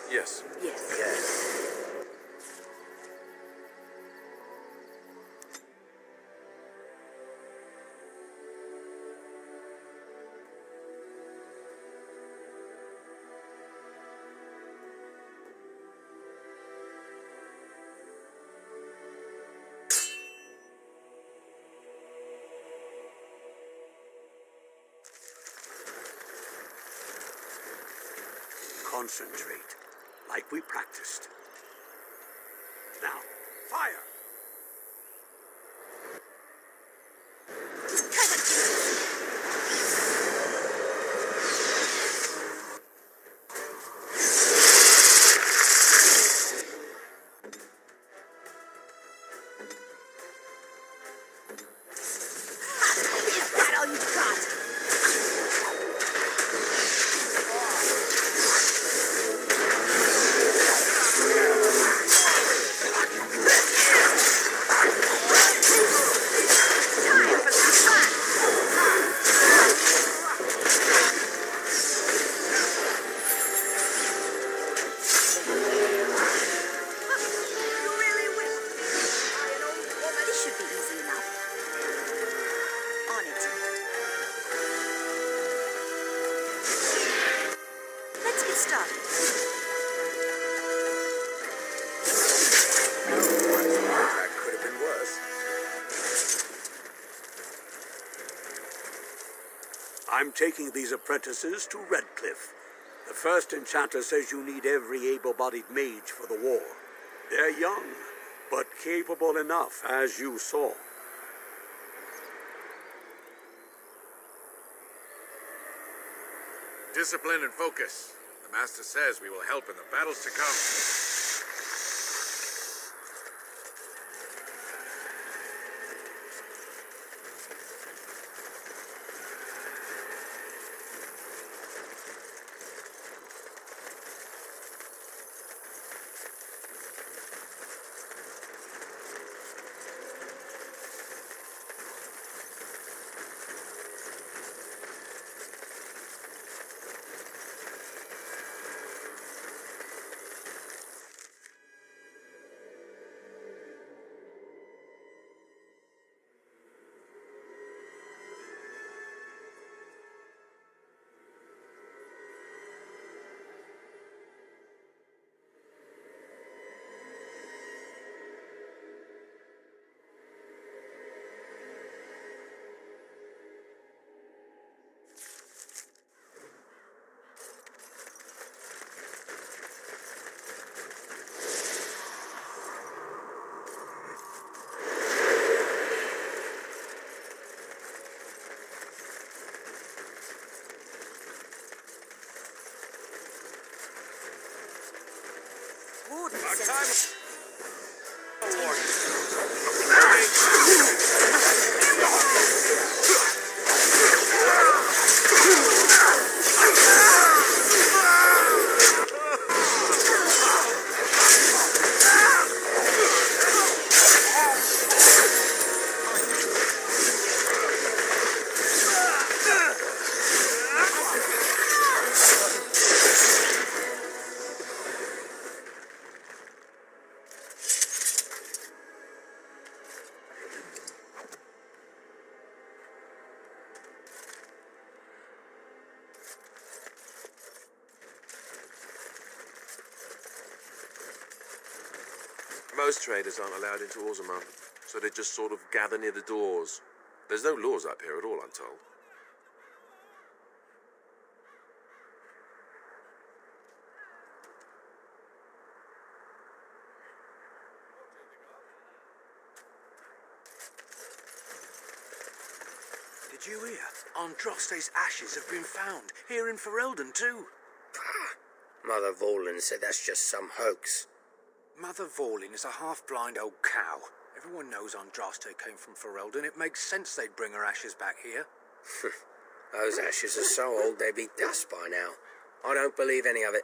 Yes. Yes. Yes. Concentrate, like we practiced. Now, fire! Is that all you've got? Time for some fun! You really will. An old woman. This should be easy enough. On it. Let's get started. That could have been worse. I'm taking these apprentices to Redcliffe. The first enchanter says you need every able-bodied mage for the war. They're young, but capable enough, as you saw. Discipline and focus. The Master says we will help in the battles to come. Warden Our says time. Lord. Most traders aren't allowed into Orzammar, so they just sort of gather near the doors. There's no laws up here at all, I'm told. Did you hear? Andraste's ashes have been found, here in Ferelden too. Mother Vorlin said that's just some hoax. Mother Vorlin is a half-blind old cow. Everyone knows Andraste came from Ferelden. It makes sense they'd bring her ashes back here. Those ashes are so old they'd be dust by now. I don't believe any of it.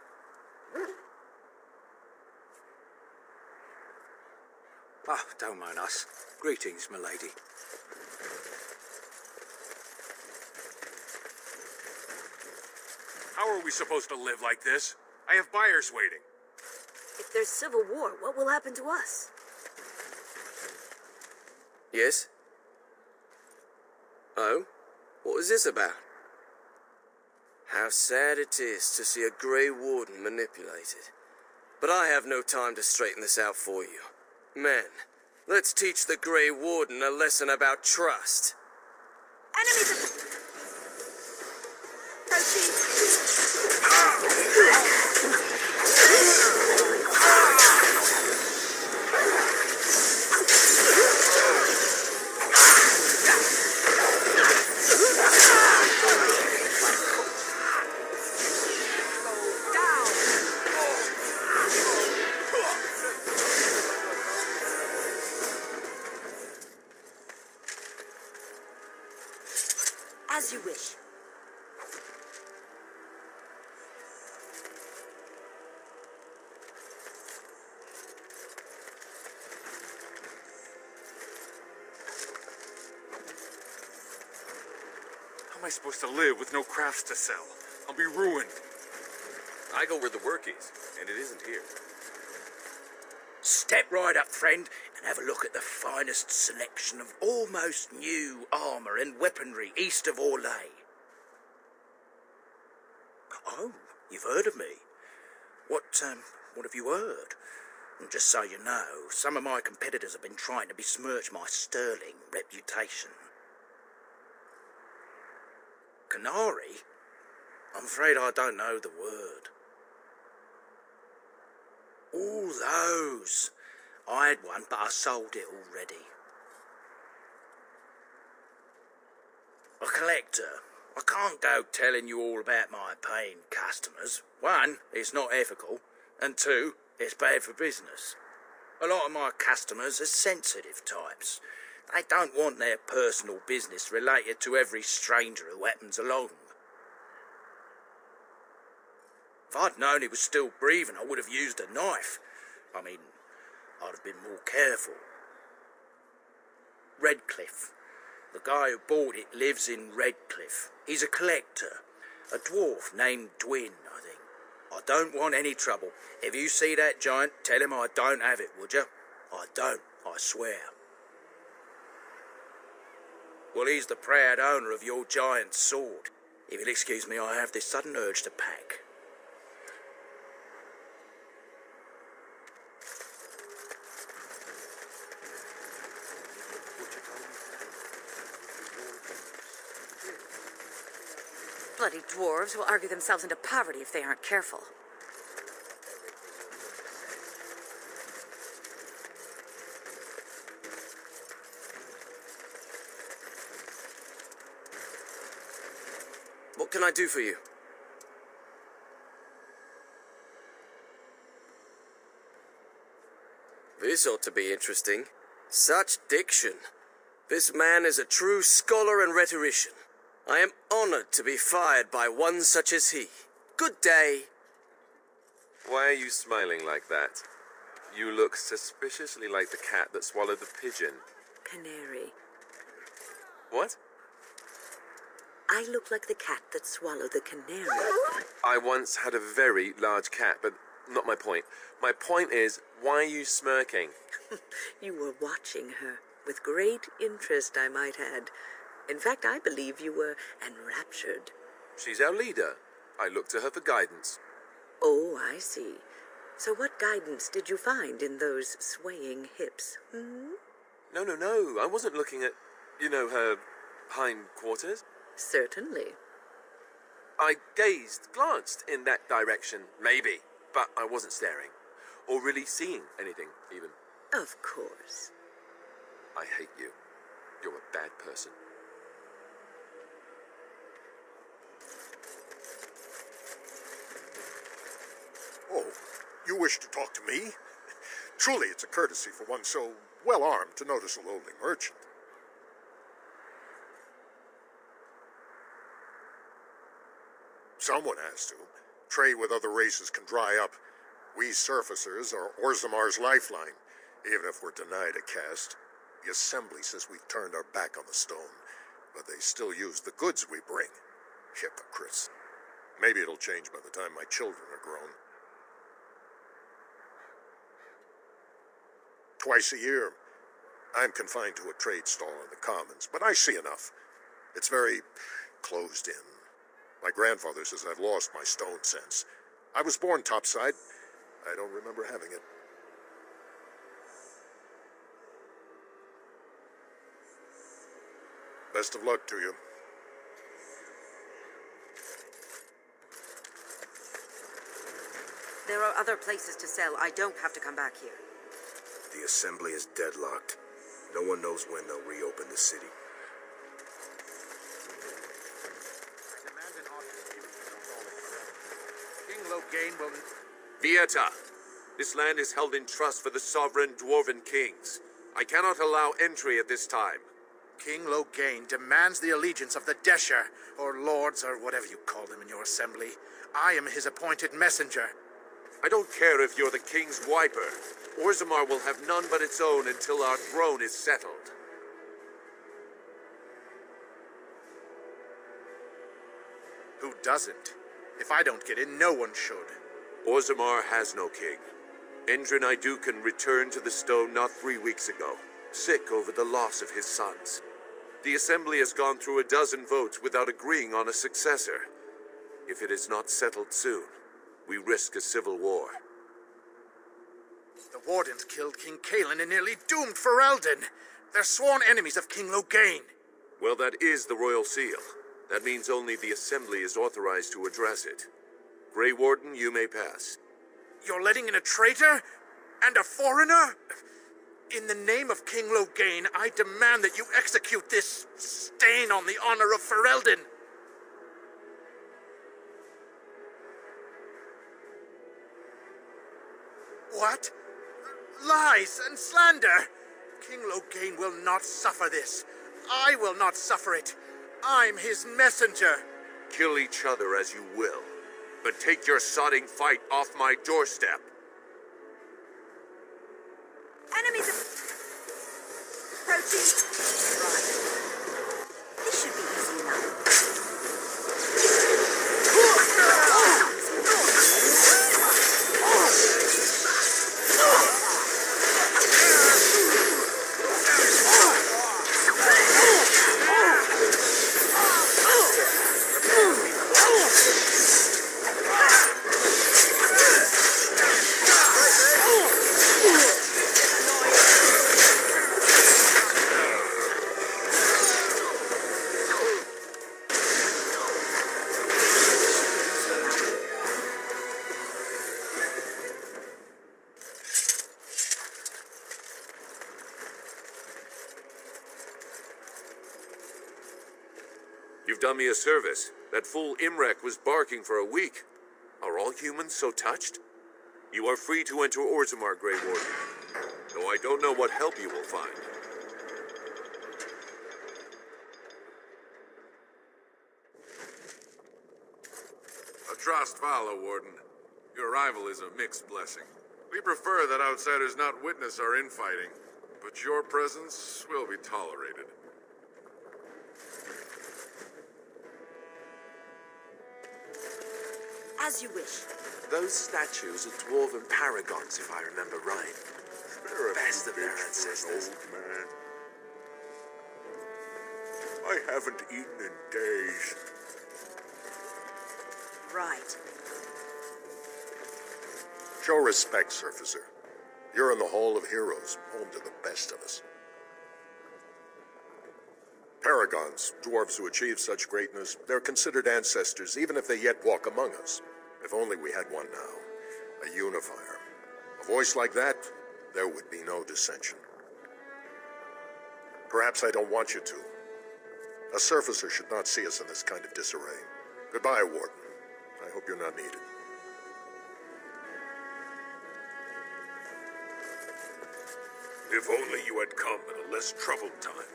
Ah, don't mind us. Greetings, milady. How are we supposed to live like this? I have buyers waiting. If there's civil war, what will happen to us? Yes? Oh? What is this about? How sad it is to see a Grey Warden manipulated. But I have no time to straighten this out for you. Men, let's teach the Grey Warden a lesson about trust. Enemies As you wish. How am I supposed to live with no crafts to sell? I'll be ruined. I go where the work is, and it isn't here. Step right up, friend, and have a look at the finest selection of almost new armour and weaponry east of Orlais. Oh, you've heard of me. What have you heard? And just so you know, some of my competitors have been trying to besmirch my sterling reputation. Canary? I'm afraid I don't know the word. All those. I had one, but I sold it already. A collector. I can't go telling you all about my paying customers. One, it's not ethical, and two, it's bad for business. A lot of my customers are sensitive types. They don't want their personal business related to every stranger who happens along. If I'd known he was still breathing, I would have used a knife. I mean, I'd have been more careful. Redcliffe. The guy who bought it lives in Redcliffe. He's a collector. A dwarf named Dwin, I think. I don't want any trouble. If you see that giant, tell him I don't have it, would you? I don't, I swear. Well, he's the proud owner of your giant sword. If you'll excuse me, I have this sudden urge to pack. Bloody dwarves will argue themselves into poverty if they aren't careful. What can I do for you? This ought to be interesting. Such diction. This man is a true scholar and rhetorician. I am honored to be fired by one such as he. Good day. Why are you smiling like that? You look suspiciously like the cat that swallowed the pigeon. Canary. What? I look like the cat that swallowed the canary. I once had a very large cat, but not my point. My point is, why are you smirking? You were watching her. With great interest, I might add. In fact, I believe you were enraptured. She's our leader. I look to her for guidance. Oh, I see. So what guidance did you find in those swaying hips? No. I wasn't looking at, her hindquarters. Certainly. I glanced in that direction, maybe, but I wasn't staring. Or really seeing anything, even. Of course. I hate you. You're a bad person. Oh, you wish to talk to me? Truly, it's a courtesy for one so well-armed to notice a lowly merchant. Someone has to. Trade with other races can dry up. We surfacers are Orzammar's lifeline, even if we're denied a caste. The Assembly says we've turned our back on the stone, but they still use the goods we bring. Hypocrites. Maybe it'll change by the time my children are grown. twice a year. I'm confined to a trade stall in the Commons, but I see enough. It's very closed in. My grandfather says I've lost my stone sense. I was born topside. I don't remember having it. Best of luck to you. There are other places to sell. I don't have to come back here. The assembly is deadlocked. No one knows when they'll reopen the city. King Logain will... Vieta, this land is held in trust for the sovereign dwarven kings. I cannot allow entry at this time. King Logain demands the allegiance of the Desher, or lords, or whatever you call them in your assembly. I am his appointed messenger. I don't care if you're the king's wiper. Orzammar will have none but its own until our throne is settled. Who doesn't? If I don't get in, no one should. Orzammar has no king. Endrin Idukan returned to the stone not 3 weeks ago, sick over the loss of his sons. The assembly has gone through a dozen votes without agreeing on a successor. If it is not settled soon, we risk a civil war. The Wardens killed King Kalen and nearly doomed Ferelden. They're sworn enemies of King Logain. Well, that is the royal seal. That means only the assembly is authorized to address it. Grey Warden, you may pass. You're letting in a traitor? And a foreigner? In the name of King Logain, I demand that you execute this stain on the honor of Ferelden. What? Lies and slander! King Logain will not suffer this. I will not suffer it. I'm his messenger. Kill each other as you will, but take your sodding fight off my doorstep. Enemies approaching. Right. This should be easy enough. You've done me a service. That fool Imrek was barking for a week. Are all humans so touched? You are free to enter Orzammar, Grey Warden, though I don't know what help you will find. Atrost Vala, Warden. Your arrival is a mixed blessing. We prefer that outsiders not witness our infighting, but your presence will be tolerated. As you wish. Those statues are dwarven paragons, if I remember right. Best of their ancestors. Old man. I haven't eaten in days. Right. Show respect, Surfacer. You're in the Hall of Heroes, home to the best of us. Paragons, dwarves who achieve such greatness, they're considered ancestors even if they yet walk among us. If only we had one now. A unifier. A voice like that, there would be no dissension. Perhaps I don't want you to. A Surfacer should not see us in this kind of disarray. Goodbye, Warden. I hope you're not needed. If only you had come at a less troubled time.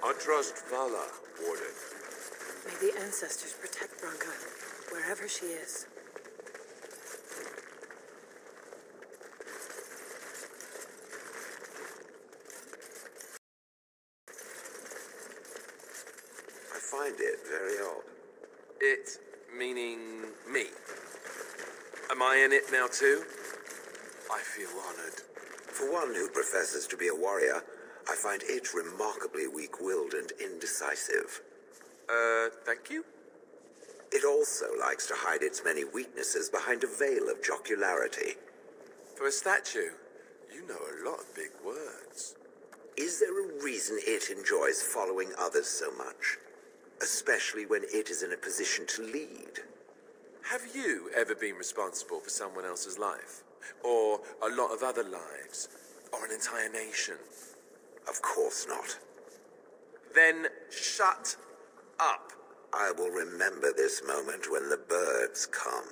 Atrost Vala, Warden. May the ancestors protect Branka, wherever she is. I find it very odd. It meaning me. Am I in it now too? I feel honored. For one who professes to be a warrior, I find it remarkably weak-willed and indecisive. Thank you? It also likes to hide its many weaknesses behind a veil of jocularity. For a statue, you know a lot of big words. Is there a reason it enjoys following others so much? Especially when it is in a position to lead. Have you ever been responsible for someone else's life? Or a lot of other lives? Or an entire nation? Of course not. Then shut up. I will remember this moment when the birds come.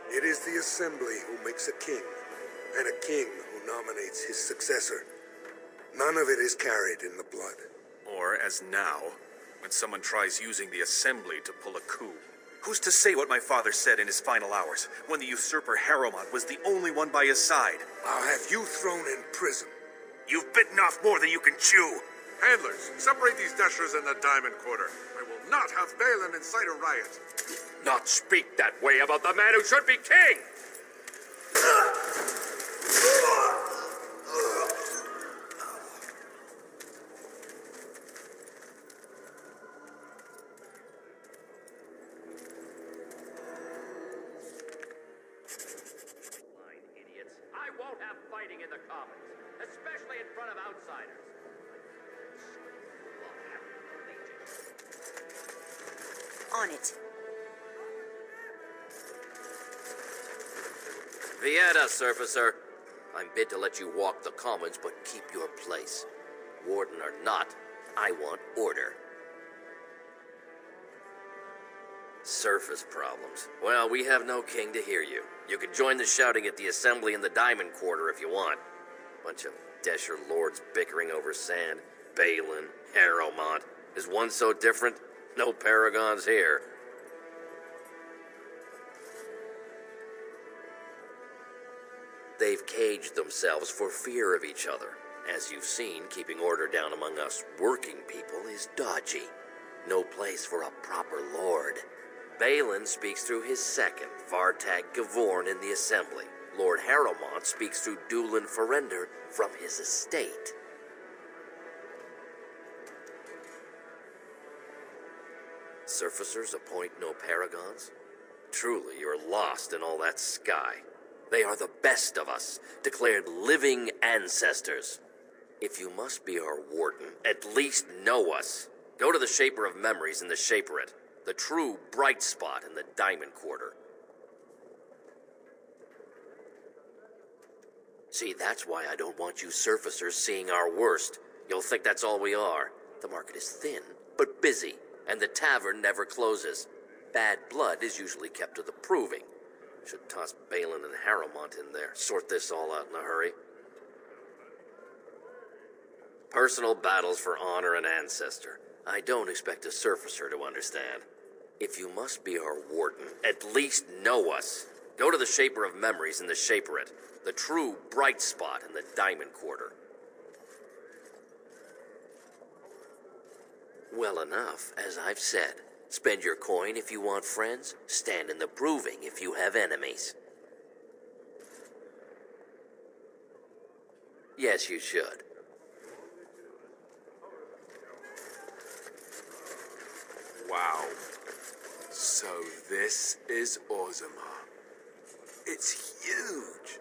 It is the Assembly who makes a king, and a king who nominates his successor. None of it is carried in the blood. Or, as now, when someone tries using the Assembly to pull a coup. Who's to say what my father said in his final hours, when the usurper Harrowmont was the only one by his side? I'll have you thrown in prison. You've bitten off more than you can chew. Handlers, separate these dashers in the Diamond Quarter. I will not have Balin incite a riot. Not speak that way about the man who should be king! Idiots. I won't have fighting in the Commons, especially in front of outsiders. On it. Vieta, Surfacer. I'm bid to let you walk the Commons, but keep your place. Warden or not, I want order. Surface problems. Well, we have no king to hear you. You can join the shouting at the Assembly in the Diamond Quarter if you want. Bunch of Desher lords bickering over sand. Balin, Harrowmont. Is one so different? No paragons here. They've caged themselves for fear of each other. As you've seen, keeping order down among us working people is dodgy. No place for a proper lord. Balin speaks through his second, Vartag Gavorn, in the Assembly. Lord Harrowmont speaks through Dulin Ferender from his estate. Surfacers appoint no paragons? Truly, you're lost in all that sky. They are the best of us, declared living ancestors. If you must be our warden, at least know us. Go to the Shaper of Memories in the Shaperate, the true bright spot in the Diamond Quarter. See, that's why I don't want you surfacers seeing our worst. You'll think that's all we are. The market is thin, but busy, and the tavern never closes. Bad blood is usually kept to the proving. Should toss Balin and Harrowmont in there, sort this all out in a hurry. Personal battles for honor and ancestor. I don't expect a surfacer to understand. If you must be our warden, at least know us. Go to the Shaper of Memories in the Shaperate, the true bright spot in the Diamond Quarter. Well enough, as I've said. Spend your coin if you want friends. Stand in the proving if you have enemies. Yes, you should. Wow. So this is Orzammar. It's huge.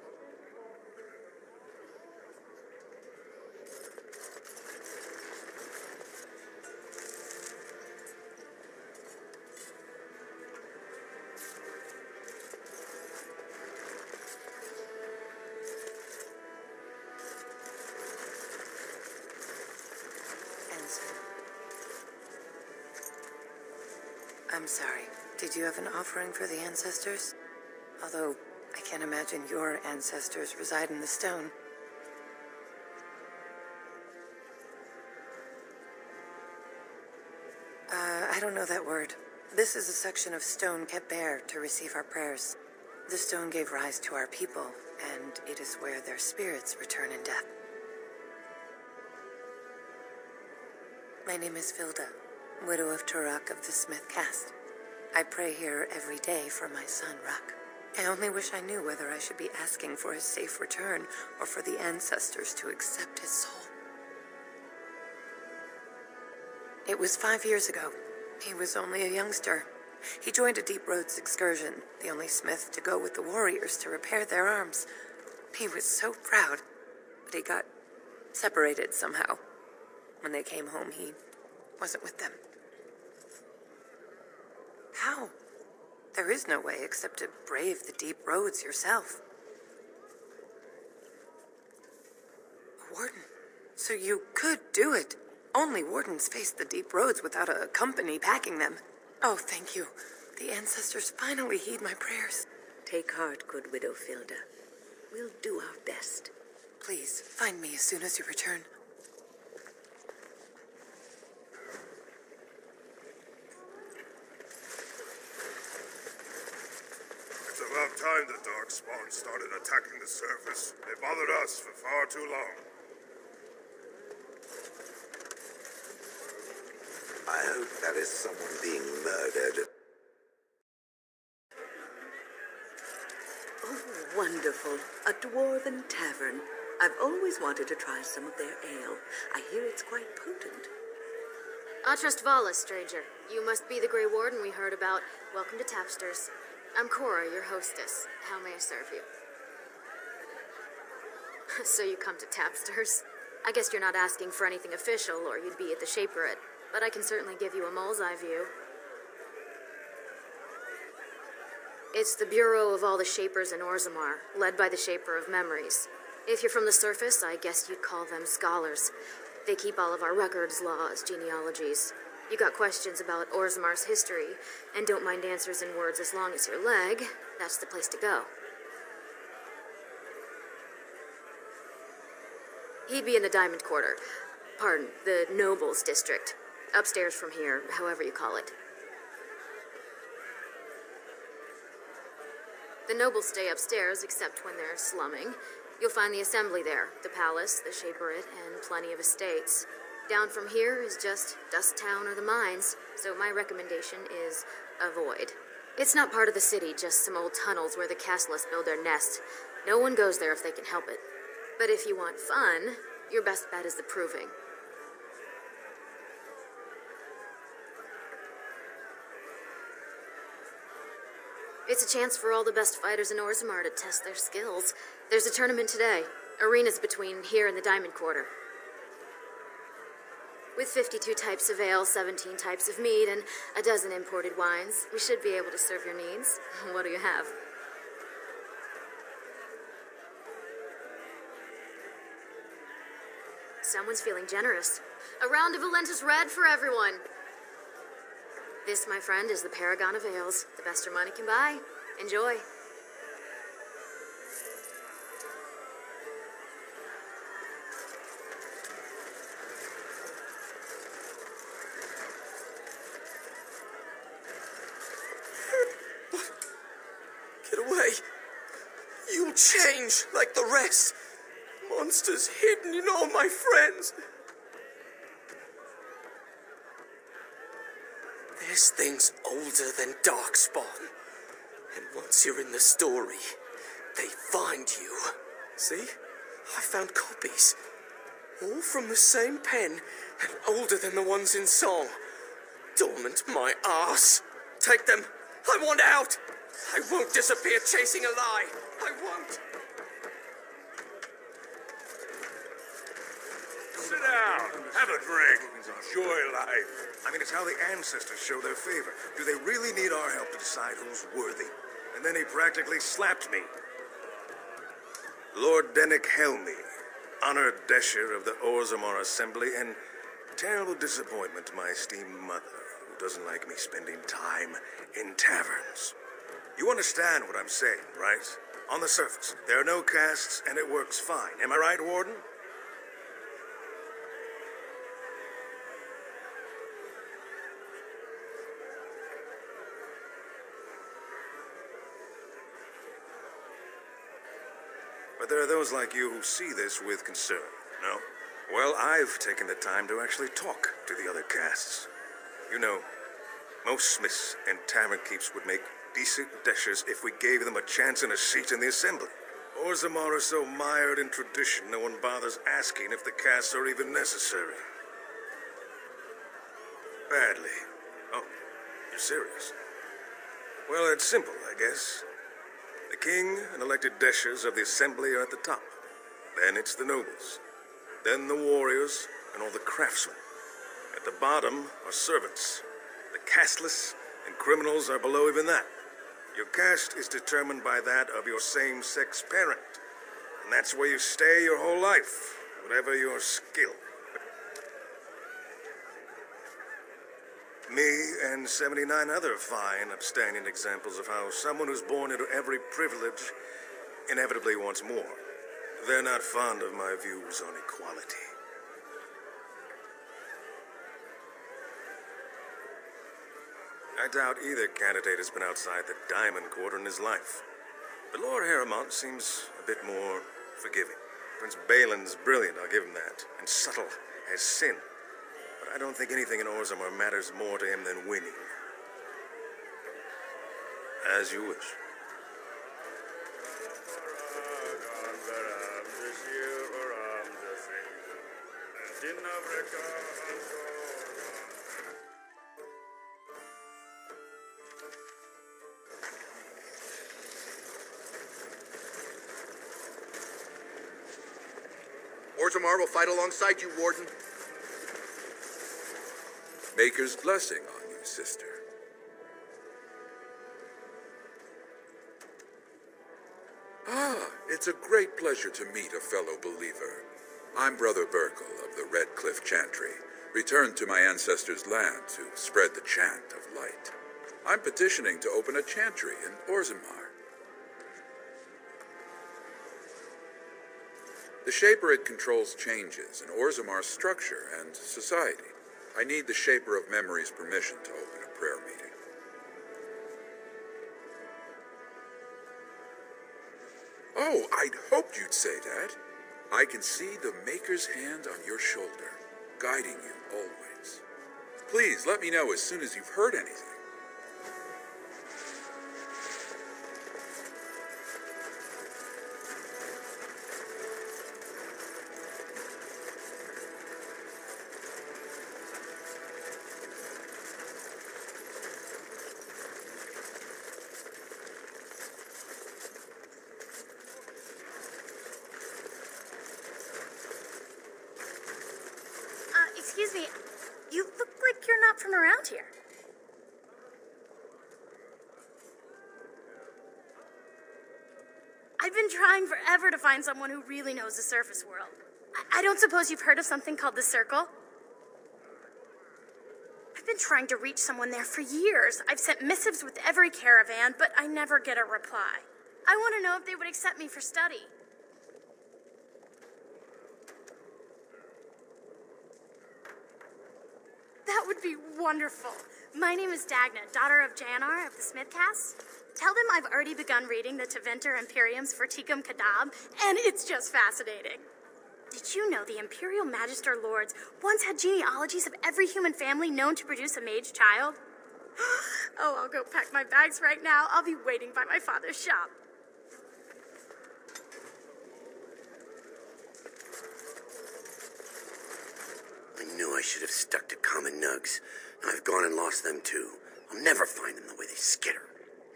I'm sorry. Did you have an offering for the ancestors? Although, I can't imagine your ancestors reside in the stone. I don't know that word. This is a section of stone kept bare to receive our prayers. The stone gave rise to our people, and it is where their spirits return in death. My name is Vilda, widow of Turok of the Smith caste. I pray here every day for my son, Rak. I only wish I knew whether I should be asking for his safe return or for the ancestors to accept his soul. It was 5 years ago. He was only a youngster. He joined a Deep Roads excursion, the only smith to go with the warriors to repair their arms. He was so proud, but he got separated somehow. When they came home, he wasn't with them. How? There is no way except to brave the deep roads yourself. A warden. So you could do it. Only wardens face the deep roads without a company packing them. Oh, thank you. The ancestors finally heed my prayers. Take heart, good widow Vilda. We'll do our best. Please, find me as soon as you return. It's about time the Darkspawn started attacking the surface. They bothered us for far too long. I hope that is someone being murdered. Oh, wonderful. A dwarven tavern. I've always wanted to try some of their ale. I hear it's quite potent. Atrust Vala, stranger. You must be the Grey Warden we heard about. Welcome to Tapsters. I'm Cora, your hostess. How may I serve you? So you come to Tapsters? I guess you're not asking for anything official, or you'd be at the Shaperate. But I can certainly give you a mole's eye view. It's the Bureau of all the Shapers in Orzammar, led by the Shaper of Memories. If you're from the surface, I guess you'd call them scholars. They keep all of our records, laws, genealogies. You got questions about Orzammar's history, and don't mind answers in words as long as your leg, that's the place to go. He'd be in the Diamond Quarter. Pardon, the Nobles District. Upstairs from here, however you call it. The nobles stay upstairs, except when they're slumming. You'll find the assembly there, the palace, the Shaperate, and plenty of estates. Down from here is just Dust Town or the mines, so my recommendation is avoid. It's not part of the city, just some old tunnels where the castlists build their nests. No one goes there if they can help it. But if you want fun, your best bet is the Proving. It's a chance for all the best fighters in Orzammar to test their skills. There's a tournament today. Arenas between here and the Diamond Quarter. With 52 types of ale, 17 types of mead, and a dozen imported wines, we should be able to serve your needs. What do you have? Someone's feeling generous. A round of Valentis Red for everyone. This, my friend, is the Paragon of Ales. The best your money can buy. Enjoy. Get away. You'll change like the rest. Monsters hidden in all my friends. There's things older than Darkspawn. And once you're in the story, they find you. See? I found copies. All from the same pen, and older than the ones in song. Dormant my arse. Take them. I want out. I won't disappear chasing a lie. I won't. Sit down. Have a drink. Enjoy life. I mean, it's how the ancestors show their favor. Do they really need our help to decide who's worthy? And then he practically slapped me. Lord Dennick Helmy, honored Desher of the Orzammar Assembly, and terrible disappointment to my esteemed mother, who doesn't like me spending time in taverns. You understand what I'm saying, right? On the surface, there are no castes, and it works fine. Am I right, Warden? But there are those like you who see this with concern, no? Well, I've taken the time to actually talk to the other castes. You know, most smiths and tavern keeps would make decent dishes if we gave them a chance and a seat in the assembly. Orzammar are so mired in tradition, no one bothers asking if the castes are even necessary. Badly. Oh, you're serious? Well, it's simple, I guess. The king and elected deshers of the assembly are at the top. Then it's the nobles. Then the warriors and all the craftsmen. At the bottom are servants. The casteless and criminals are below even that. Your caste is determined by that of your same-sex parent. And that's where you stay your whole life, whatever your skill. Me and 79 other fine, upstanding examples of how someone who's born into every privilege inevitably wants more. They're not fond of my views on equality. I doubt either candidate has been outside the Diamond Quarter in his life. But Lord Harrowmont seems a bit more forgiving. Prince Balin's brilliant, I'll give him that, and subtle as sin. But I don't think anything in Orzammar matters more to him than winning. As you wish. Orzammar will fight alongside you, Warden. Maker's blessing on you, sister. Ah, it's a great pleasure to meet a fellow believer. I'm Brother Burkle of the Red Cliff Chantry, returned to my ancestors' land to spread the chant of light. I'm petitioning to open a chantry in Orzammar. The Shaperid controls changes in Orzammar's structure and society. I need the Shaper of Memory's permission to open a prayer meeting. Oh, I'd hoped you'd say that. I can see the Maker's hand on your shoulder, guiding you always. Please let me know as soon as you've heard anything. Excuse me, you look like you're not from around here. I've been trying forever to find someone who really knows the surface world. I don't suppose you've heard of something called the Circle? I've been trying to reach someone there for years. I've sent missives with every caravan, but I never get a reply. I want to know if they would accept me for study. That would be wonderful. My name is Dagna, daughter of Janar of the Smith Caste. Tell them I've already begun reading the Tevinter Imperiums for Tikum Kadab, and it's just fascinating. Did you know the Imperial Magister Lords once had genealogies of every human family known to produce a mage child? Oh, I'll go pack my bags right now. I'll be waiting by my father's shop. I knew I should have stuck to common nugs. I've gone and lost them too. I'll never find them the way they skitter.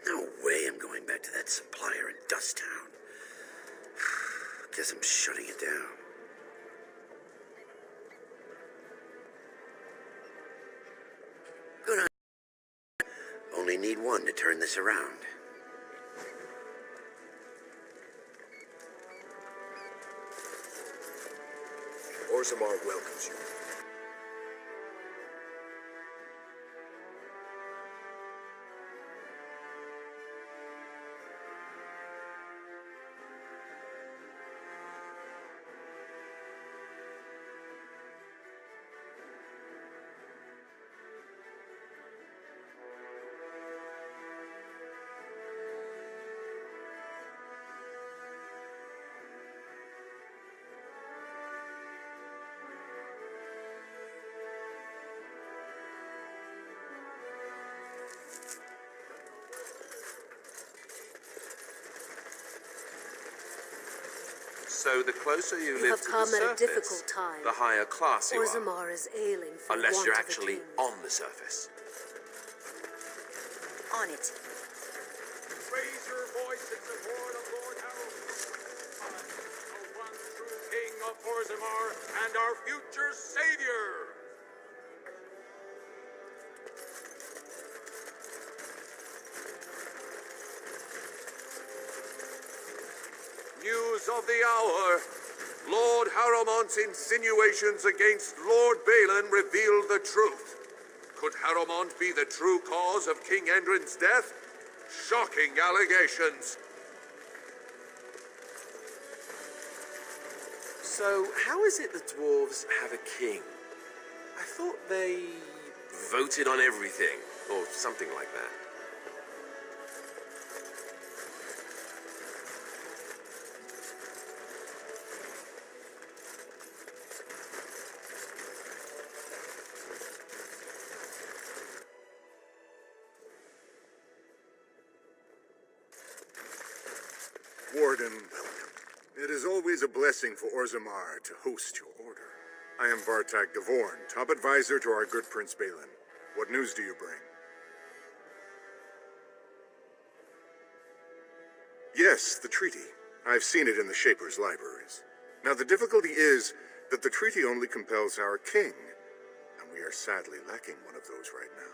No way I'm going back to that supplier in Dust Town. Guess I'm shutting it down. Good idea. Only need one to turn this around. Orzammar welcomes you. So the closer you You live have to come the at a surface, difficult time. the higher class you are. Orzammar is ailing for Unless want you're of a actually king. on the surface. On it. Raise your voice in support of Lord Harold, the one true king of Orzammar and our future savior. News of the hour. Lord Harrowmont's insinuations against Lord Balin reveal the truth. Could Harrowmont be the true cause of King Endrin's death? Shocking allegations. So, how is it the dwarves have a king? I thought they voted on everything, or something like that. Warden, welcome. It is always a blessing for Orzammar to host your order. I am Vartak Gavorn, top advisor to our good Prince Balin. What news do you bring? Yes, the treaty. I've seen it in the Shaper's libraries. Now, the difficulty is that the treaty only compels our king, and we are sadly lacking one of those right now.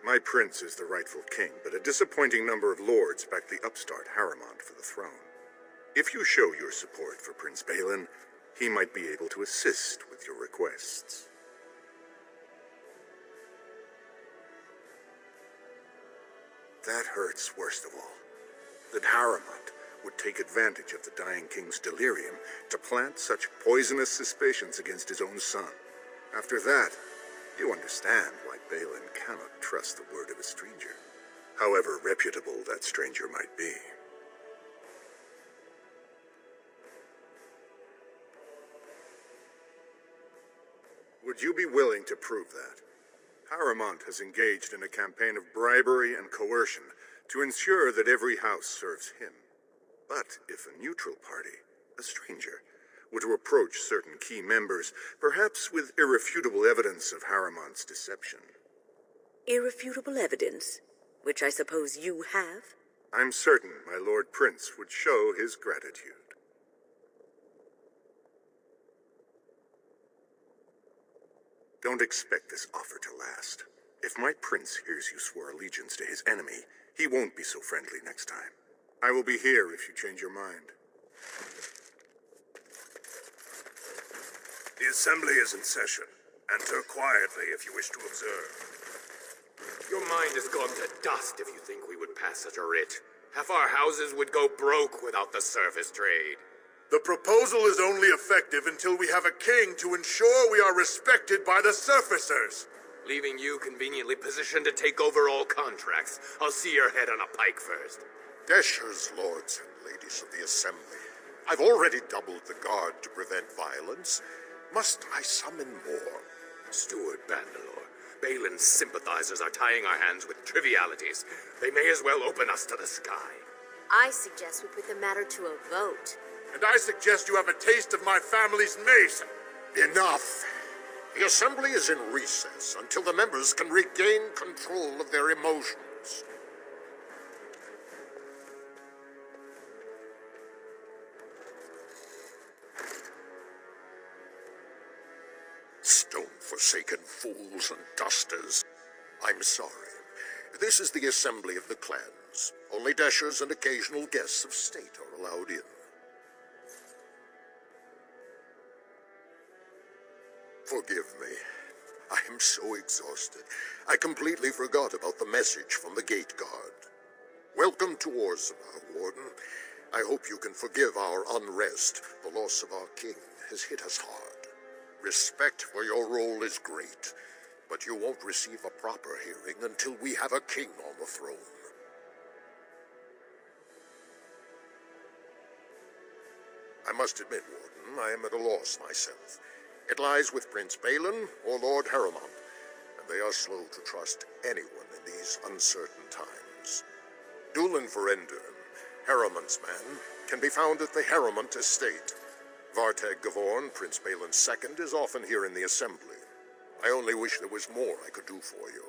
My prince is the rightful king, but a disappointing number of lords back the upstart Harrowmont for the throne. If you show your support for Prince Balin, he might be able to assist with your requests. That hurts worst of all. That Harrowmont would take advantage of the dying king's delirium to plant such poisonous suspicions against his own son. After that, you understand why Balin cannot trust the word of a stranger, however reputable that stranger might be. Would you be willing to prove that? Harrowmont has engaged in a campaign of bribery and coercion to ensure that every house serves him. But if a neutral party, a stranger, were to approach certain key members, perhaps with irrefutable evidence of Harrowmont's deception. Irrefutable evidence, which I suppose you have? I'm certain my Lord Prince would show his gratitude. Don't expect this offer to last. If my prince hears you swore allegiance to his enemy, he won't be so friendly next time. I will be here if you change your mind. The assembly is in session. Enter quietly if you wish to observe. Your mind has gone to dust if you think we would pass such a writ. Half our houses would go broke without the service trade. The proposal is only effective until we have a king to ensure we are respected by the surfacers. Leaving you conveniently positioned to take over all contracts. I'll see your head on a pike first. Deshers, lords and ladies of the assembly, I've already doubled the guard to prevent violence. Must I summon more? Steward Bandalore, Balin's sympathizers are tying our hands with trivialities. They may as well open us to the sky. I suggest we put the matter to a vote. And I suggest you have a taste of my family's mace. Enough. The assembly is in recess until the members can regain control of their emotions. Stone-forsaken fools and dusters. I'm sorry. This is the assembly of the clans. Only dashers and occasional guests of state are allowed in. Forgive me. I am so exhausted. I completely forgot about the message from the gate guard. Welcome to Orzammar, Warden. I hope you can forgive our unrest. The loss of our king has hit us hard. Respect for your role is great, but you won't receive a proper hearing until we have a king on the throne. I must admit, Warden, I am at a loss myself. It lies with Prince Balin or Lord Harrowmont, and they are slow to trust anyone in these uncertain times. Dulin Verendurn, Harrowmont's man, can be found at the Harrowmont estate. Vartag Gavorn, Prince Balin's II, is often here in the assembly. I only wish there was more I could do for you.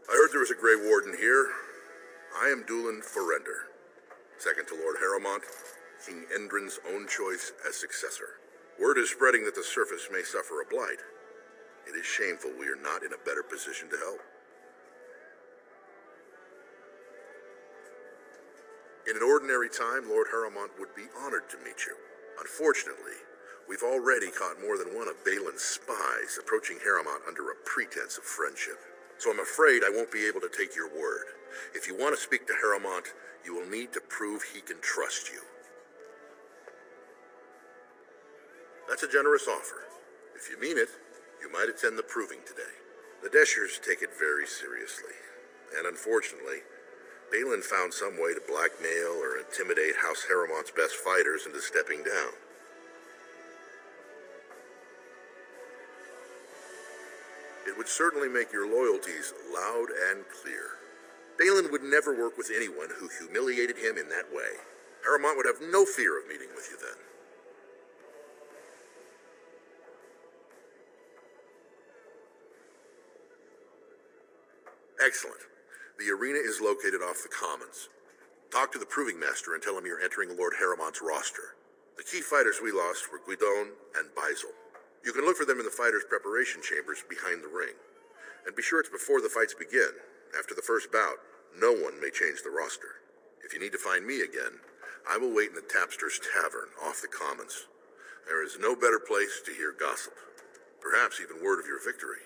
I heard there was a Grey Warden here. I am Dulin Verender, second to Lord Harrowmont, King Endrin's own choice as successor. Word is spreading that the surface may suffer a blight. It is shameful we are not in a better position to help. In an ordinary time, Lord Harrowmont would be honored to meet you. Unfortunately, we've already caught more than one of Balin's spies approaching Harrowmont under a pretense of friendship. So I'm afraid I won't be able to take your word. If you want to speak to Harrowmont, you will need to prove he can trust you. That's a generous offer. If you mean it, you might attend the proving today. The Deschers take it very seriously. And unfortunately, Balin found some way to blackmail or intimidate House Harrowmont's best fighters into stepping down. It would certainly make your loyalties loud and clear. Balin would never work with anyone who humiliated him in that way. Harrowmont would have no fear of meeting with you then. Excellent. The arena is located off the Commons. Talk to the Proving Master and tell him you're entering Lord Harrowmont's roster. The key fighters we lost were Guidon and Beisel. You can look for them in the fighters' preparation chambers behind the ring. And be sure it's before the fights begin. After the first bout, no one may change the roster. If you need to find me again, I will wait in the Tapster's Tavern off the Commons. There is no better place to hear gossip. Perhaps even word of your victory.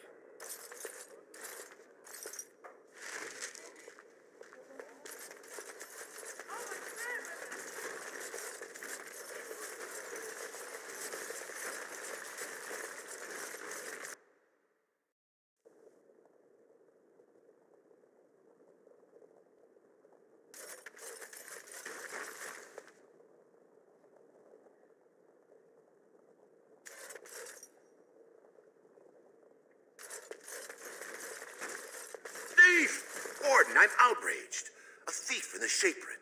Thief! Warden, I'm outraged. A thief in the Shapered.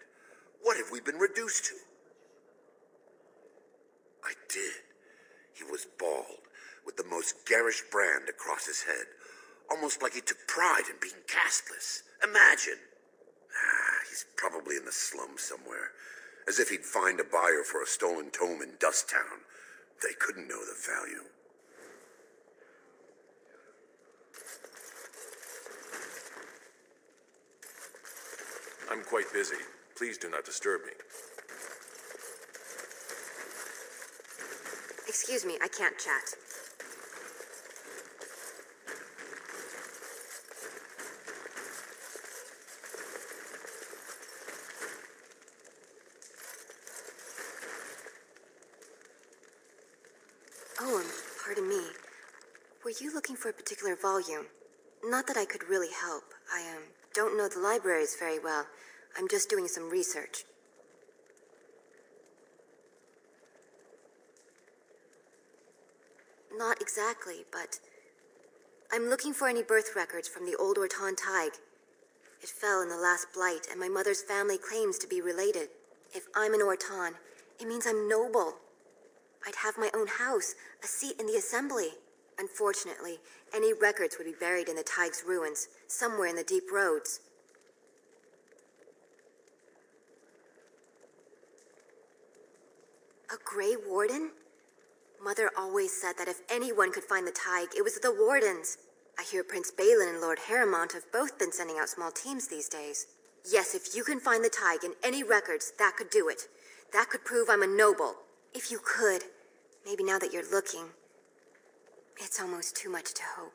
What have we been reduced to? I did. He was bald, with the most garish brand across his head. Almost like he took pride in being castless. Imagine! He's probably in the slums somewhere. As if he'd find a buyer for a stolen tome in Dust Town. They couldn't know the value. I'm quite busy. Please do not disturb me. Excuse me, I can't chat. Oh, pardon me. Were you looking for a particular volume? Not that I could really help. I don't know the libraries very well. I'm just doing some research. Not exactly, but I'm looking for any birth records from the old Orton Tig. It fell in the last blight, and my mother's family claims to be related. If I'm an Orton, it means I'm noble. I'd have my own house, a seat in the assembly. Unfortunately, any records would be buried in the Tig's ruins, somewhere in the deep roads. A Grey Warden? Mother always said that if anyone could find the Tig, it was the Wardens. I hear Prince Balin and Lord Harrowmont have both been sending out small teams these days. Yes, if you can find the Tig in any records, that could do it. That could prove I'm a noble. If you could, maybe now that you're looking, it's almost too much to hope.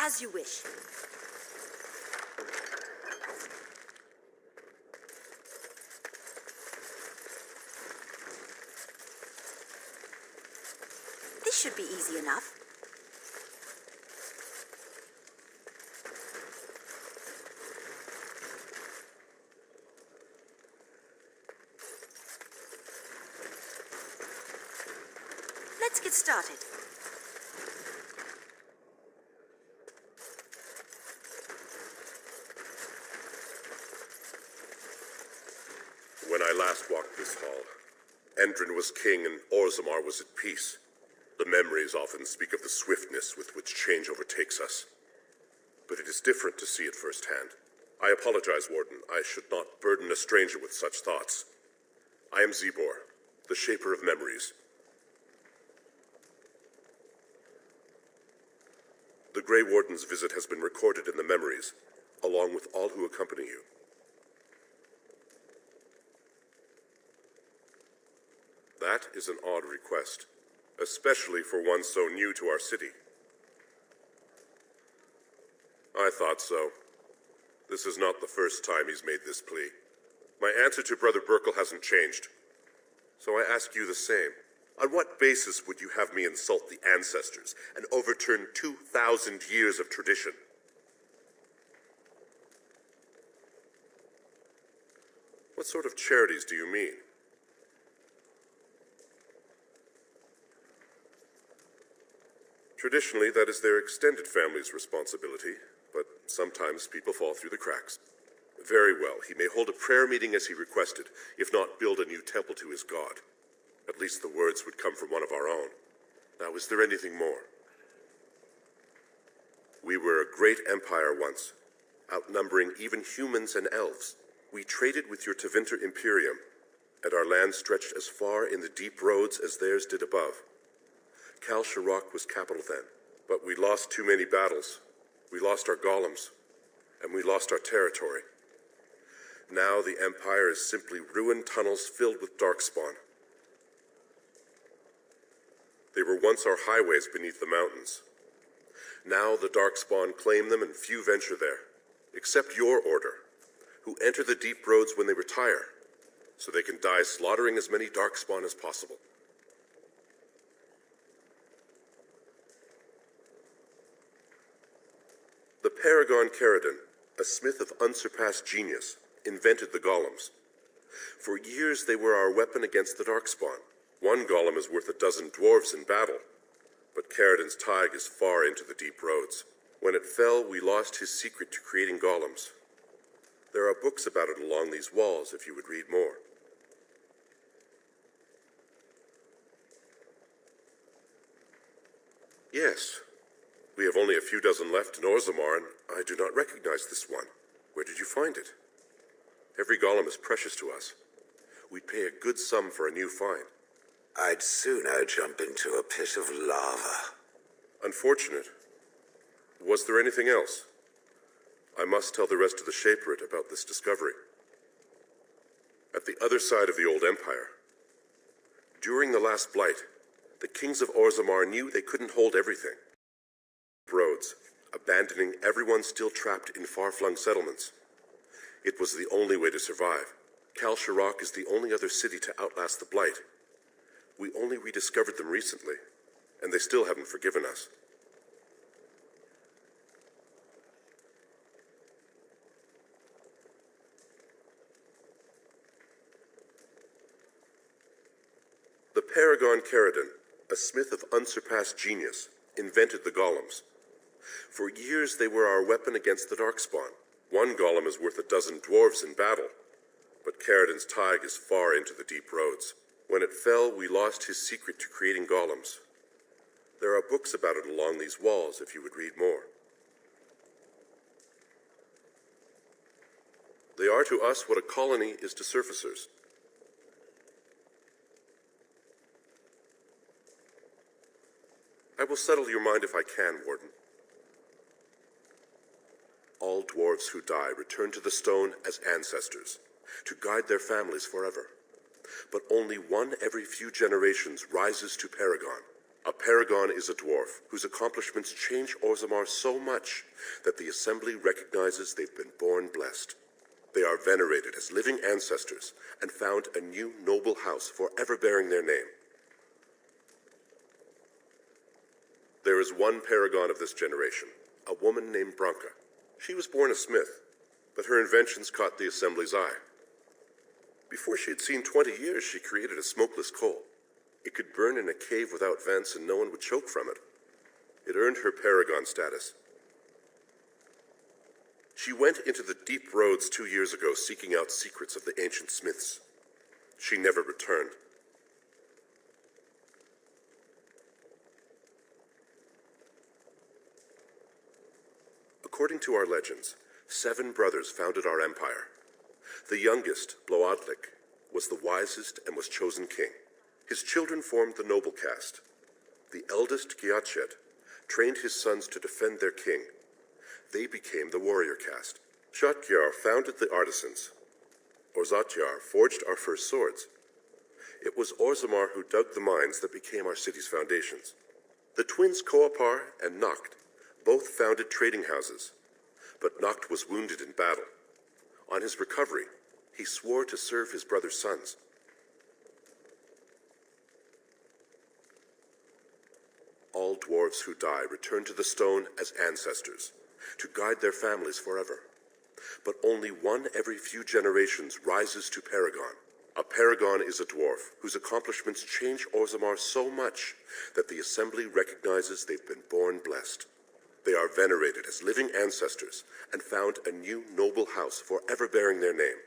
As you wish. This should be easy enough. Let's get started. When I last walked this hall, Oghren was king and Orzammar was at peace. The memories often speak of the swiftness with which change overtakes us. But it is different to see it firsthand. I apologize, Warden. I should not burden a stranger with such thoughts. I am Zebor, the shaper of memories. The Grey Warden's visit has been recorded in the memories, along with all who accompany you. That is an odd request, especially for one so new to our city. I thought so. This is not the first time he's made this plea. My answer to Brother Burkle hasn't changed. So I ask you the same. On what basis would you have me insult the ancestors and overturn 2,000 years of tradition? What sort of charities do you mean? Traditionally, that is their extended family's responsibility, but sometimes people fall through the cracks. Very well, he may hold a prayer meeting as he requested, if not build a new temple to his god. At least the words would come from one of our own. Now, is there anything more? We were a great empire once, outnumbering even humans and elves. We traded with your Tevinter Imperium, and our land stretched as far in the deep roads as theirs did above. Kal Sharok was capital then, but we lost too many battles. We lost our golems, and we lost our territory. Now the Empire is simply ruined tunnels filled with darkspawn. They were once our highways beneath the mountains. Now the darkspawn claim them and few venture there, except your order, who enter the deep roads when they retire, so they can die slaughtering as many darkspawn as possible. The Paragon Caridon, a smith of unsurpassed genius, invented the golems. For years they were our weapon against the darkspawn. One golem is worth 12 dwarves in battle, but Caridon's Tig is far into the deep roads. When it fell, we lost his secret to creating golems. There are books about it along these walls if you would read more. Yes, we have only a few dozen left in Orzammar, and I do not recognize this one. Where did you find it? Every golem is precious to us. We'd pay a good sum for a new find. I'd sooner jump into a pit of lava. Unfortunate. Was there anything else? I must tell the rest of the Shaperate about this discovery. At the other side of the old empire, during the last blight, the kings of Orzammar knew they couldn't hold everything. Roads, abandoning everyone still trapped in far-flung settlements. It was the only way to survive. Kal Sharok is the only other city to outlast the blight. We only rediscovered them recently, and they still haven't forgiven us. The Paragon Caridon, a smith of unsurpassed genius, invented the golems. For years they were our weapon against the darkspawn. One golem is worth 12 dwarves in battle, but Caridon's Tig is far into the deep roads. When it fell, we lost his secret to creating golems. There are books about it along these walls if you would read more. They are to us what a colony is to surfacers. I will settle your mind if I can, Warden. All dwarves who die return to the stone as ancestors, to guide their families forever. But only one every few generations rises to Paragon. A paragon is a dwarf whose accomplishments change Orzammar so much that the Assembly recognizes they've been born blessed. They are venerated as living ancestors and found a new noble house forever bearing their name. There is one paragon of this generation, a woman named Branka. She was born a smith, but her inventions caught the Assembly's eye. Before she had seen 20 years, she created a smokeless coal. It could burn in a cave without vents and no one would choke from it. It earned her paragon status. She went into the deep roads 2 years ago seeking out secrets of the ancient smiths. She never returned. According to our legends, 7 brothers founded our empire. The youngest, Bloodlik, was the wisest and was chosen king. His children formed the noble caste. The eldest, Giachet, trained his sons to defend their king. They became the warrior caste. Shotgyar founded the artisans. Orzatyar forged our first swords. It was Orzammar who dug the mines that became our city's foundations. The twins Koapar and Noct both founded trading houses, but Noct was wounded in battle. On his recovery, he swore to serve his brother's sons. All dwarves who die return to the stone as ancestors, to guide their families forever. But only one every few generations rises to paragon. A paragon is a dwarf whose accomplishments change Orzammar so much that the Assembly recognizes they've been born blessed. They are venerated as living ancestors and found a new noble house forever bearing their name.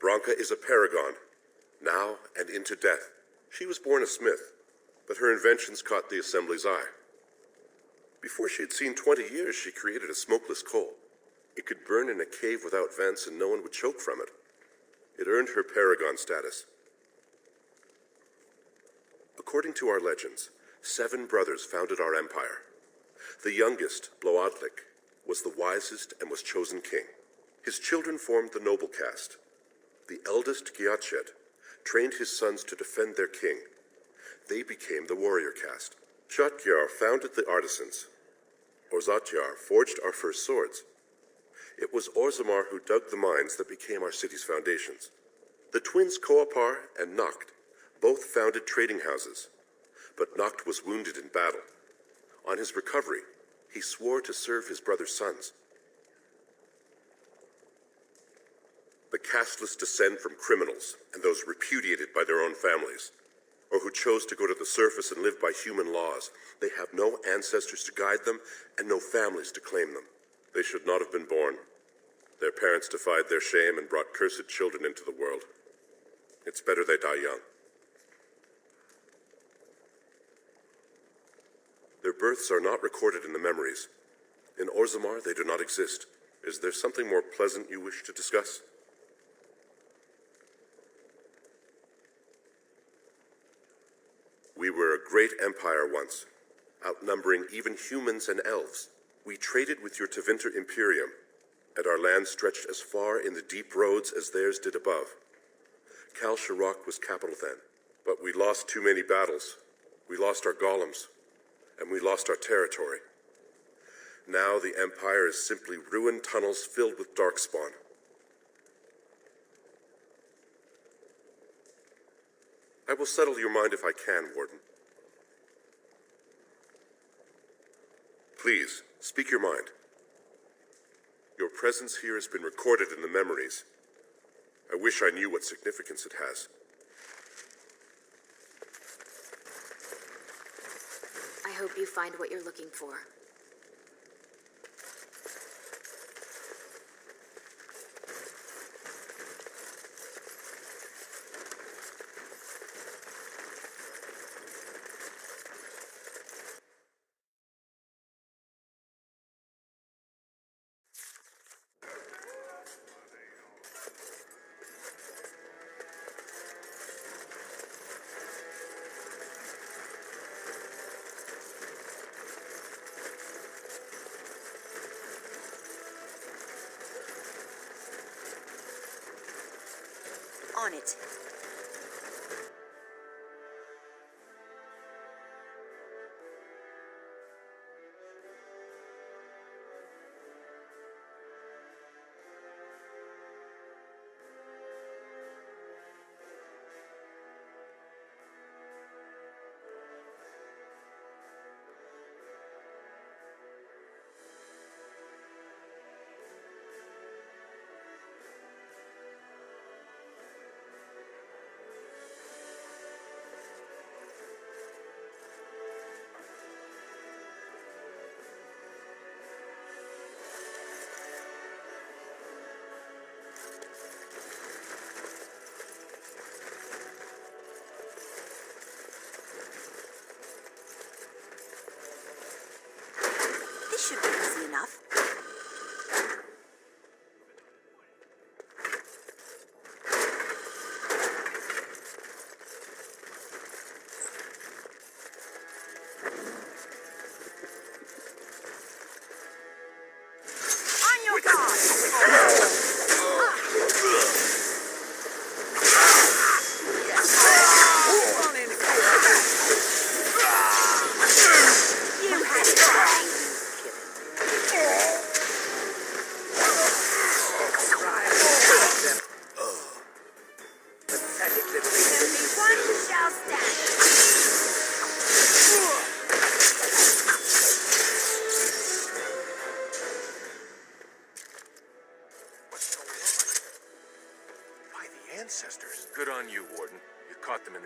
Branka is a paragon, now and into death. She was born a smith, but her inventions caught the Assembly's eye. Before she had seen 20 years, she created a smokeless coal. It could burn in a cave without vents and no one would choke from it. It earned her paragon status. According to our legends, 7 brothers founded our empire. The youngest, Bloodlik, was the wisest and was chosen king. His children formed the noble caste. The eldest, Giachet, trained his sons to defend their king. They became the warrior caste. Shotgyar founded the artisans. Orzatyar forged our first swords. It was Orzammar who dug the mines that became our city's foundations. The twins Koapar and Noct both founded trading houses, but Noct was wounded in battle. On his recovery, he swore to serve his brother's sons. The casteless descend from criminals and those repudiated by their own families, or who chose to go to the surface and live by human laws. They have no ancestors to guide them and no families to claim them. They should not have been born. Their parents defied their shame and brought cursed children into the world. It's better they die young. Their births are not recorded in the memories. In Orzammar, they do not exist. Is there something more pleasant you wish to discuss? We were a great empire once, outnumbering even humans and elves. We traded with your Tevinter Imperium, and our land stretched as far in the deep roads as theirs did above. Kal Sharok was capital then, but we lost too many battles. We lost our golems, and we lost our territory. Now the Empire is simply ruined tunnels filled with darkspawn. I will settle your mind if I can, Warden. Please, speak your mind. Your presence here has been recorded in the memories. I wish I knew what significance it has. I hope you find what you're looking for. On it.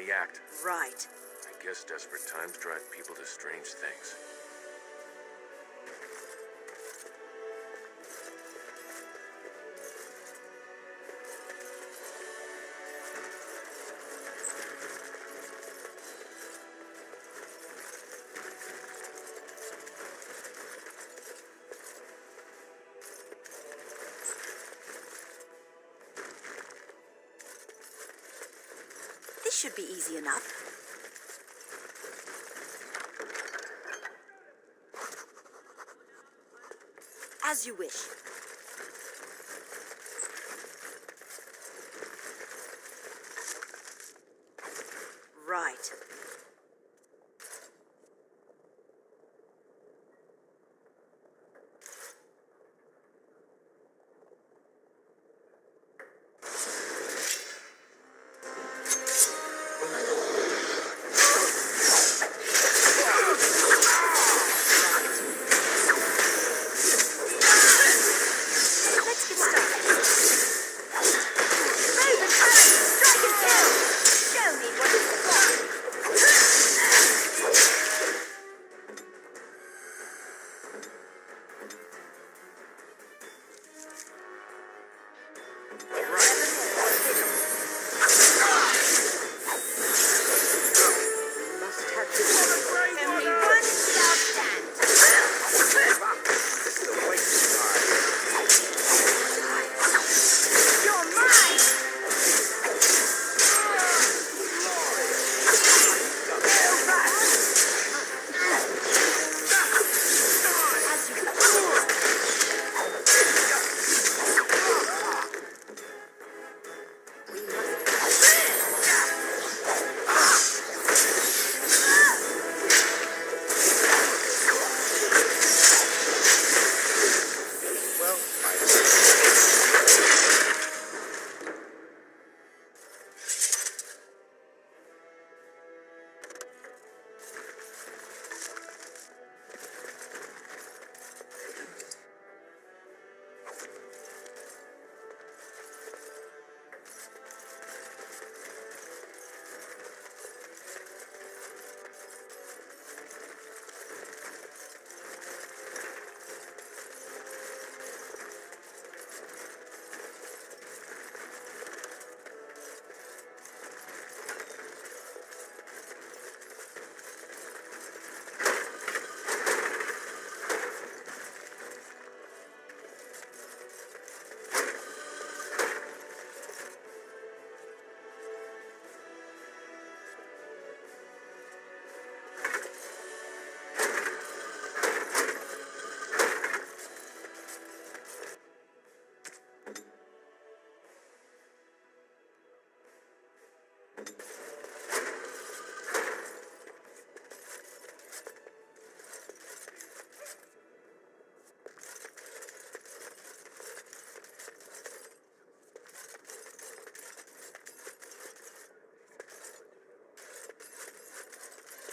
the act. Right. I guess desperate times drive people to strange things. This should be easy enough. As you wish. Right. Let's get started. Raven, hurry! Strike and kill! Show me what it's like. Must have this. Only one shall stand. This is a waste of time. You're mine! As you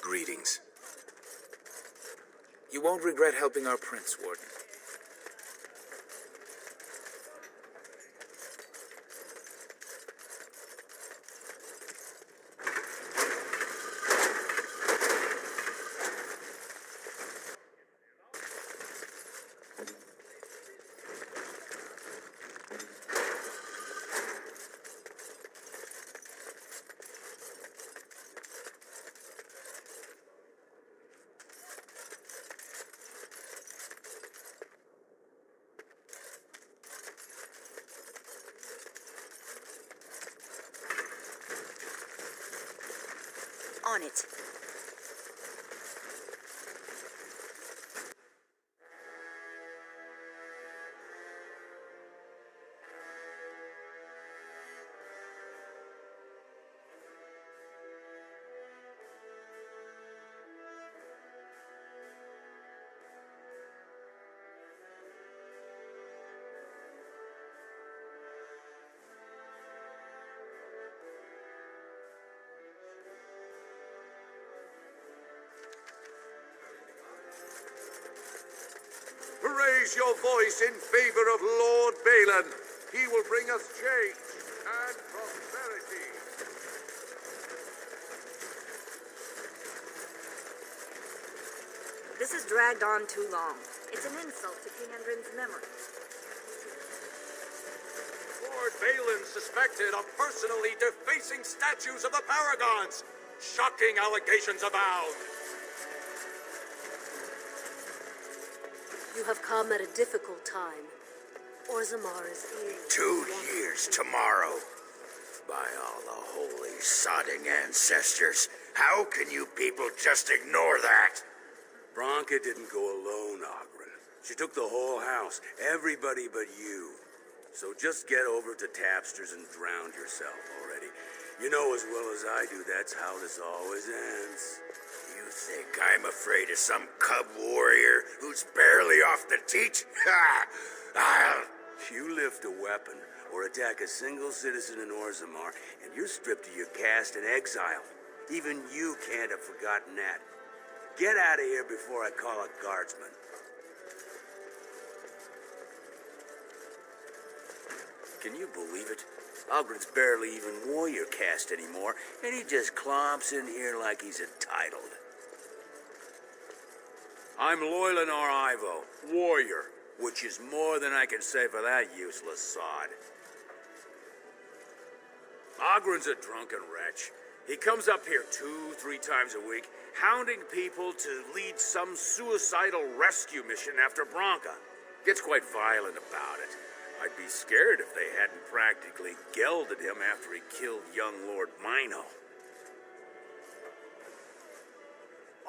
Greetings. You won't regret helping our prince, Warden. on it. Raise your voice in favor of Lord Balin. He will bring us change and prosperity. This has dragged on too long. It's an insult to King Endrin's memory. Lord Balin suspected of personally defacing statues of the Paragons. Shocking allegations abound. You have come at a difficult time. Orzammar is ill. 2 years tomorrow. By all the holy sodding ancestors, how can you people just ignore that? Branka didn't go alone, Oghren. She took the whole house, everybody but you. So just get over to Tapster's and drown yourself already. You know as well as I do, that's how this always ends. You think I'm afraid of some cub warrior who's barely off the teat? Ha! If you lift a weapon or attack a single citizen in Orzammar, and you're stripped of your caste and exiled. Even you can't have forgotten that. Get out of here before I call a guardsman. Can you believe it? Ogren's barely even warrior caste anymore, and he just clomps in here like he's entitled. I'm Loylanar Ivo, warrior, which is more than I can say for that useless sod. Ogren's a drunken wretch. He comes up here 2-3 times a week, hounding people to lead some suicidal rescue mission after Branka. Gets quite violent about it. I'd be scared if they hadn't practically gelded him after he killed young Lord Mino.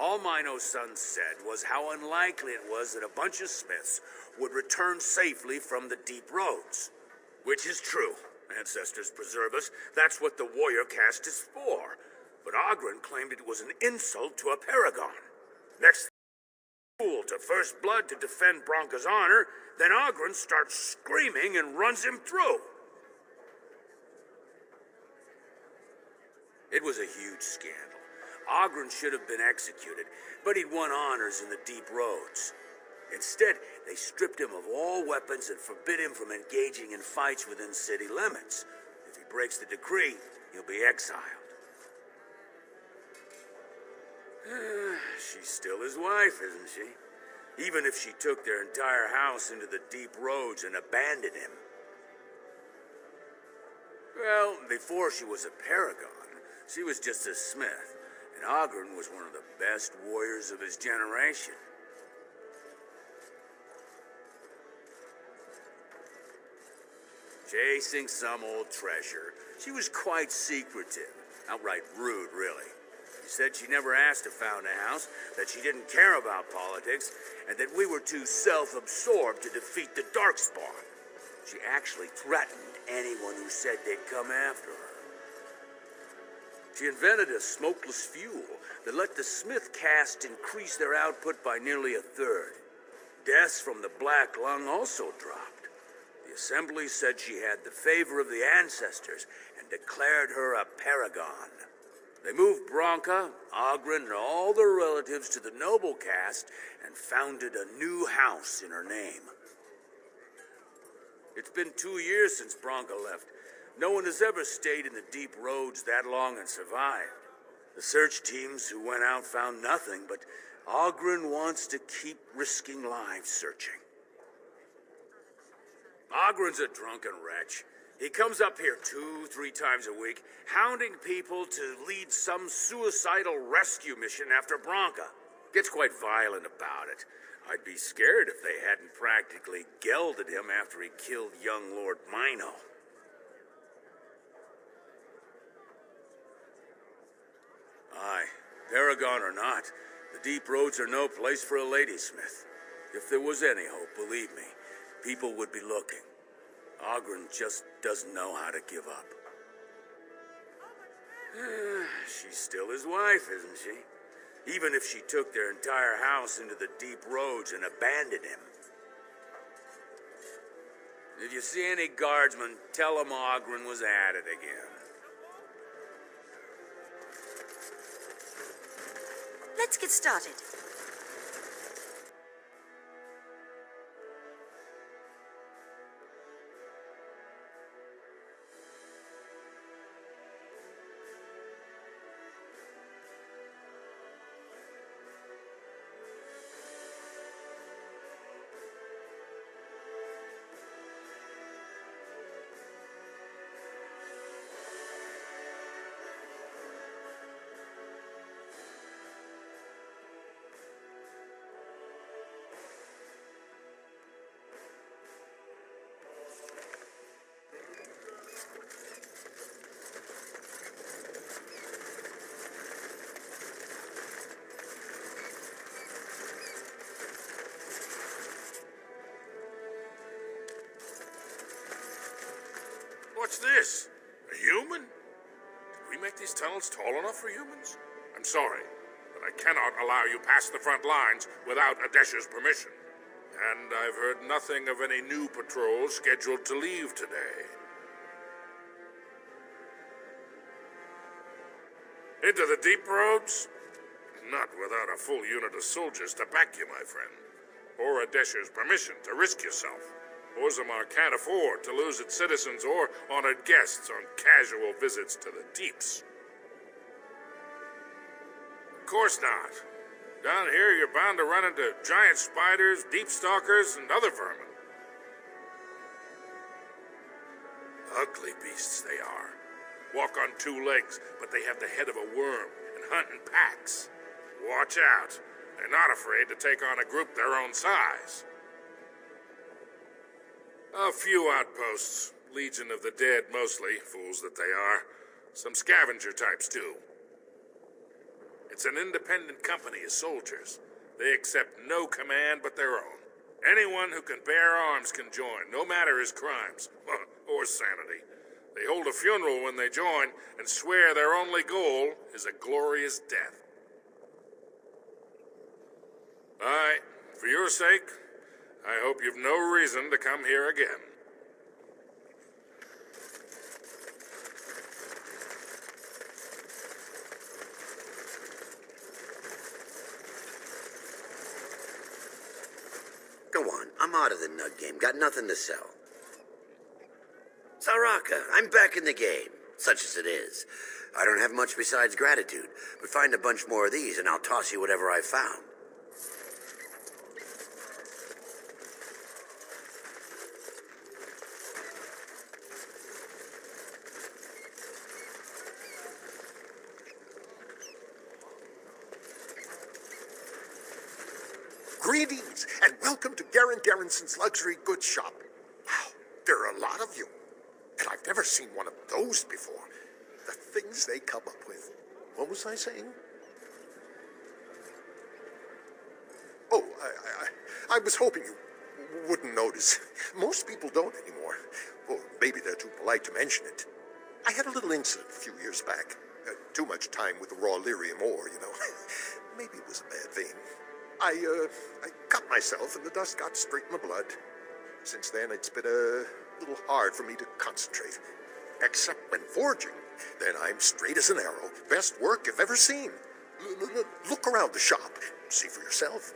All Mino's son said was how unlikely it was that a bunch of Smiths would return safely from the deep roads. Which is true. Ancestors preserve us. That's what the warrior caste is for. But Oghren claimed it was an insult to a paragon. Next fool to first blood to defend Branka's honor, then Oghren starts screaming and runs him through. It was a huge scandal. Oghren should have been executed, but he'd won honors in the deep roads. Instead, they stripped him of all weapons and forbid him from engaging in fights within city limits. If he breaks the decree, he'll be exiled. She's still his wife, isn't she? Even if she took their entire house into the deep roads and abandoned him. Well, before she was a paragon, she was just a smith, and Oghren was one of the best warriors of his generation. Chasing some old treasure. She was quite secretive. Outright rude, really. She said she never asked to found a house, that she didn't care about politics, and that we were too self-absorbed to defeat the Darkspawn. She actually threatened anyone who said they'd come after her. She invented a smokeless fuel that let the Smith caste increase their output by nearly 1/3. Deaths from the Black Lung also dropped. The Assembly said she had the favor of the ancestors and declared her a paragon. They moved Branka, Oghren, and all their relatives to the noble caste and founded a new house in her name. It's been 2 years since Branka left. No one has ever stayed in the deep roads that long and survived. The search teams who went out found nothing, but Oghren wants to keep risking lives searching. Ogren's a drunken wretch. He comes up here 2-3 times a week, hounding people to lead some suicidal rescue mission after Branka. Gets quite violent about it. I'd be scared if they hadn't practically gelded him after he killed young Lord Mino. Aye, paragon or not, the deep roads are no place for a ladysmith. If there was any hope, believe me, people would be looking. Oghren just doesn't know how to give up. She's still his wife, isn't she? Even if she took their entire house into the deep roads and abandoned him. If you see any guardsmen, tell them Oghren was at it again. Let's get started. this? A human? Did we make these tunnels tall enough for humans? I'm sorry, but I cannot allow you past the front lines without Adesh's permission. And I've heard nothing of any new patrols scheduled to leave today. Into the deep roads? Not without a full unit of soldiers to back you, my friend. Or Adesh's permission to risk yourself. Orzammar can't afford to lose its citizens or honored guests on casual visits to the deeps. Of course not. Down here, you're bound to run into giant spiders, deep stalkers, and other vermin. Ugly beasts they are. Walk on two legs, but they have the head of a worm and hunt in packs. Watch out. They're not afraid to take on a group their own size. A few outposts. Legion of the Dead, mostly. Fools that they are. Some scavenger types, too. It's an independent company of soldiers. They accept no command but their own. Anyone who can bear arms can join, no matter his crimes or sanity. They hold a funeral when they join and swear their only goal is a glorious death. Aye, for your sake, I hope you've no reason to come here again. Go on, I'm out of the nug game. Got nothing to sell. Saraka, I'm back in the game, such as it is. I don't have much besides gratitude, but find a bunch more of these and I'll toss you whatever I found. Greetings, and welcome to Garrison's Luxury Goods Shop. Wow, there are a lot of you. And I've never seen one of those before. The things they come up with. What was I saying? Oh, I was hoping you wouldn't notice. Most people don't anymore. Well, maybe they're too polite to mention it. I had a little incident a few years back. Too much time with the raw lyrium ore, you know. Maybe it was a bad thing. I cut myself and the dust got straight in the blood. Since then, it's been a little hard for me to concentrate. Except when forging. Then I'm straight as an arrow. Best work you've ever seen. Look around the shop. See for yourself.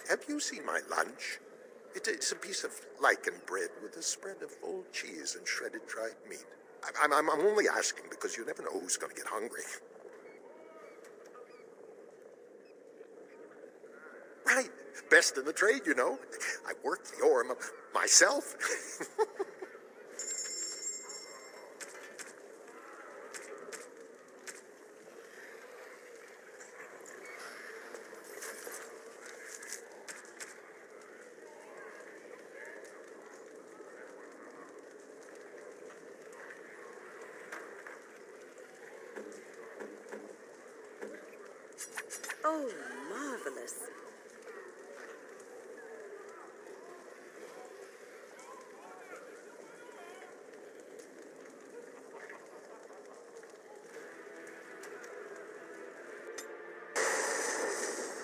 Have you seen my lunch? It's a piece of lichen bread with a spread of old cheese and shredded dried meat. I'm only asking because you never know who's going to get hungry. Right. Best in the trade, you know. I worked the ore myself. Oh, marvelous.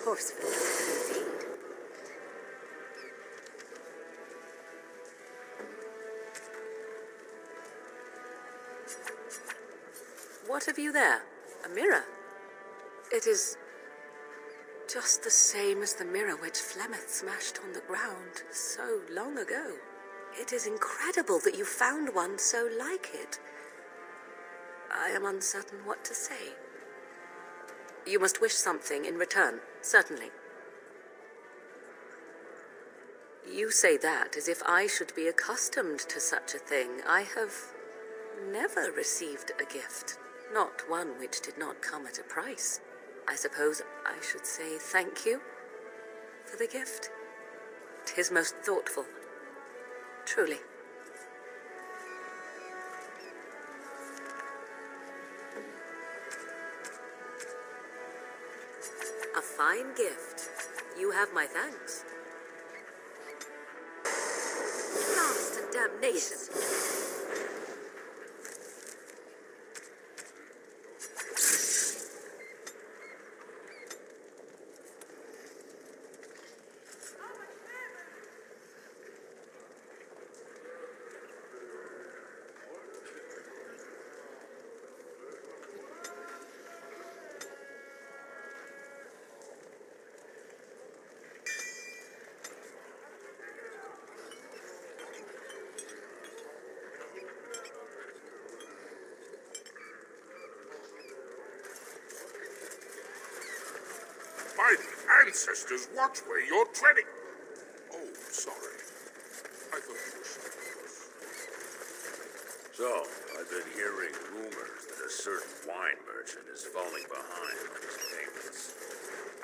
Forceful indeed. What have you there? A mirror? It is just the same as the mirror which Flemeth smashed on the ground so long ago. It is incredible that you found one so like it. I am uncertain what to say. You must wish something in return, certainly. You say that as if I should be accustomed to such a thing. I have never received a gift, not one which did not come at a price. I suppose I should say thank you for the gift. 'Tis most thoughtful, truly. A fine gift. You have my thanks. Blast and damnation. By the ancestors, watch where you're treading. Oh, sorry. I thought you were something else. So, I've been hearing rumors that a certain wine merchant is falling behind on his payments.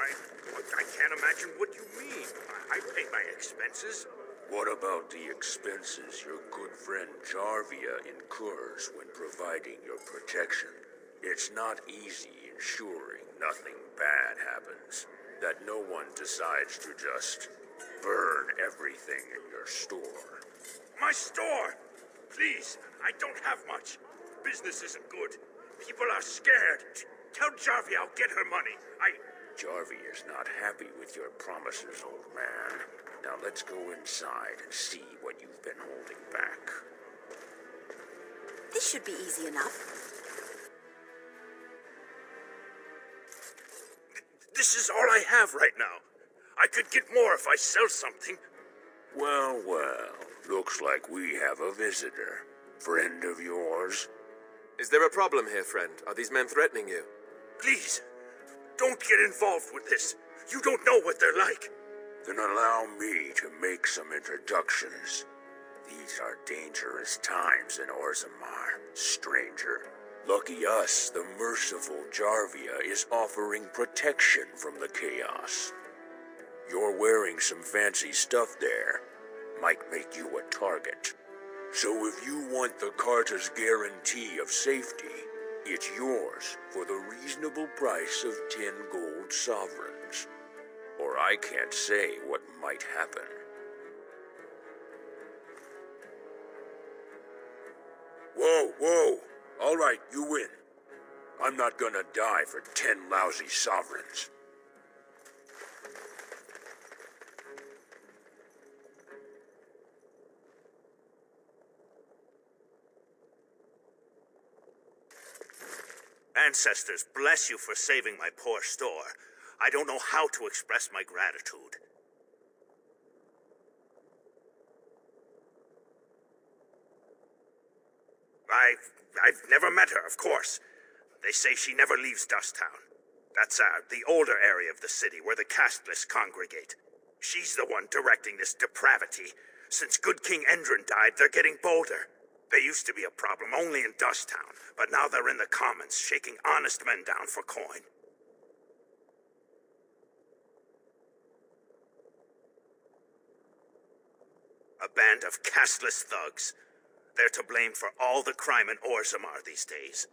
I can't imagine what you mean. I pay my expenses. What about the expenses your good friend Jarvia incurs when providing your protection? It's not easy ensuring nothing bad happens, that no one decides to just burn everything in your store. My store! Please, I don't have much. Business isn't good. People are scared. Tell Jarvia I'll get her money. Jarvia is not happy with your promises, old man. Now let's go inside and see what you've been holding back. This should be easy enough. This is all I have right now. I could get more if I sell something. Well, looks like we have a visitor. Friend of yours? Is there a problem here, friend? Are these men threatening you? Please, don't get involved with this. You don't know what they're like. Then allow me to make some introductions. These are dangerous times in Orzammar, stranger. Lucky us, the merciful Jarvia is offering protection from the chaos. You're wearing some fancy stuff there. Might make you a target. So if you want the Carter's guarantee of safety, it's yours for the reasonable price of 10 gold sovereigns. Or I can't say what might happen. Whoa. All right, you win. I'm not gonna die for 10 lousy sovereigns. Ancestors, bless you for saving my poor store. I don't know how to express my gratitude. I've never met her, of course. They say she never leaves Dusttown. That's the older area of the city where the casteless congregate. She's the one directing this depravity. Since good King Endrin died, they're getting bolder. They used to be a problem only in Dusttown, but now they're in the commons, shaking honest men down for coin. A band of casteless thugs. They're to blame for all the crime in Orzammar these days.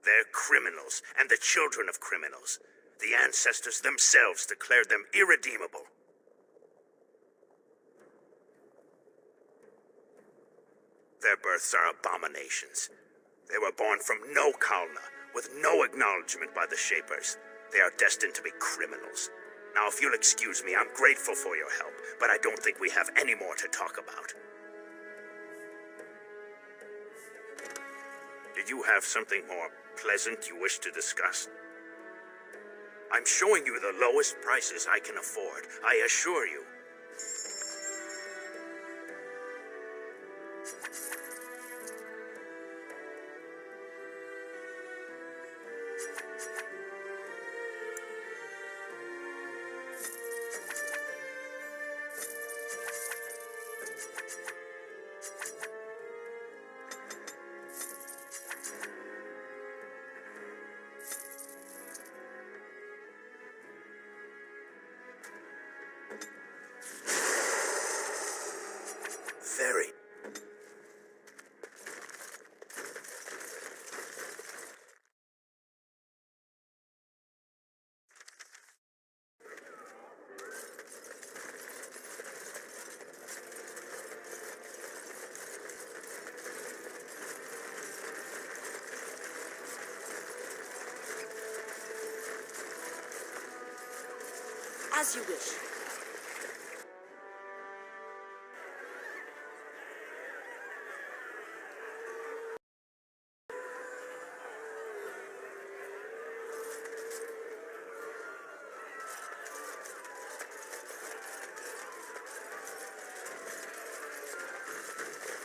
They're criminals, and the children of criminals. The ancestors themselves declared them irredeemable. Their births are abominations. They were born from no Kalna, with no acknowledgement by the Shapers. They are destined to be criminals. Now, if you'll excuse me, I'm grateful for your help, but I don't think we have any more to talk about. Did you have something more pleasant you wish to discuss? I'm showing you the lowest prices I can afford, I assure you. Very. As you wish.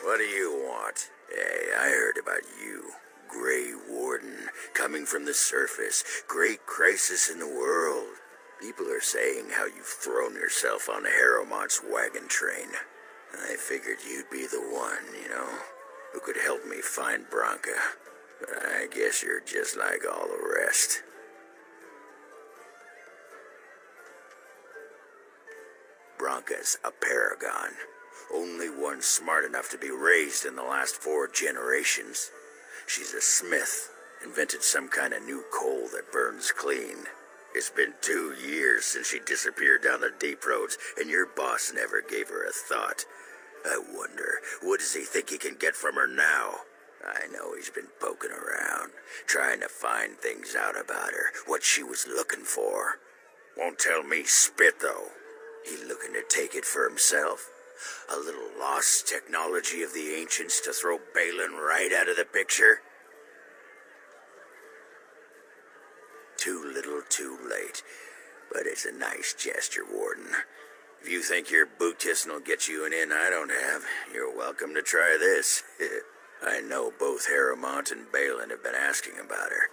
What do you want? Hey, I heard about you. Grey Warden, coming from the surface. Great crisis in the world. People are saying how you've thrown yourself on Harrowmont's wagon train. I figured you'd be the one, who could help me find Branka. But I guess you're just like all the rest. Branka's a paragon. Only one smart enough to be raised in the last 4 generations. She's a smith, invented some kind of new coal that burns clean. It's been 2 years since she disappeared down the deep roads, and your boss never gave her a thought. I wonder, what does he think he can get from her now? I know he's been poking around, trying to find things out about her, what she was looking for. Won't tell me spit, though. He looking to take it for himself. A little lost technology of the ancients to throw Balin right out of the picture? Too little, too late. But it's a nice gesture, Warden. If you think your boot kissing will get you an in I don't have, you're welcome to try this. I know both Harrowmont and Balin have been asking about her.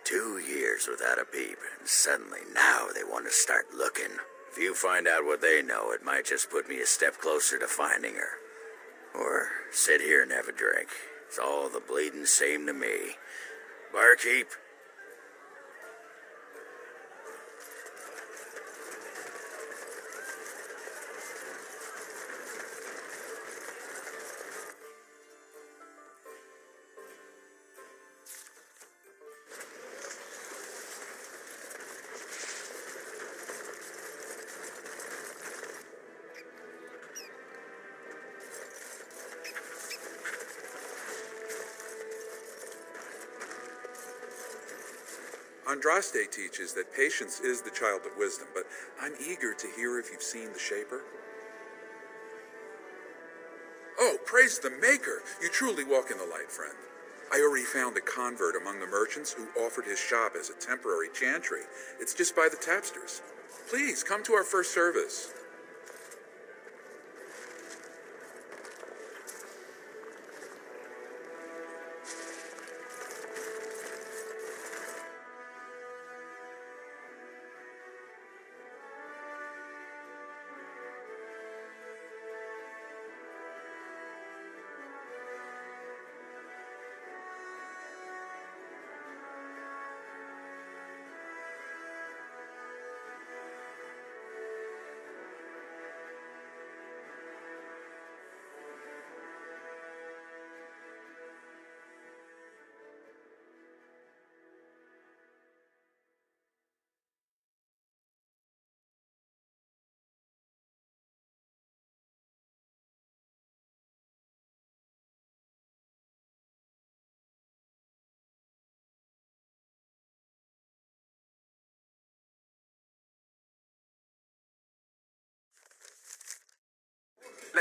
2 years without a peep, and suddenly now they want to start looking. If you find out what they know, it might just put me a step closer to finding her. Or sit here and have a drink. It's all the bleeding same to me. Barkeep? Andraste teaches that patience is the child of wisdom, but I'm eager to hear if you've seen the Shaper. Oh, praise the Maker! You truly walk in the light, friend. I already found a convert among the merchants who offered his shop as a temporary chantry. It's just by the tapsters. Please, come to our first service.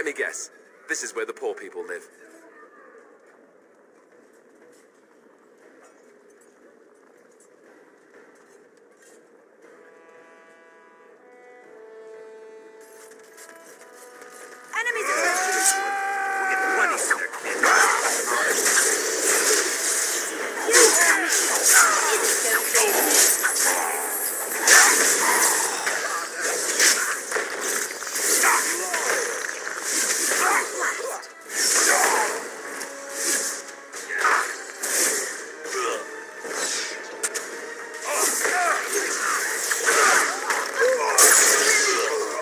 Let me guess. This is where the poor people live. Enemies approaching! We'll get plenty for their kids.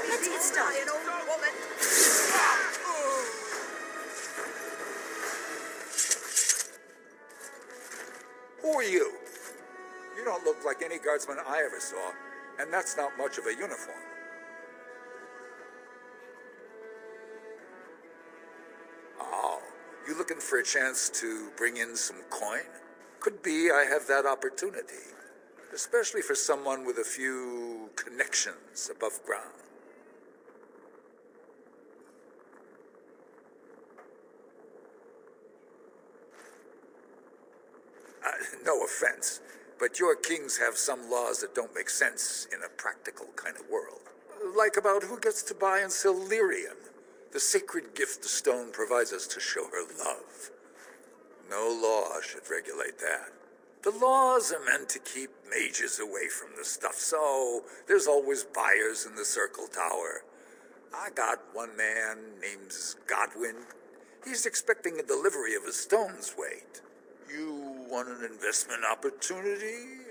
Let's get started. Who are you? You don't look like any guardsman I ever saw, and that's not much of a uniform. Oh, you looking for a chance to bring in some coin? Could be I have that opportunity, especially for someone with a few connections above ground. No offense, but your kings have some laws that don't make sense in a practical kind of world. Like about who gets to buy and sell lyrium, the sacred gift the stone provides us to show her love. No law should regulate that. The laws are meant to keep mages away from the stuff, so there's always buyers in the circle tower. I got one man named Godwin. He's expecting a delivery of a stone's weight. You want an investment opportunity?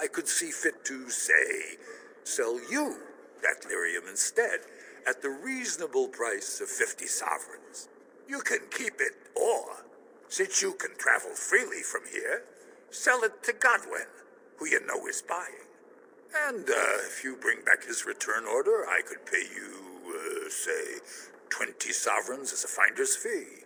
I could see fit to, say, sell you that lyrium instead at the reasonable price of 50 sovereigns. You can keep it, or, since you can travel freely from here, sell it to Godwin, who you know is buying. And if you bring back his return order, I could pay you, say, 20 sovereigns as a finder's fee.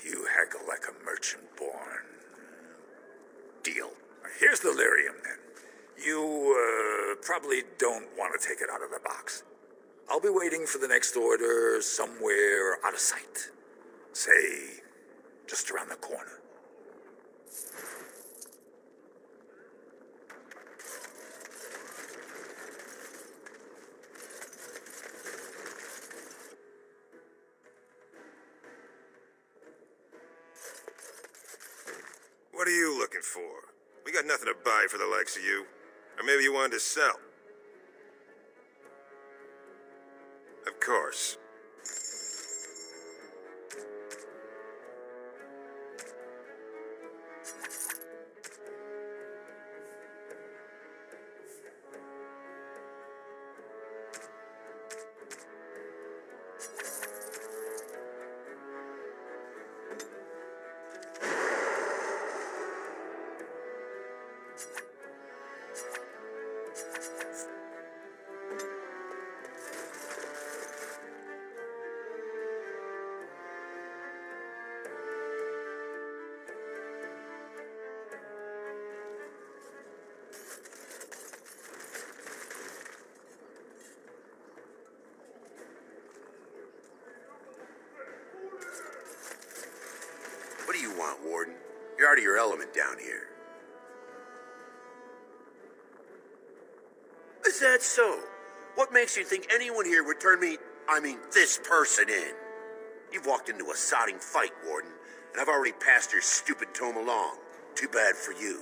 You haggle like a merchant born. Deal. Here's the lyrium, then. You probably don't want to take it out of the box. I'll be waiting for the next order somewhere out of sight. Say, just around the corner. What are you looking for? We got nothing to buy for the likes of you. Or maybe you wanted to sell. Of course. What do you want, Warden? You're out of your element down here. Is that so? What makes you think anyone here would turn me, this person in? You've walked into a sodding fight, Warden, and I've already passed your stupid tome along. Too bad for you.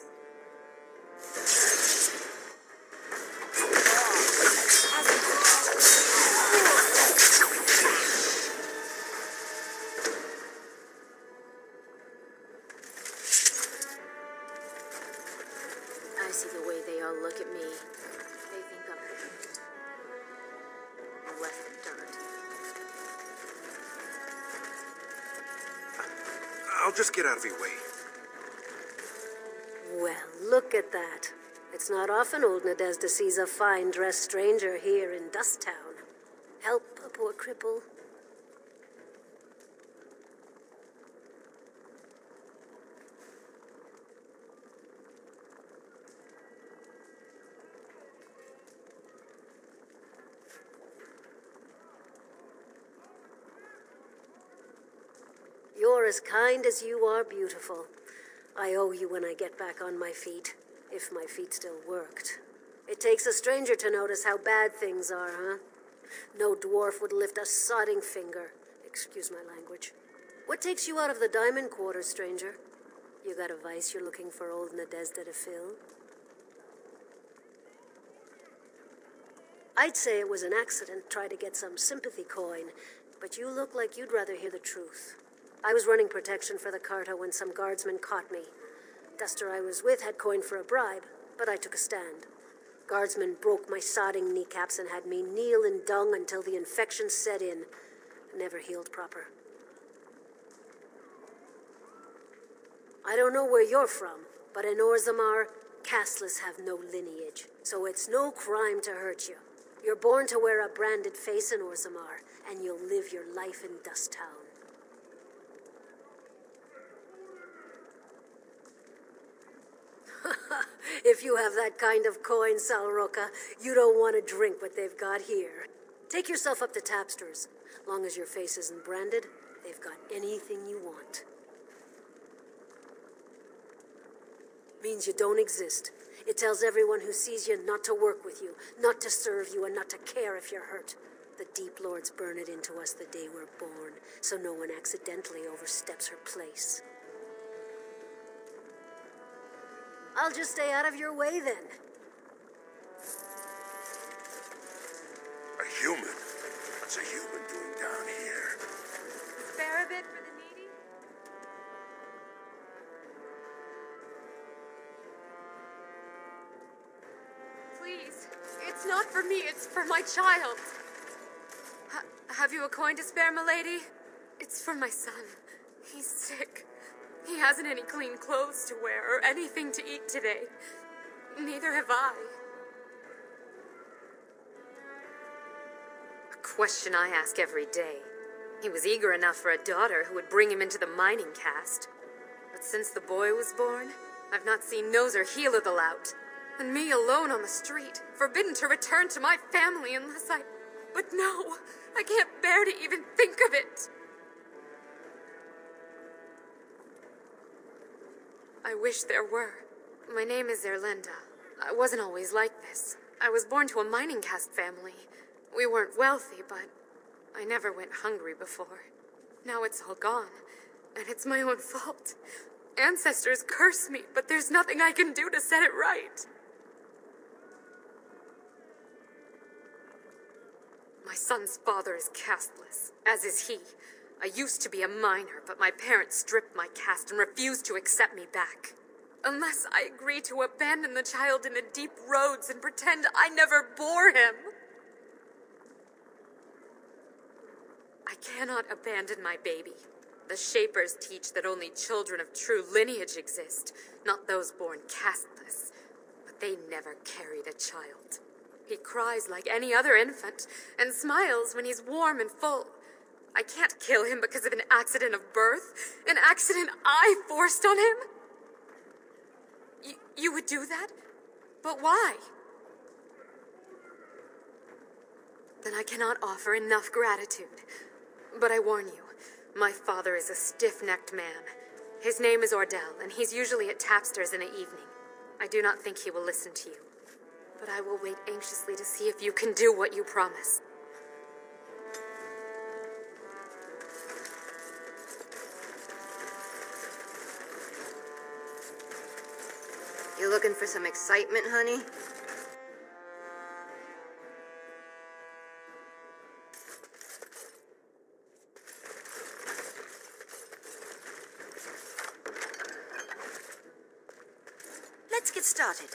I see the way they all look at me. They think I'm less than dirt. I'll just get out of your way. Well, look at that. It's not often old Nadezda sees a fine-dressed stranger here in Dust Town. Help a poor cripple. are as kind as you are beautiful. I owe you when I get back on my feet, if my feet still worked. It takes a stranger to notice how bad things are, huh? No dwarf would lift a sodding finger. Excuse my language. What takes you out of the diamond quarters, stranger? You got a vice you're looking for old Nadezda to fill? I'd say it was an accident, try to get some sympathy coin, but you look like you'd rather hear the truth. I was running protection for the Carta when some guardsmen caught me. Duster I was with had coin for a bribe, but I took a stand. Guardsmen broke my sodding kneecaps and had me kneel in dung until the infection set in. Never healed proper. I don't know where you're from, but in Orzammar, casteless have no lineage, so it's no crime to hurt you. You're born to wear a branded face in Orzammar, and you'll live your life in Dust Town. If you have that kind of coin, Salroka, you don't want to drink what they've got here. Take yourself up to Tapster's. Long as your face isn't branded, they've got anything you want. Means you don't exist. It tells everyone who sees you not to work with you, not to serve you, and not to care if you're hurt. The Deep Lords burn it into us the day we're born, so no one accidentally oversteps her place. I'll just stay out of your way, then. A human? What's a human doing down here? Spare a bit for the needy? Please, it's not for me, it's for my child. Have you a coin to spare, milady? It's for my son. He's sick. He hasn't any clean clothes to wear or anything to eat today. Neither have I. A question I ask every day. He was eager enough for a daughter who would bring him into the mining caste. But since the boy was born, I've not seen nose or heel of the lout. And me alone on the street, forbidden to return to my family unless I... But no, I can't bear to even think of it. I wish there were. My name is Erlinda. I wasn't always like this. I was born to a mining caste family. We weren't wealthy, but I never went hungry before. Now it's all gone, and it's my own fault. Ancestors curse me, but there's nothing I can do to set it right. My son's father is casteless, as is he. I used to be a miner, but my parents stripped my caste and refused to accept me back. Unless I agree to abandon the child in the deep roads and pretend I never bore him. I cannot abandon my baby. The Shapers teach that only children of true lineage exist, not those born casteless. But they never carried a child. He cries like any other infant, and smiles when he's warm and full. I can't kill him because of an accident of birth, an accident I forced on him. You would do that? But why? Then I cannot offer enough gratitude. But I warn you, my father is a stiff-necked man. His name is Ordell, and he's usually at Tapster's in the evening. I do not think he will listen to you. But I will wait anxiously to see if you can do what you promise. You looking for some excitement, honey? Let's get started.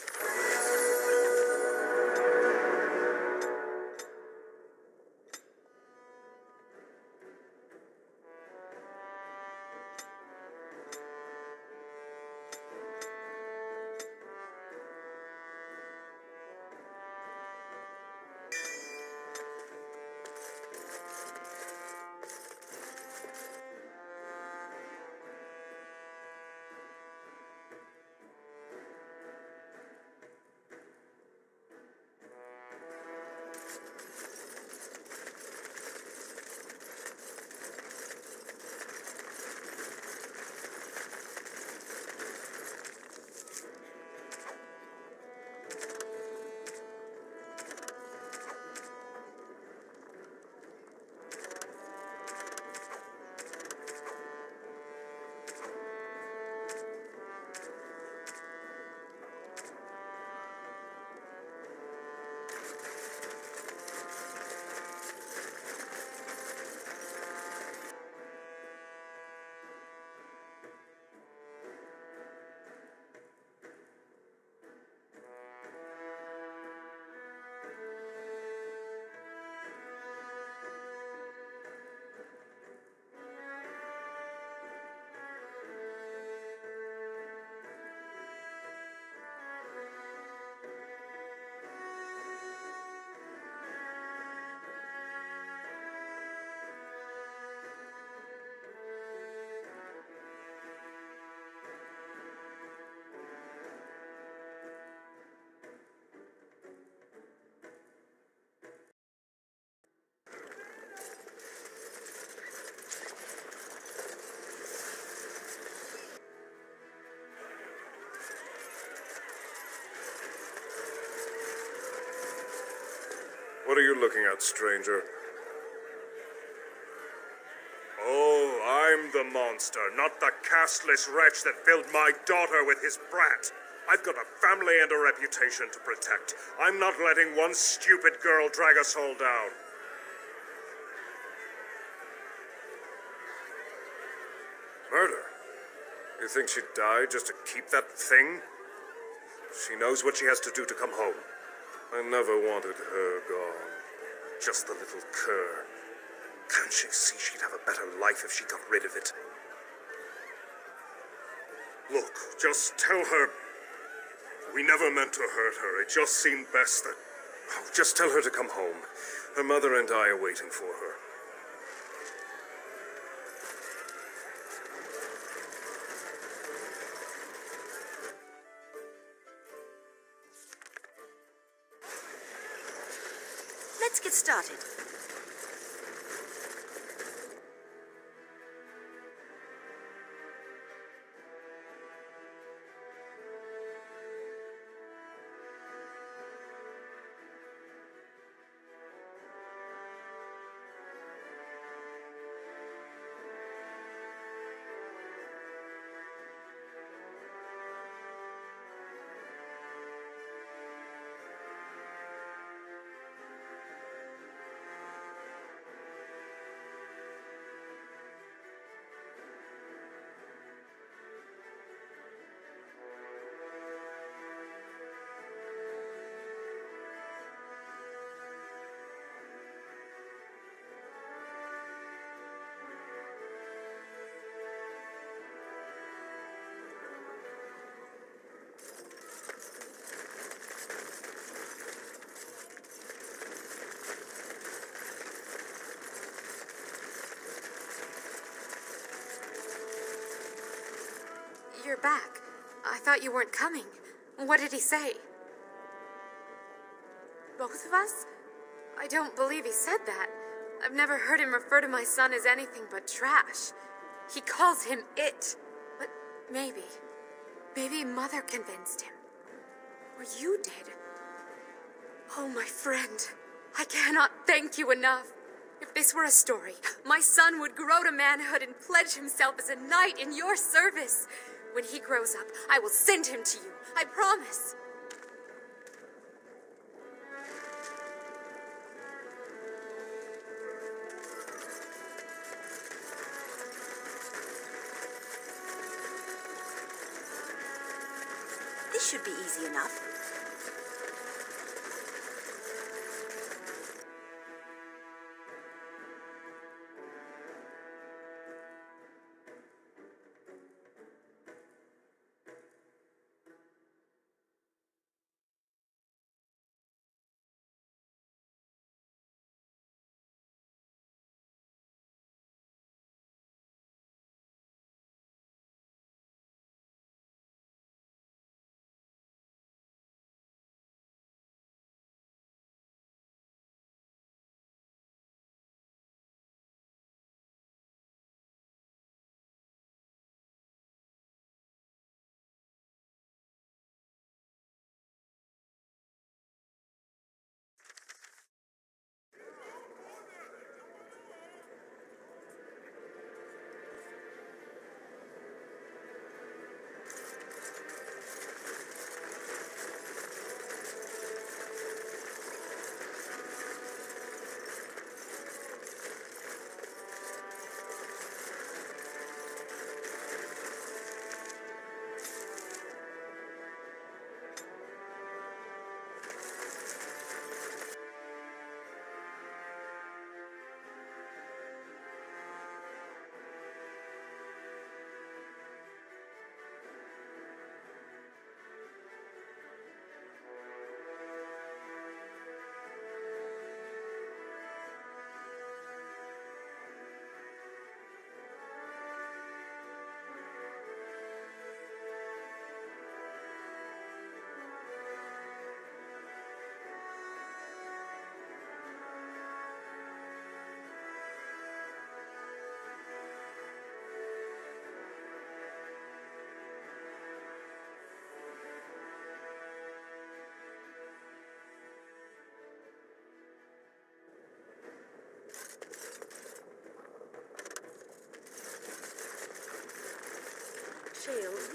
are you looking at, stranger? Oh, I'm the monster, not the castless wretch that filled my daughter with his brat. I've got a family and a reputation to protect. I'm not letting one stupid girl drag us all down. Murder? You think she'd die just to keep that thing? She knows what she has to do to come home. I never wanted her gone. Just the little cur. Can't she see she'd have a better life if she got rid of it? Look, just tell her we never meant to hurt her. It just seemed best that... Oh, just tell her to come home. Her mother and I are waiting for her. Let's get started. You're back. I thought you weren't coming. What did he say? Both of us? I don't believe he said that. I've never heard him refer to my son as anything but trash. He calls him it. But maybe Mother convinced him. Or you did. Oh, my friend, I cannot thank you enough. If this were a story, my son would grow to manhood and pledge himself as a knight in your service. When he grows up, I will send him to you. I promise. This should be easy enough.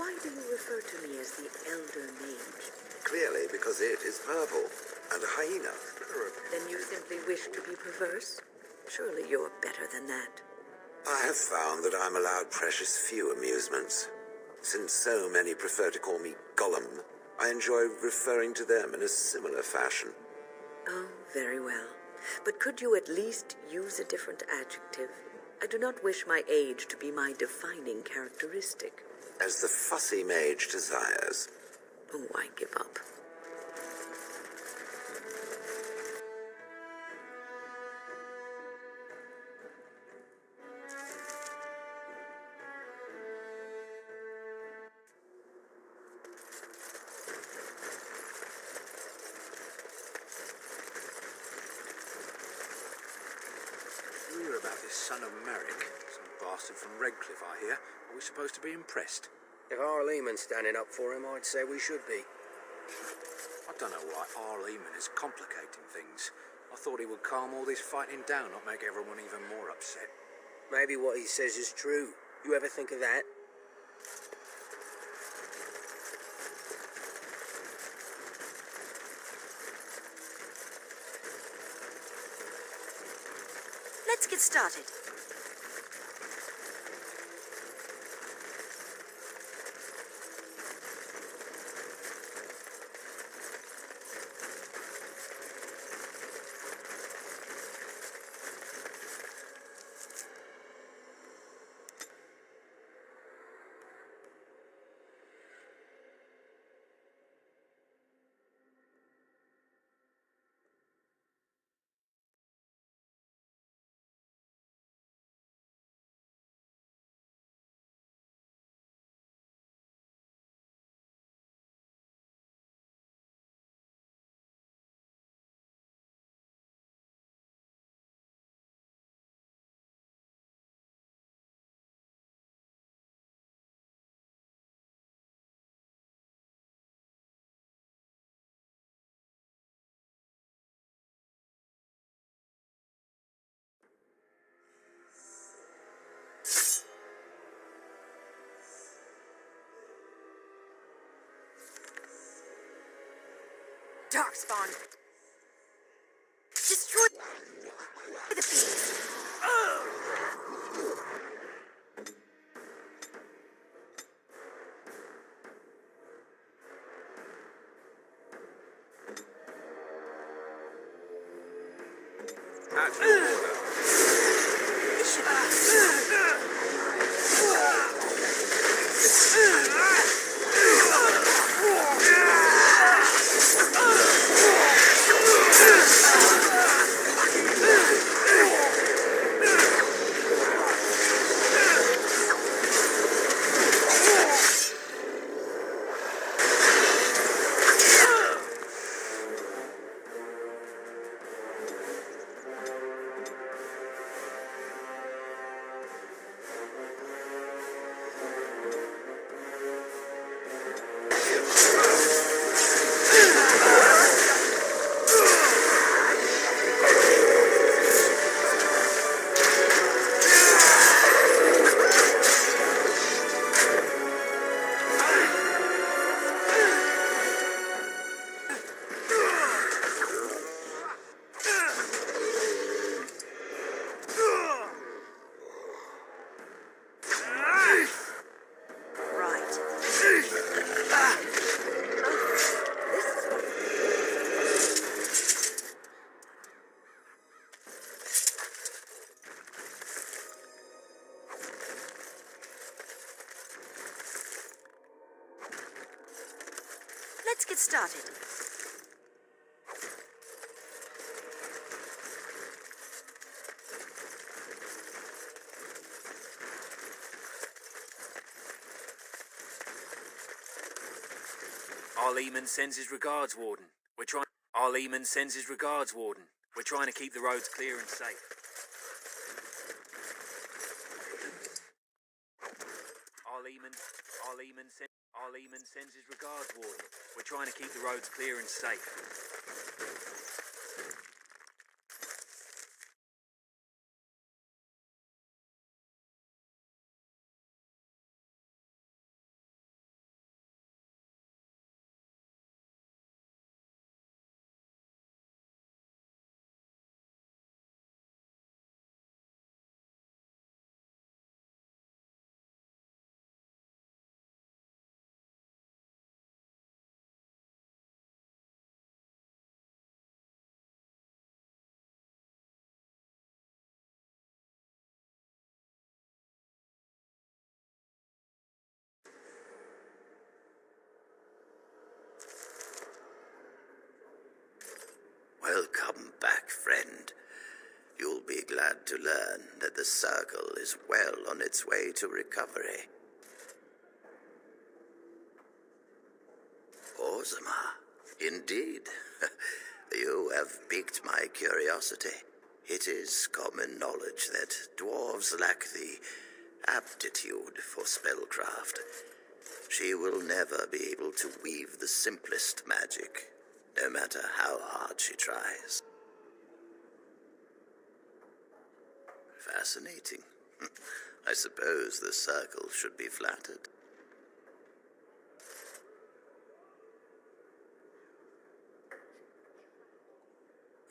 why do you refer to me as the Elder Mage? Clearly, because it is purple and a hyena. Then you simply wish to be perverse? Surely you're better than that. I have found that I'm allowed precious few amusements. Since so many prefer to call me Gollum, I enjoy referring to them in a similar fashion. Oh, very well. But could you at least use a different adjective? I do not wish my age to be my defining characteristic. As the fussy mage desires. Oh, I give up. Hear about this son of Merrick. Some bastard from Redcliffe, I hear. Are we supposed to be impressed? If R. Lehman's standing up for him, I'd say we should be. I don't know why R. Lehman is complicating things. I thought he would calm all this fighting down, not make everyone even more upset. Maybe what he says is true. You ever think of that? Let's get started. Darkspawn! Destroy the beast! At your order. Let's get started. R. Lehman sends his regards, Warden. R. Lehman sends his regards, Warden. We're trying to keep the roads clear and safe. R. Lehman sends his regards, Warden. We're trying to keep the roads clear and safe. Welcome back, friend. You'll be glad to learn that the Circle is well on its way to recovery. Orzammar, indeed. You have piqued my curiosity. It is common knowledge that dwarves lack the aptitude for spellcraft. She will never be able to weave the simplest magic, no matter how hard she tries. Fascinating. I suppose the Circle should be flattered.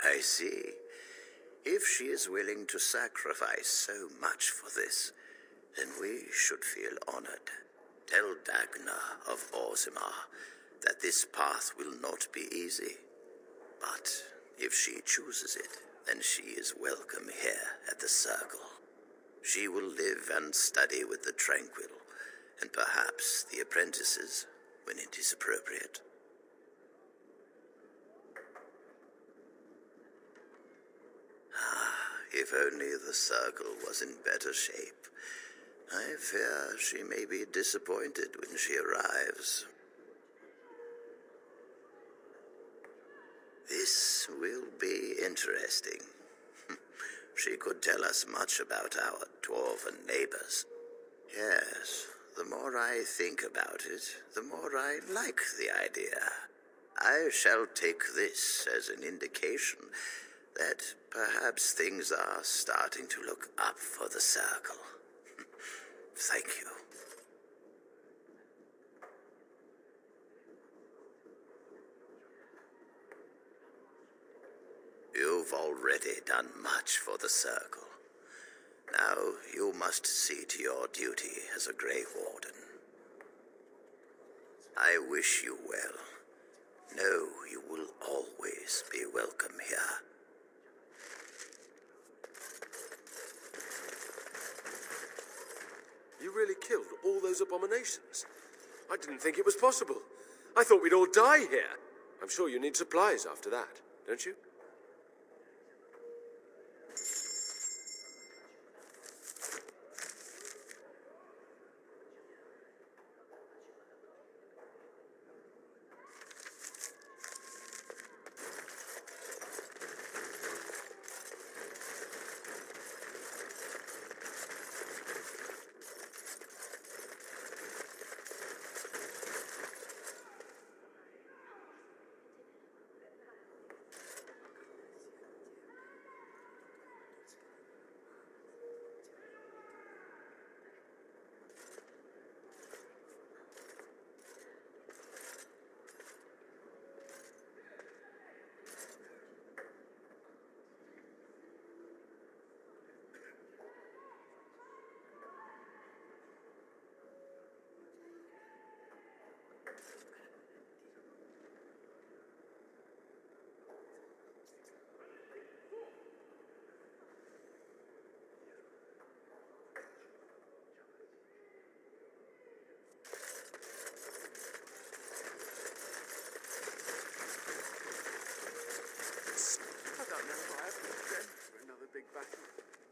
I see. If she is willing to sacrifice so much for this, then we should feel honored. Tell Dagna of Orzammar that this path will not be easy. But if she chooses it, then she is welcome here at the Circle. She will live and study with the Tranquil, and perhaps the apprentices, when it is appropriate. If only the Circle was in better shape. I fear she may be disappointed when she arrives. This will be interesting. She could tell us much about our dwarven neighbors. Yes, the more I think about it, the more I like the idea. I shall take this as an indication that perhaps things are starting to look up for the Circle. Thank you. You've already done much for the Circle. Now you must see to your duty as a Grey Warden. I wish you well. Know you will always be welcome here. You really killed all those abominations? I didn't think it was possible. I thought we'd all die here. I'm sure you need supplies after that, don't you?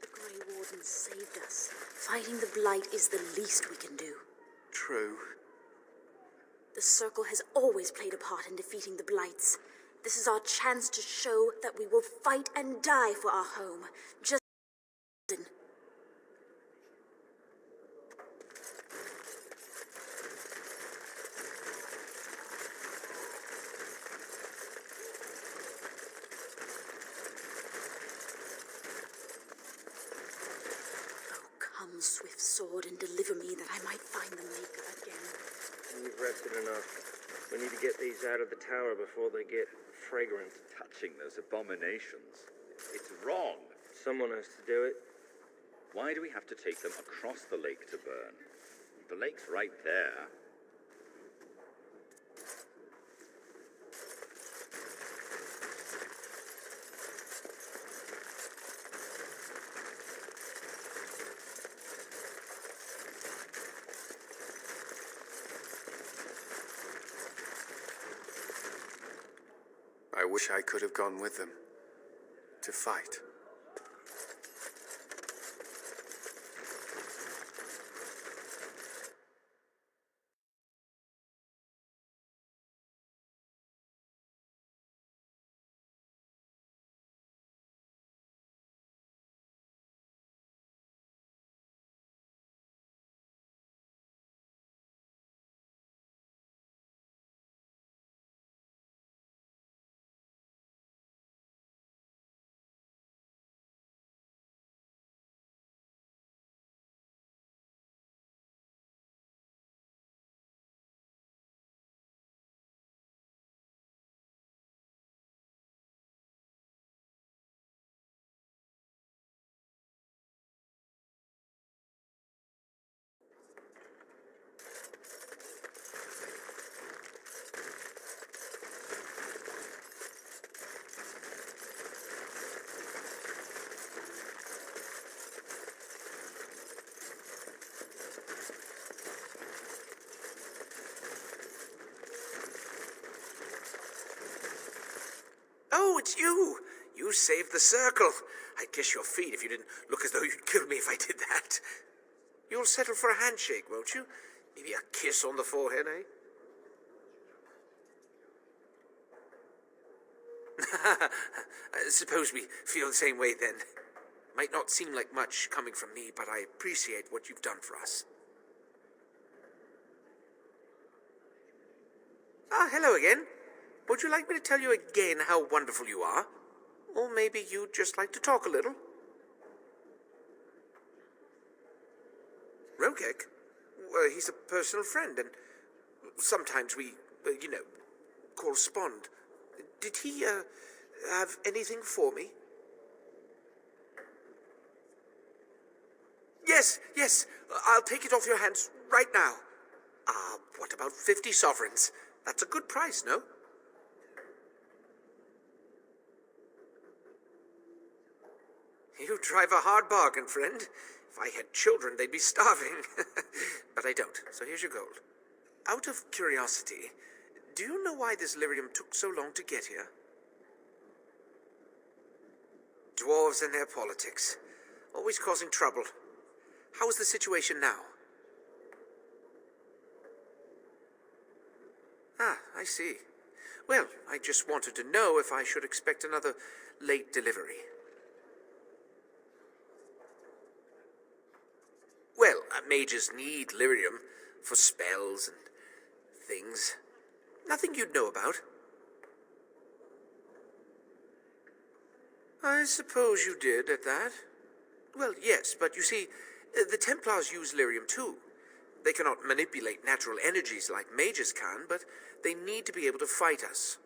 The Grey Warden saved us. Fighting the Blight is the least we can do. True. The Circle has always played a part in defeating the Blights. This is our chance to show that we will fight and die for our home. Just come, swift sword, and deliver me that I might find the Maker again. We've rested enough. We need to get these out of the tower before they get fragrant. Touching those abominations. It's wrong. Someone has to do it. Why do we have to take them across the lake to burn? The lake's right there. I wish I could have gone with them. To fight. Oh, it's you! You saved the circle. I'd kiss your feet if you didn't look as though you'd kill me if I did that. You'll settle for a handshake, won't you? Maybe a kiss on the forehead, eh? I suppose we feel the same way then. Might not seem like much coming from me, but I appreciate what you've done for us. Ah, hello again. Would you like me to tell you again how wonderful you are? Or maybe you'd just like to talk a little? Rogek? Well, he's a personal friend, and sometimes we, correspond. Did he, have anything for me? Yes, I'll take it off your hands right now. What about 50 sovereigns? That's a good price, no? You drive a hard bargain, friend. If I had children, they'd be starving. But I don't, so here's your gold. Out of curiosity, do you know why this lyrium took so long to get here? Dwarves and their politics. Always causing trouble. How is the situation now? Ah, I see. Well, I just wanted to know if I should expect another late delivery. Well, mages need lyrium for spells and things. Nothing you'd know about. I suppose you did at that. Well, yes, but you see, the Templars use lyrium too. They cannot manipulate natural energies like mages can, but they need to be able to fight us.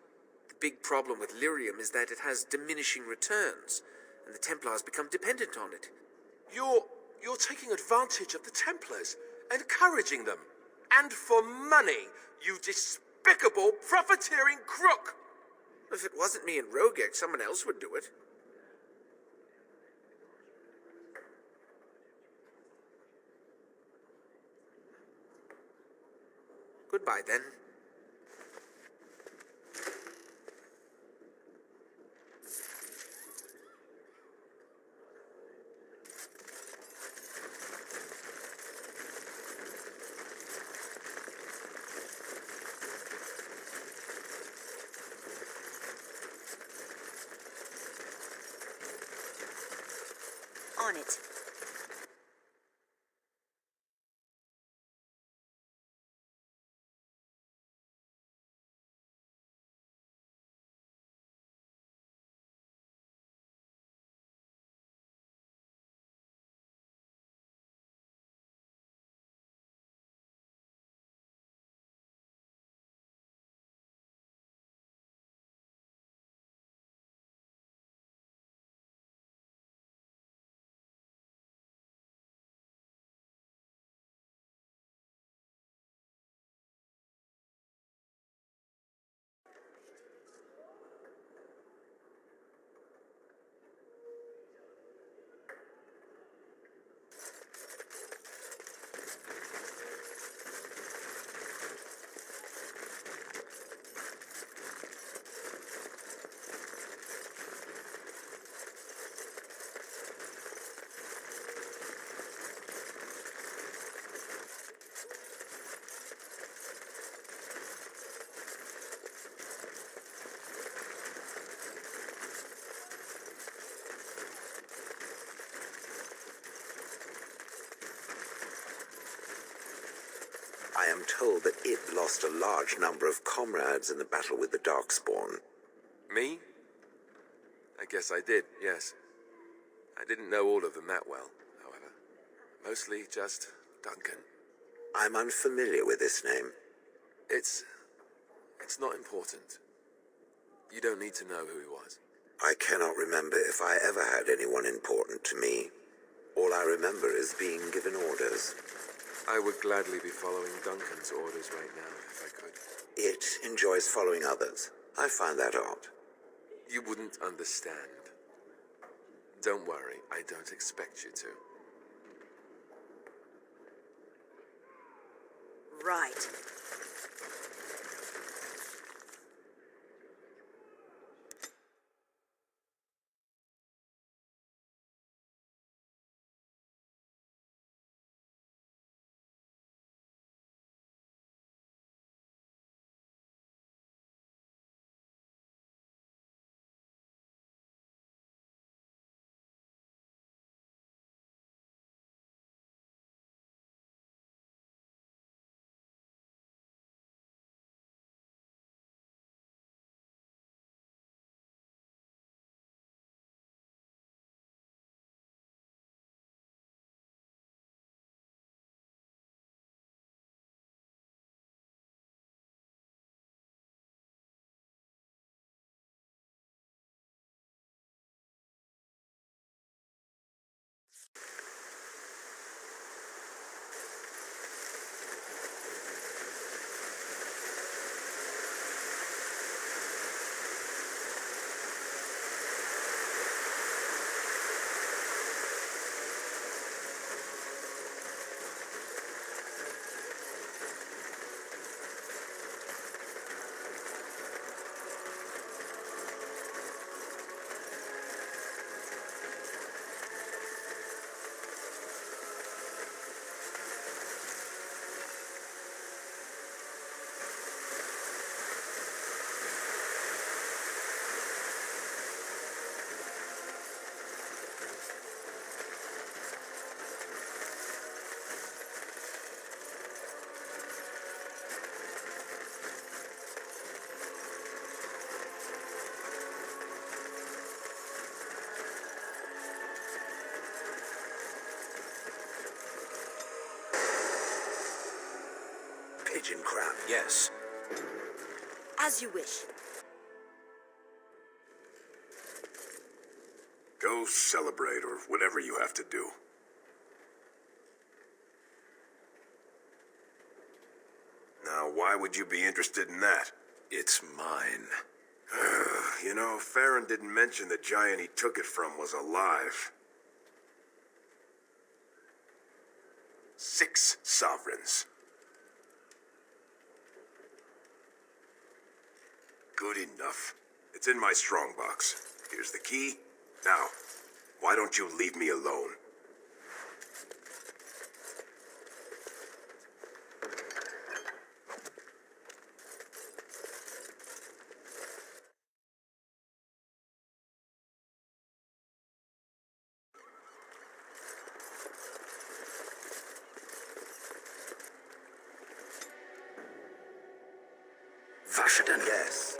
The big problem with lyrium is that it has diminishing returns, and the Templars become dependent on it. You're taking advantage of the Templars, encouraging them. And for money, you despicable, profiteering crook! If it wasn't me and Rogek, someone else would do it. Goodbye, then. On it. told that Id lost a large number of comrades in the battle with the Darkspawn. Me? I guess I did, yes. I didn't know all of them that well, however. Mostly just Duncan. I'm unfamiliar with this name. It's not important. You don't need to know who he was. I cannot remember if I ever had anyone important to me. All I remember is being given orders. I would gladly be following Duncan's orders right now, if I could. It enjoys following others. I find that odd. You wouldn't understand. Don't worry, I don't expect you to. Right. Pigeon crap. Yes. As you wish. Go celebrate or whatever you have to do. Now, why would you be interested in that? It's mine. You know, Farron didn't mention the giant he took it from was alive. 6 sovereigns. Good enough. It's in my strongbox. Here's the key. Now, why don't you leave me alone? Vashadan. Yes.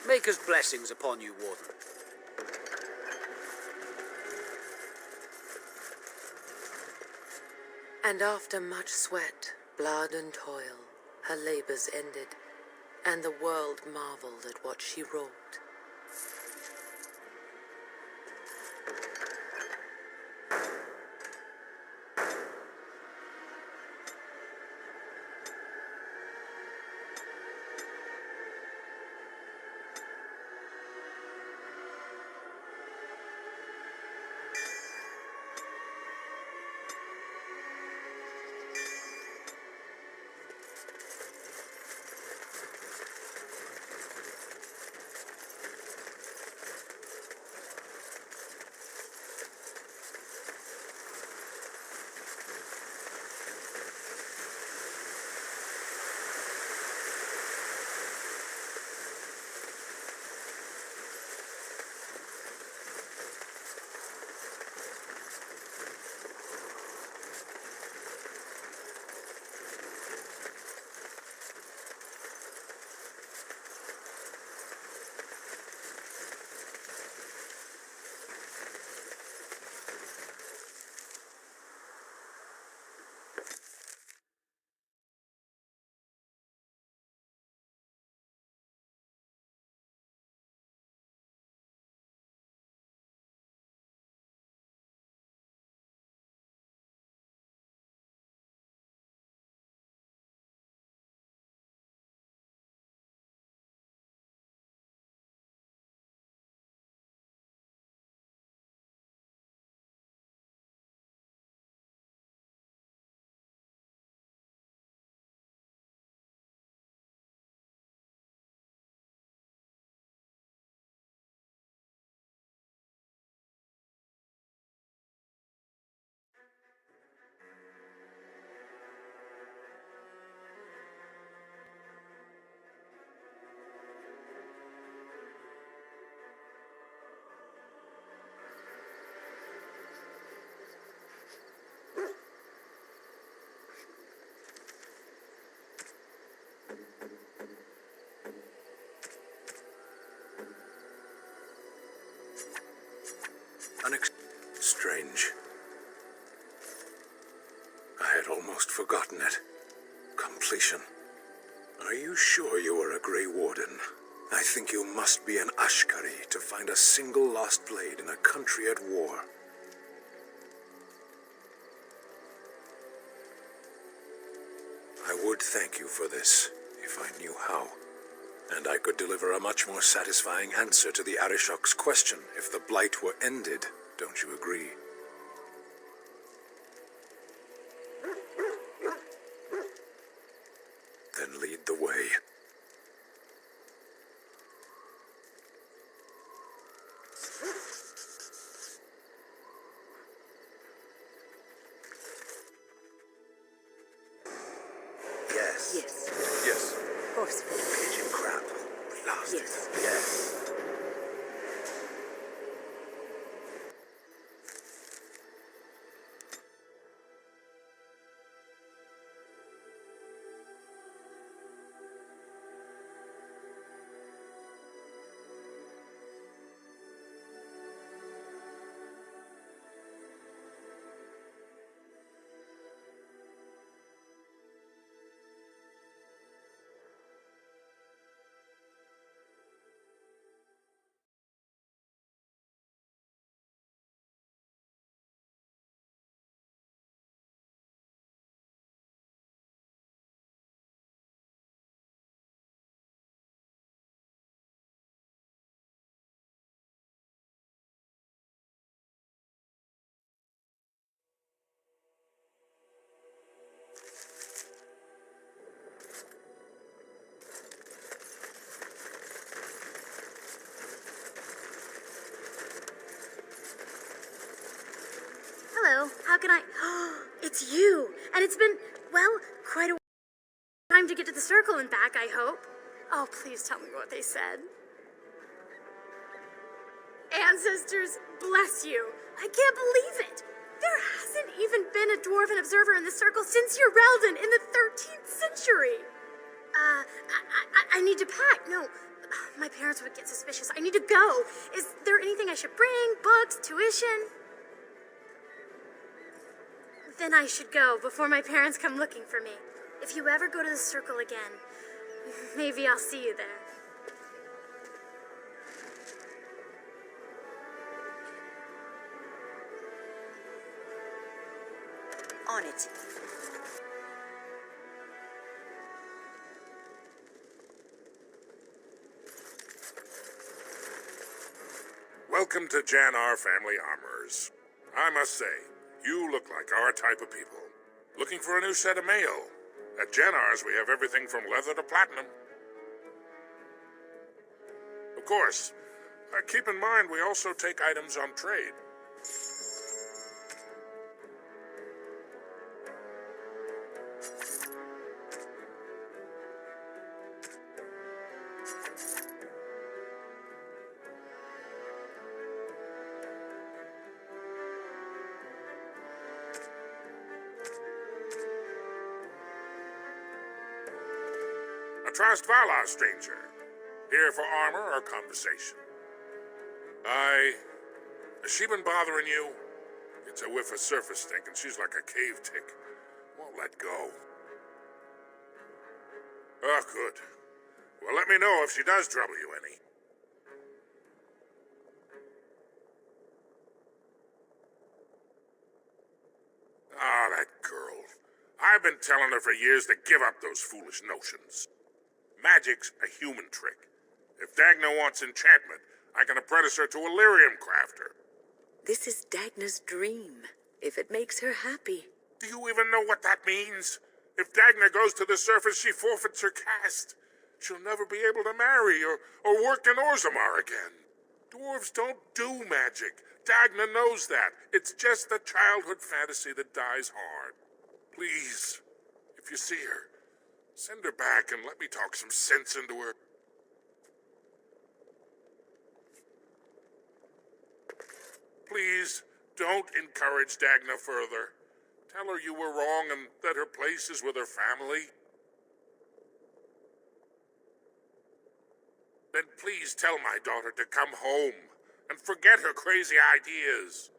Maker's blessings upon you, Warden. And after much sweat, blood and toil, her labors ended, and the world marveled at what she wrought. Strange. I had almost forgotten it. Completion. Are you sure you are a Grey Warden? I think you must be an Ashkari to find a single lost blade in a country at war. I would thank you for this, if I knew how. And I could deliver a much more satisfying answer to the Arishok's question if the Blight were ended, don't you agree? Then lead the way. Yes. Yes. Yes. Of course. Pigeon crap. We lost it. Yes. Yes. Hello, how can I... It's you! And it's been, well, quite a time to get to the circle and back, I hope. Oh, please tell me what they said. Ancestors, bless you. I can't believe it. There hasn't even been a dwarven observer in the circle since your Relden in the 13th century. I need to pack. No, my parents would get suspicious. I need to go. Is there anything I should bring? Books? Tuition? Then I should go before my parents come looking for me. If you ever go to the circle again, maybe I'll see you there. On it. Welcome to Jannar Family Armorers. I must say, you look like our type of people. Looking for a new set of mail? At Jannar's, we have everything from leather to platinum. Of course, keep in mind we also take items on trade. Trust Vala, stranger. Here for armor or conversation? Has she been bothering you? It's a whiff of surface stink, and she's like a cave tick. Won't let go. Oh, good. Well, let me know if she does trouble you any. Ah, that girl. I've been telling her for years to give up those foolish notions. Magic's a human trick. If Dagna wants enchantment, I can apprentice her to a lyrium crafter. This is Dagna's dream, if it makes her happy. Do you even know what that means? If Dagna goes to the surface, she forfeits her caste. She'll never be able to marry or work in Orzammar again. Dwarves don't do magic. Dagna knows that. It's just a childhood fantasy that dies hard. Please, if you see her, send her back and let me talk some sense into her. Please, don't encourage Dagna further. Tell her you were wrong and that her place is with her family. Then please tell my daughter to come home and forget her crazy ideas.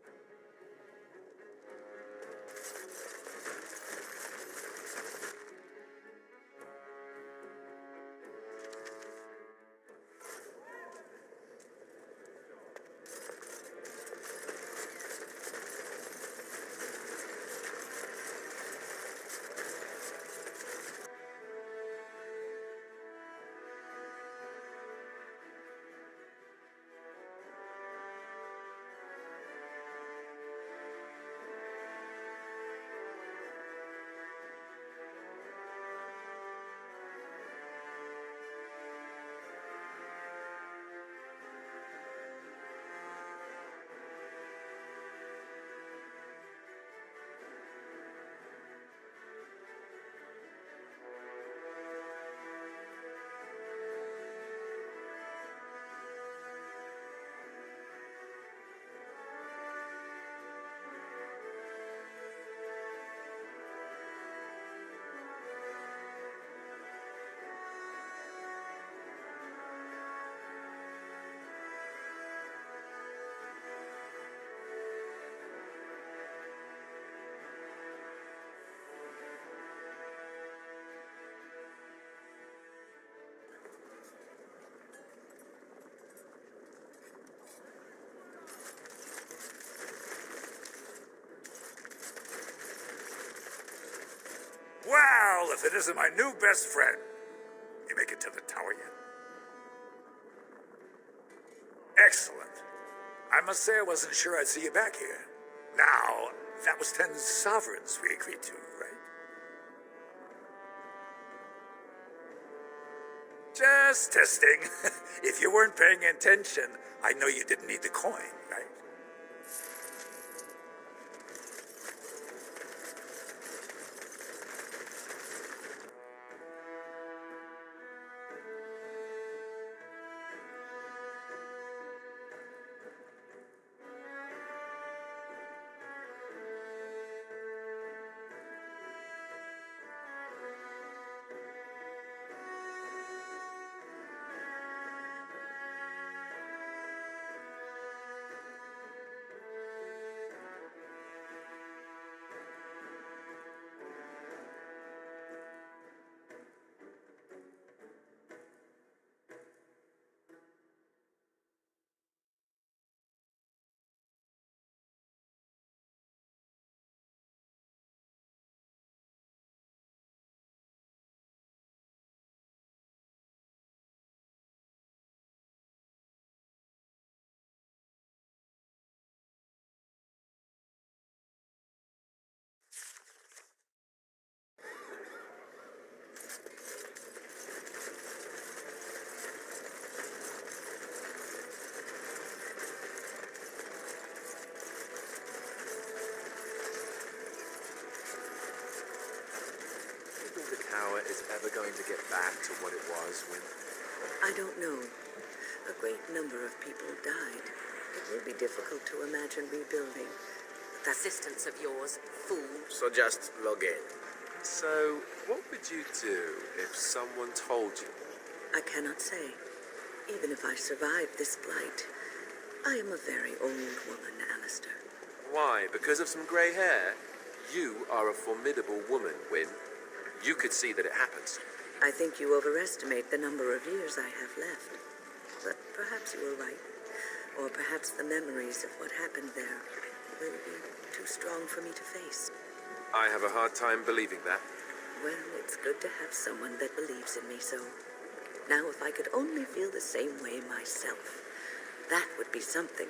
Well, if it isn't my new best friend. You make it to the tower yet? Excellent. I must say I wasn't sure I'd see you back here. Now, that was 10 sovereigns we agreed to, right? Just testing. If you weren't paying attention, I know you didn't need the coin, right? Is ever going to get back to what it was when... I don't know. A great number of people died. It will be difficult to imagine rebuilding. That assistance of yours, fool. So just log in. So, what would you do if someone told you? I cannot say. Even if I survive this blight, I am a very old woman, Alistair. Why? Because of some grey hair? You are a formidable woman, Wynne. You could see that it happens. I think you overestimate the number of years I have left. But perhaps you were right. Or perhaps the memories of what happened there will be too strong for me to face. I have a hard time believing that. Well, it's good to have someone that believes in me so. Now, if I could only feel the same way myself, that would be something.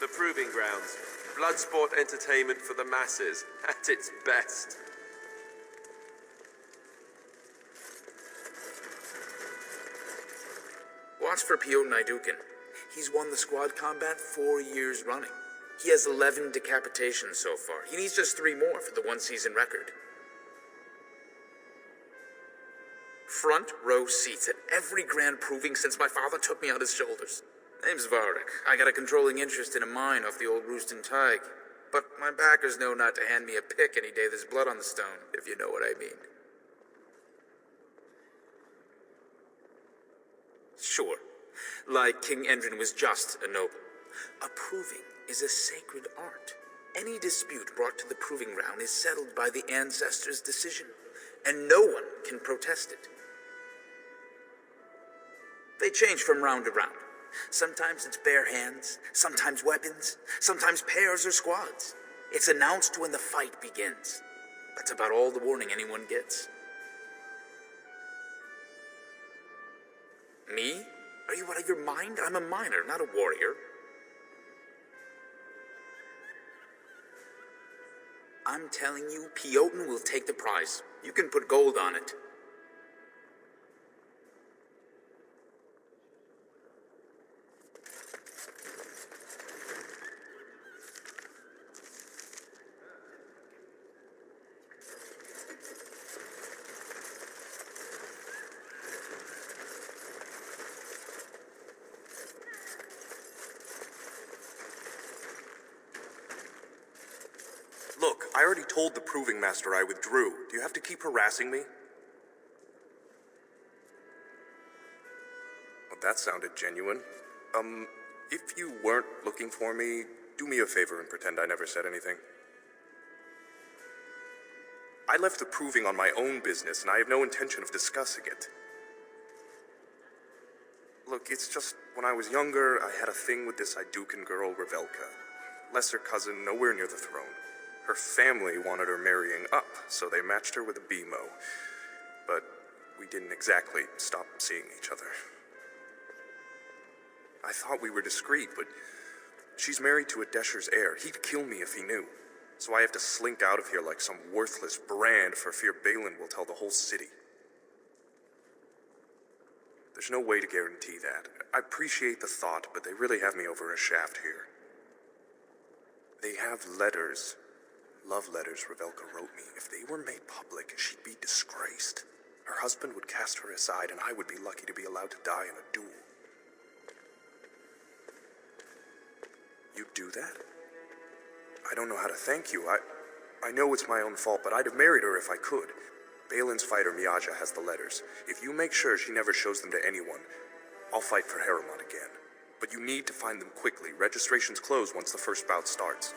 The Proving Grounds. Bloodsport entertainment for the masses, at its best. Watch for Piotr Naidukin. He's won the squad combat 4 years running. He has 11 decapitations so far. He needs just 3 more for the one-season record. Front row seats at every grand proving since my father took me on his shoulders. Name's Varek. I got a controlling interest in a mine off the old Roostin Tig. But my backers know not to hand me a pick any day there's blood on the stone, if you know what I mean. Sure. Like King Endrin was just a noble. A proving is a sacred art. Any dispute brought to the proving ground is settled by the ancestors' decision, and no one can protest it. They change from round to round. Sometimes it's bare hands, sometimes weapons, sometimes pairs or squads. It's announced when the fight begins. That's about all the warning anyone gets. Me? Are you out of your mind? I'm a miner, not a warrior. I'm telling you, Piotr will take the prize. You can put gold on it. Look, I already told the Proving Master I withdrew. Do you have to keep harassing me? Well, that sounded genuine. If you weren't looking for me, do me a favor and pretend I never said anything. I left the Proving on my own business, and I have no intention of discussing it. Look, it's just, when I was younger, I had a thing with this Idukan girl, Revelka. Lesser cousin, nowhere near the throne. Her family wanted her marrying up, so they matched her with a BMO. But we didn't exactly stop seeing each other. I thought we were discreet, but she's married to a Desher's heir. He'd kill me if he knew. So I have to slink out of here like some worthless brand for fear Balin will tell the whole city. There's no way to guarantee that. I appreciate the thought, but they really have me over a shaft here. They have letters. Love letters Revelka wrote me. If they were made public, she'd be disgraced. Her husband would cast her aside, and I would be lucky to be allowed to die in a duel. You'd do that? I don't know how to thank you. I know it's my own fault, but I'd have married her if I could. Balin's fighter Miaja has the letters. If you make sure she never shows them to anyone, I'll fight for Harriman again. But you need to find them quickly. Registrations close once the first bout starts.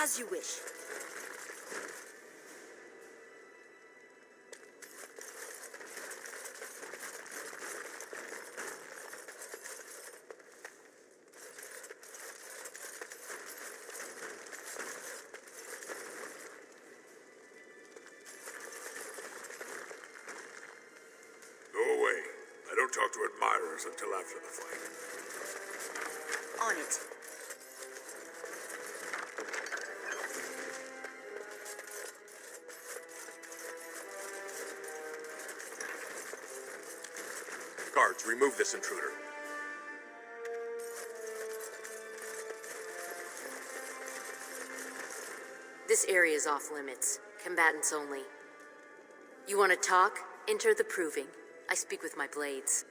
As you wish. Go away. I don't talk to admirers until after the fight. On it. Guards, remove this intruder. This area is off limits. Combatants only. You want to talk? Enter the Proving. I speak with my blades.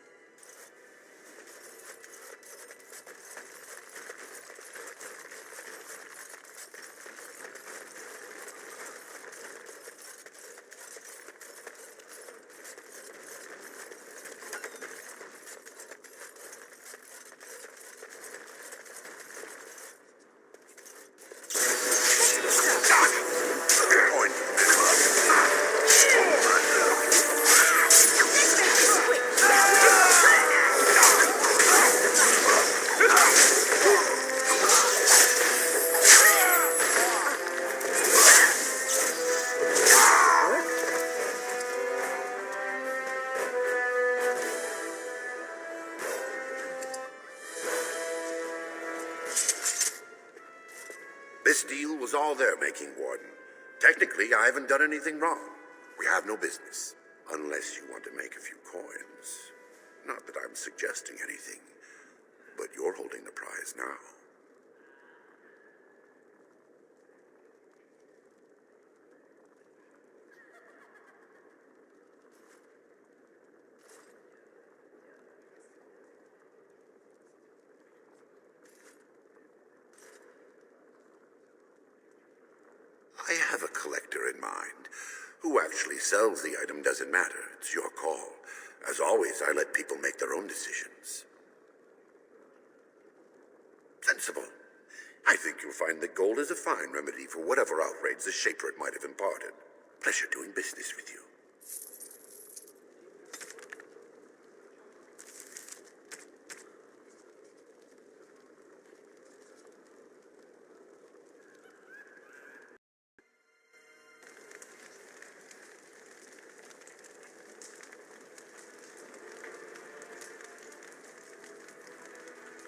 This deal was all their making, Warden. Technically, I haven't done anything wrong. We have no business. Unless you want to make a few coins. Not that I'm suggesting anything, but you're holding the prize now. I have a collector in mind. Who actually sells the item doesn't matter. It's your call. As always, I let people make their own decisions. Sensible. I think you'll find that gold is a fine remedy for whatever outrage the Shaper might have imparted. Pleasure doing business with you.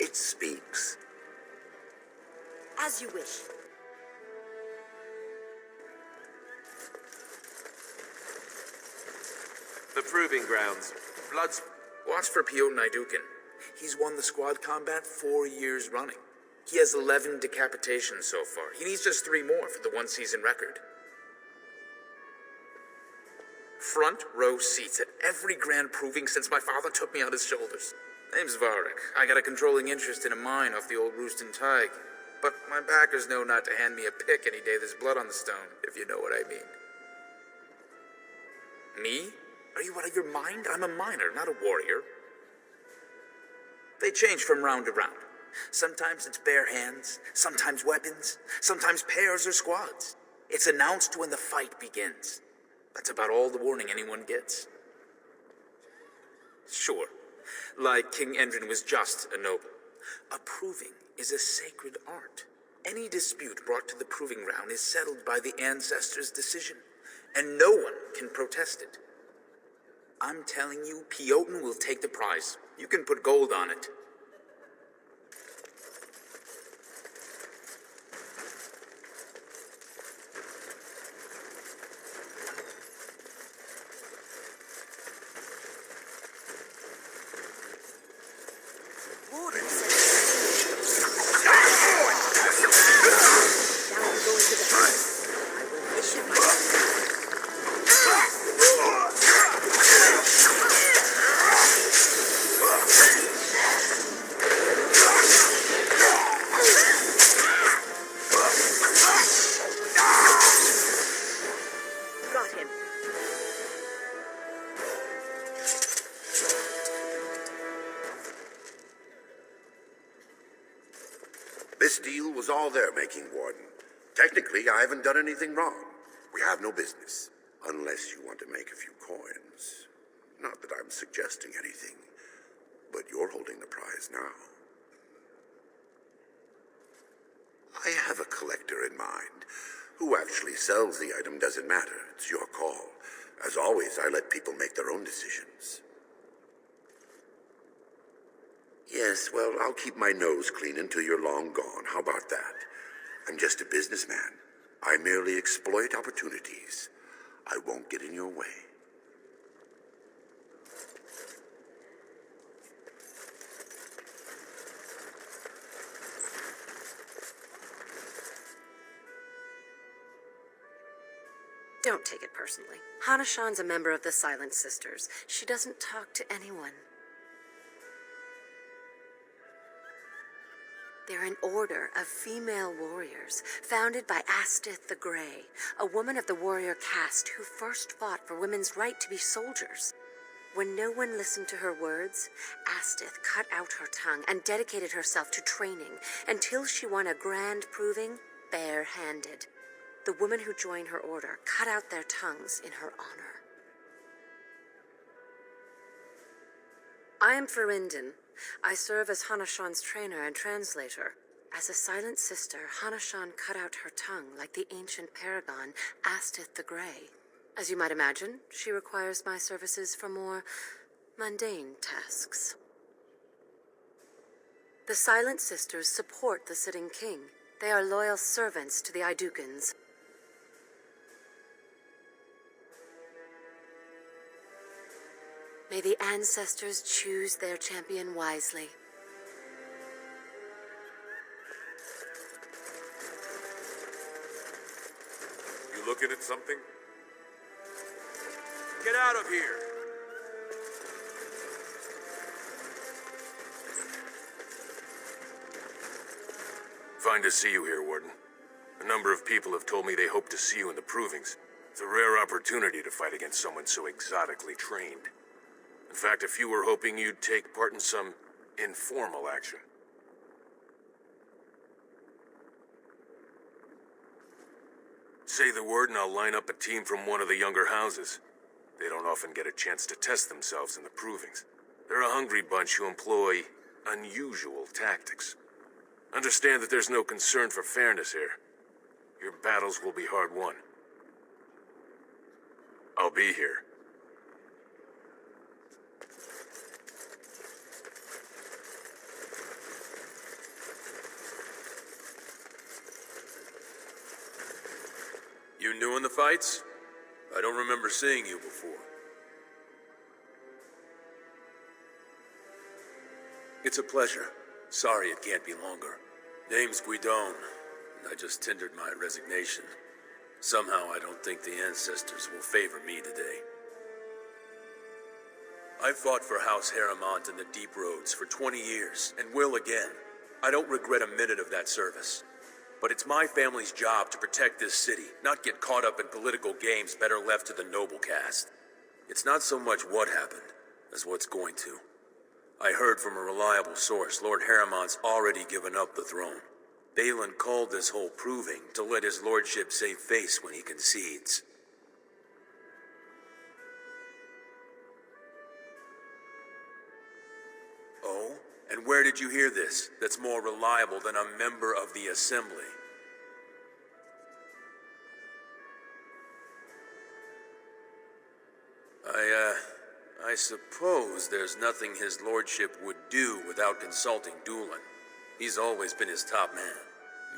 It speaks. As you wish. The proving grounds. Bloods. Watch for Piotr Naidukin. He's won the squad combat 4 years running. He has 11 decapitations so far. He needs just 3 more for the one-season record. Front row seats at every grand proving since my father took me on his shoulders. Name's Varric. I got a controlling interest in a mine off the old Roostin Tig. But my backers know not to hand me a pick any day there's blood on the stone, if you know what I mean. Me? Are you out of your mind? I'm a miner, not a warrior. They change from round to round. Sometimes it's bare hands, sometimes weapons, sometimes pairs or squads. It's announced when the fight begins. That's about all the warning anyone gets. Sure, like King Endrin was just a noble. A proving is a sacred art. Any dispute brought to the proving ground is settled by the ancestors' decision, and no one can protest it. I'm telling you, Piotr will take the prize. You can put gold on it. This deal was all their making, Warden. Technically, I haven't done anything wrong. We have no business. Unless you want to make a few coins. Not that I'm suggesting anything, but you're holding the prize now. I have a collector in mind. Who actually sells the item doesn't matter. It's your call. As always, I let people make their own decisions. Yes, well, I'll keep my nose clean until you're long gone. How about that? I'm just a businessman. I merely exploit opportunities. I won't get in your way. Don't take it personally. Hanashan's a member of the Silent Sisters. She doesn't talk to anyone. They're an order of female warriors, founded by Astith the Grey, a woman of the warrior caste who first fought for women's right to be soldiers. When no one listened to her words, Astith cut out her tongue and dedicated herself to training until she won a grand proving bare-handed. The women who joined her order cut out their tongues in her honor. I am Ferinden. I serve as Hanashan's trainer and translator. As a silent sister, Hanashan cut out her tongue like the ancient paragon Astith the Grey. As you might imagine, she requires my services for more mundane tasks. The Silent Sisters support the sitting king. They are loyal servants to the Idukans. May the ancestors choose their champion wisely. You looking at something? Get out of here! Fine to see you here, Warden. A number of people have told me they hope to see you in the provings. It's a rare opportunity to fight against someone so exotically trained. In fact, a few were hoping you'd take part in some informal action. Say the word and I'll line up a team from one of the younger houses. They don't often get a chance to test themselves in the provings. They're a hungry bunch who employ unusual tactics. Understand that there's no concern for fairness here. Your battles will be hard won. I'll be here. You new in the fights? I don't remember seeing you before. It's a pleasure. Sorry it can't be longer. Name's Guidon, and I just tendered my resignation. Somehow I don't think the ancestors will favor me today. I fought for House Harrimont in the Deep Roads for 20 years, and will again. I don't regret a minute of that service. But it's my family's job to protect this city, not get caught up in political games better left to the noble caste. It's not so much what happened, as what's going to. I heard from a reliable source Lord Harrimont's already given up the throne. Balin called this whole proving to let his lordship save face when he concedes. Oh? And where did you hear this that's more reliable than a member of the Assembly? I suppose there's nothing his lordship would do without consulting Doolin. He's always been his top man.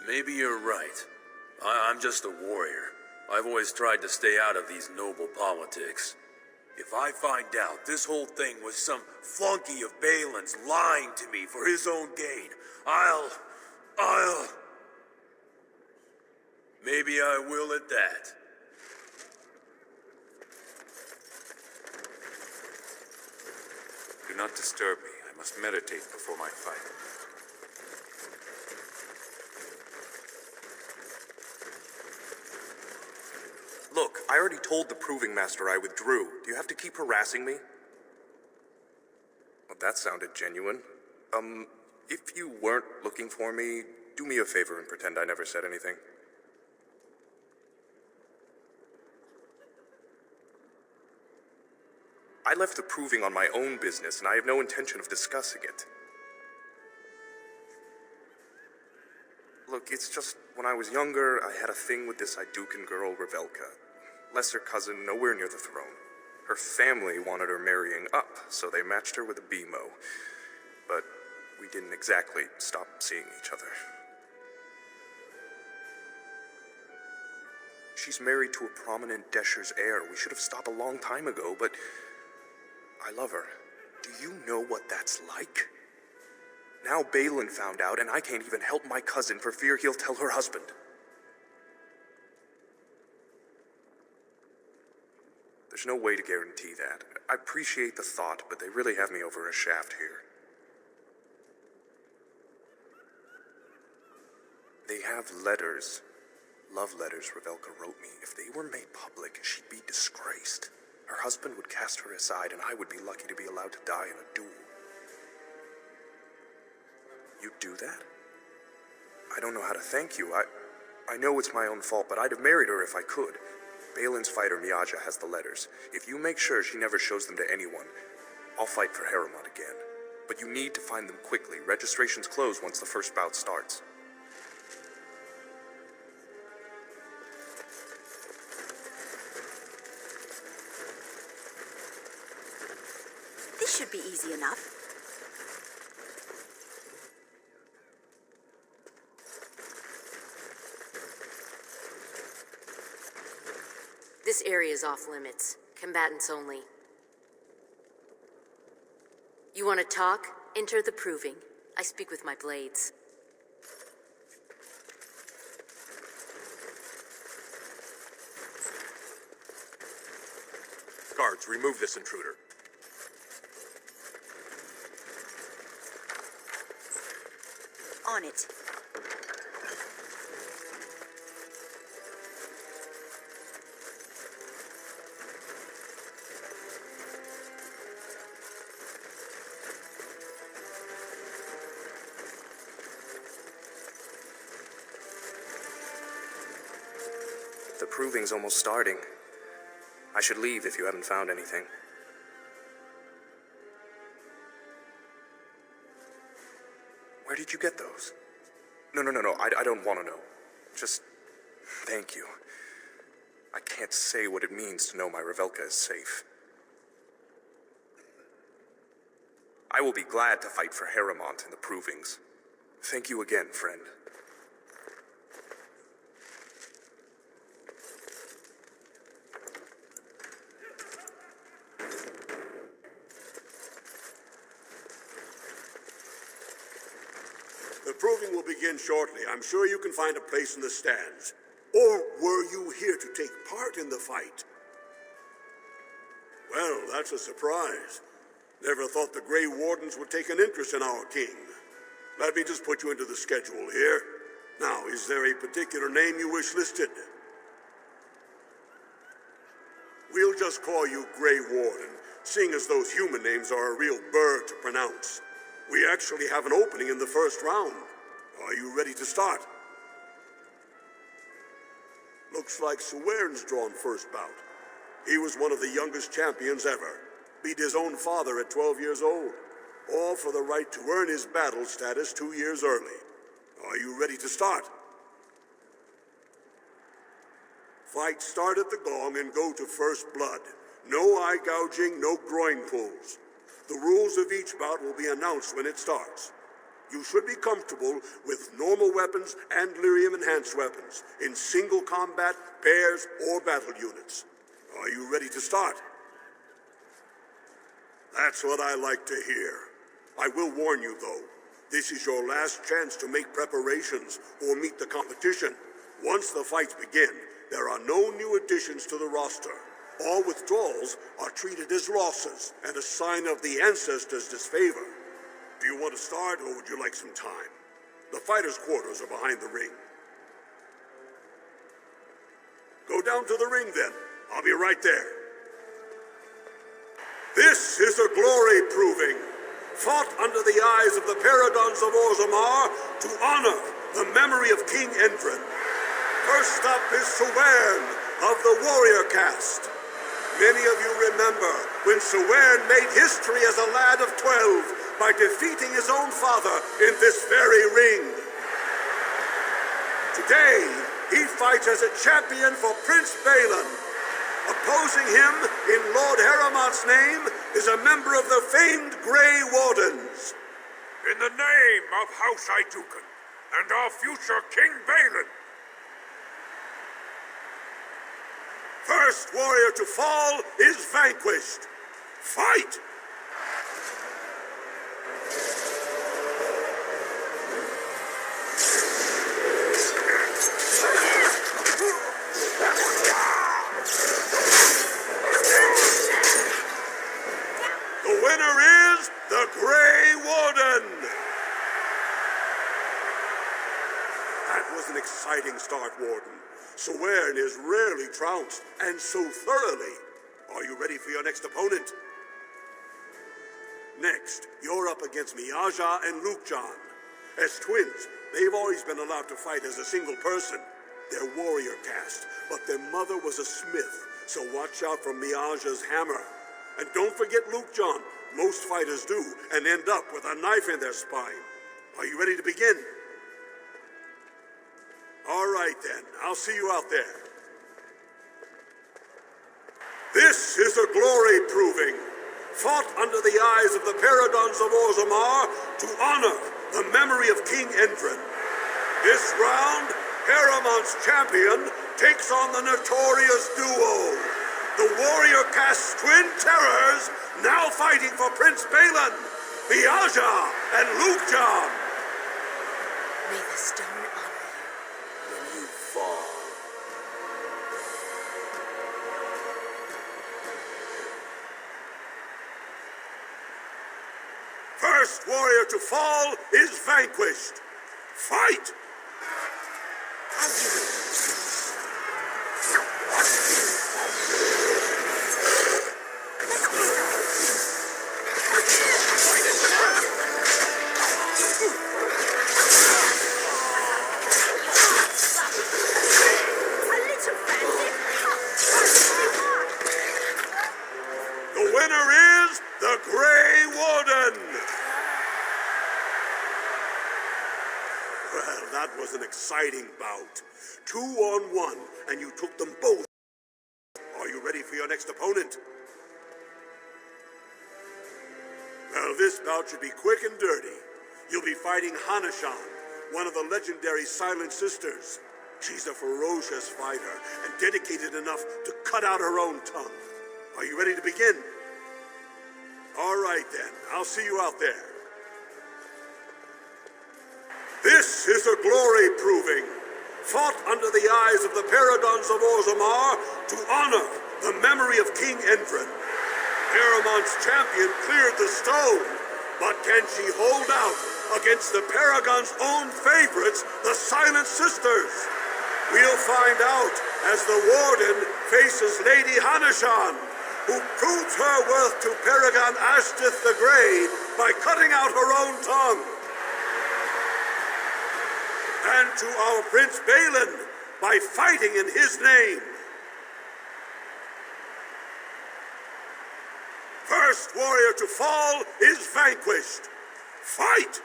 Maybe you're right. I'm just a warrior. I've always tried to stay out of these noble politics. If I find out this whole thing was some flunky of Balin's lying to me for his own gain, Maybe I will at that. Do not disturb me. I must meditate before my fight. Look, I already told the Proving Master I withdrew. Do you have to keep harassing me? Well, that sounded genuine. If you weren't looking for me, do me a favor and pretend I never said anything. I left the Proving on my own business, and I have no intention of discussing it. Look, it's just, when I was younger, I had a thing with this Idukan girl, Revelka. Lesser cousin, nowhere near the throne. Her family wanted her marrying up, so they matched her with a BMO. But we didn't exactly stop seeing each other. She's married to a prominent Desher's heir. We should have stopped a long time ago, but I love her. Do you know what that's like? Now Balin found out, and I can't even help my cousin for fear he'll tell her husband. There's no way to guarantee that. I appreciate the thought, but they really have me over a shaft here. They have letters. Love letters Revelka wrote me. If they were made public, she'd be disgraced. Her husband would cast her aside, and I would be lucky to be allowed to die in a duel. You'd do that? I don't know how to thank you. I know it's my own fault, but I'd have married her if I could. Balin's fighter Miaja has the letters. If you make sure she never shows them to anyone, I'll fight for Harrimont again. But you need to find them quickly. Registrations close once the first bout starts. This should be easy enough. This area is off limits. Combatants only. You want to talk? Enter the proving. I speak with my blades. Guards, remove this intruder. On it. The proving's almost starting. I should leave if you haven't found anything. Where did you get those? No, I don't want to know. Just thank you. I can't say what it means to know my Revelka is safe. I will be glad to fight for Harrimont in the provings. Thank you again, friend. The proving will begin shortly. I'm sure you can find a place in the stands. Or were you here to take part in the fight? Well, that's a surprise. Never thought the Grey Wardens would take an interest in our king. Let me just put you into the schedule here. Now, is there a particular name you wish listed? We'll just call you Grey Warden, seeing as those human names are a real burr to pronounce. We actually have an opening in the first round. Are you ready to start? Looks like Suwern's drawn first bout. He was one of the youngest champions ever. Beat his own father at 12 years old. All for the right to earn his battle status 2 years early. Are you ready to start? Fight start at the gong and go to first blood. No eye gouging, no groin pulls. The rules of each bout will be announced when it starts. You should be comfortable with normal weapons and lyrium-enhanced weapons in single combat, pairs, or battle units. Are you ready to start? That's what I like to hear. I will warn you, though. This is your last chance to make preparations or meet the competition. Once the fights begin, there are no new additions to the roster. All withdrawals are treated as losses and a sign of the ancestors' disfavor. Do you want to start, or would you like some time? The fighters' quarters are behind the ring. Go down to the ring, then. I'll be right there. This is a glory proving, fought under the eyes of the Paradons of Orzammar to honor the memory of King Endrin. First up is Suwern of the warrior caste. Many of you remember when Suwern made history as a lad of 12 by defeating his own father in this very ring. Today, he fights as a champion for Prince Balin. Opposing him, in Lord Harrimant's name, is a member of the famed Grey Wardens. In the name of House Iduken and our future King Balin. First warrior to fall is vanquished. Fight! The winner is the Grey Warden! That was an exciting start, Warden. Suwern is rarely trounced, and so thoroughly. Are you ready for your next opponent? Next, you're up against Miaja and Lukejan. As twins, they've always been allowed to fight as a single person. They're warrior caste, but their mother was a smith, so watch out for Miaja's hammer. And don't forget Lukejan. Most fighters do, and end up with a knife in their spine. Are you ready to begin? All right, then. I'll see you out there. This is a glory proving, fought under the eyes of the Paradons of Orzammar to honor the memory of King Endrin. This round, Paramont's champion takes on the notorious duo, the warrior caste twin terrors, now fighting for Prince Balin, Miaja and Lukejon. May the stone honor you. When you fall. First warrior to fall is vanquished. Fight! The winner is the Grey Warden. Well, that was an exciting bout. 2-on-1, and you took them both. Are you ready for your next opponent? Well, this bout should be quick and dirty. You'll be fighting Hanashan, one of the legendary Silent Sisters. She's a ferocious fighter and dedicated enough to cut out her own tongue. Are you ready to begin? All right, then. I'll see you out there. This is a glory proving, fought under the eyes of the paragons of Orzammar to honor the memory of King Endrin. Paramont's champion cleared the stone, but can she hold out against the paragon's own favorites, the Silent Sisters? We'll find out as the Warden faces Lady Hanashan, who proves her worth to Paragon Ashtith the Grey by cutting out her own tongue. And to our Prince Balin by fighting in his name. First warrior to fall is vanquished. Fight!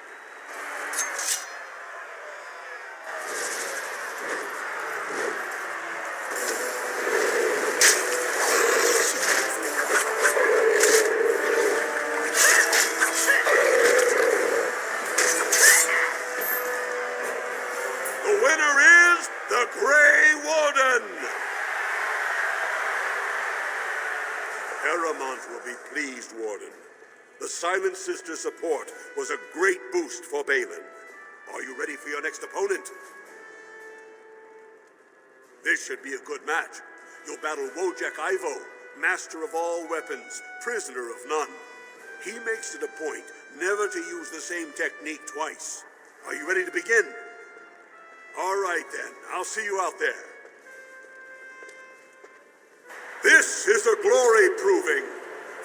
The winner is the Grey Warden. Paramount will be pleased, Warden. The Silent Sister support was a great boost for Balin. Are you ready for your next opponent? This should be a good match. You'll battle Wojek Ivo, master of all weapons, prisoner of none. He makes it a point never to use the same technique twice. Are you ready to begin? All right, then. I'll see you out there. This is a glory proving,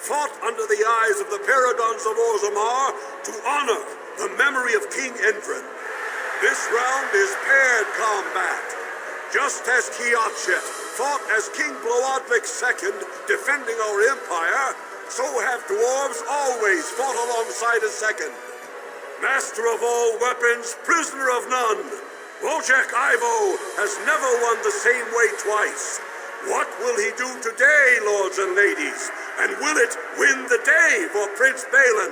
fought under the eyes of the paragons of Orzammar to honor the memory of King Endrin. This round is paired combat. Just as Kiakshet fought as King Bloodvik II, defending our empire, so have dwarves always fought alongside a second. Master of all weapons, prisoner of none, Wojek Ivo has never won the same way twice. What will he do today, lords and ladies? And will it win the day for Prince Balin?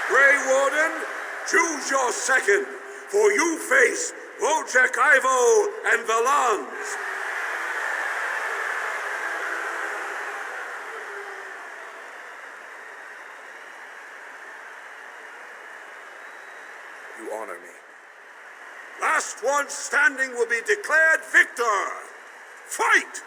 Grey Warden, choose your second, for you face Wojek Ivo and Valans. You honor me. Last one standing will be declared victor. Fight!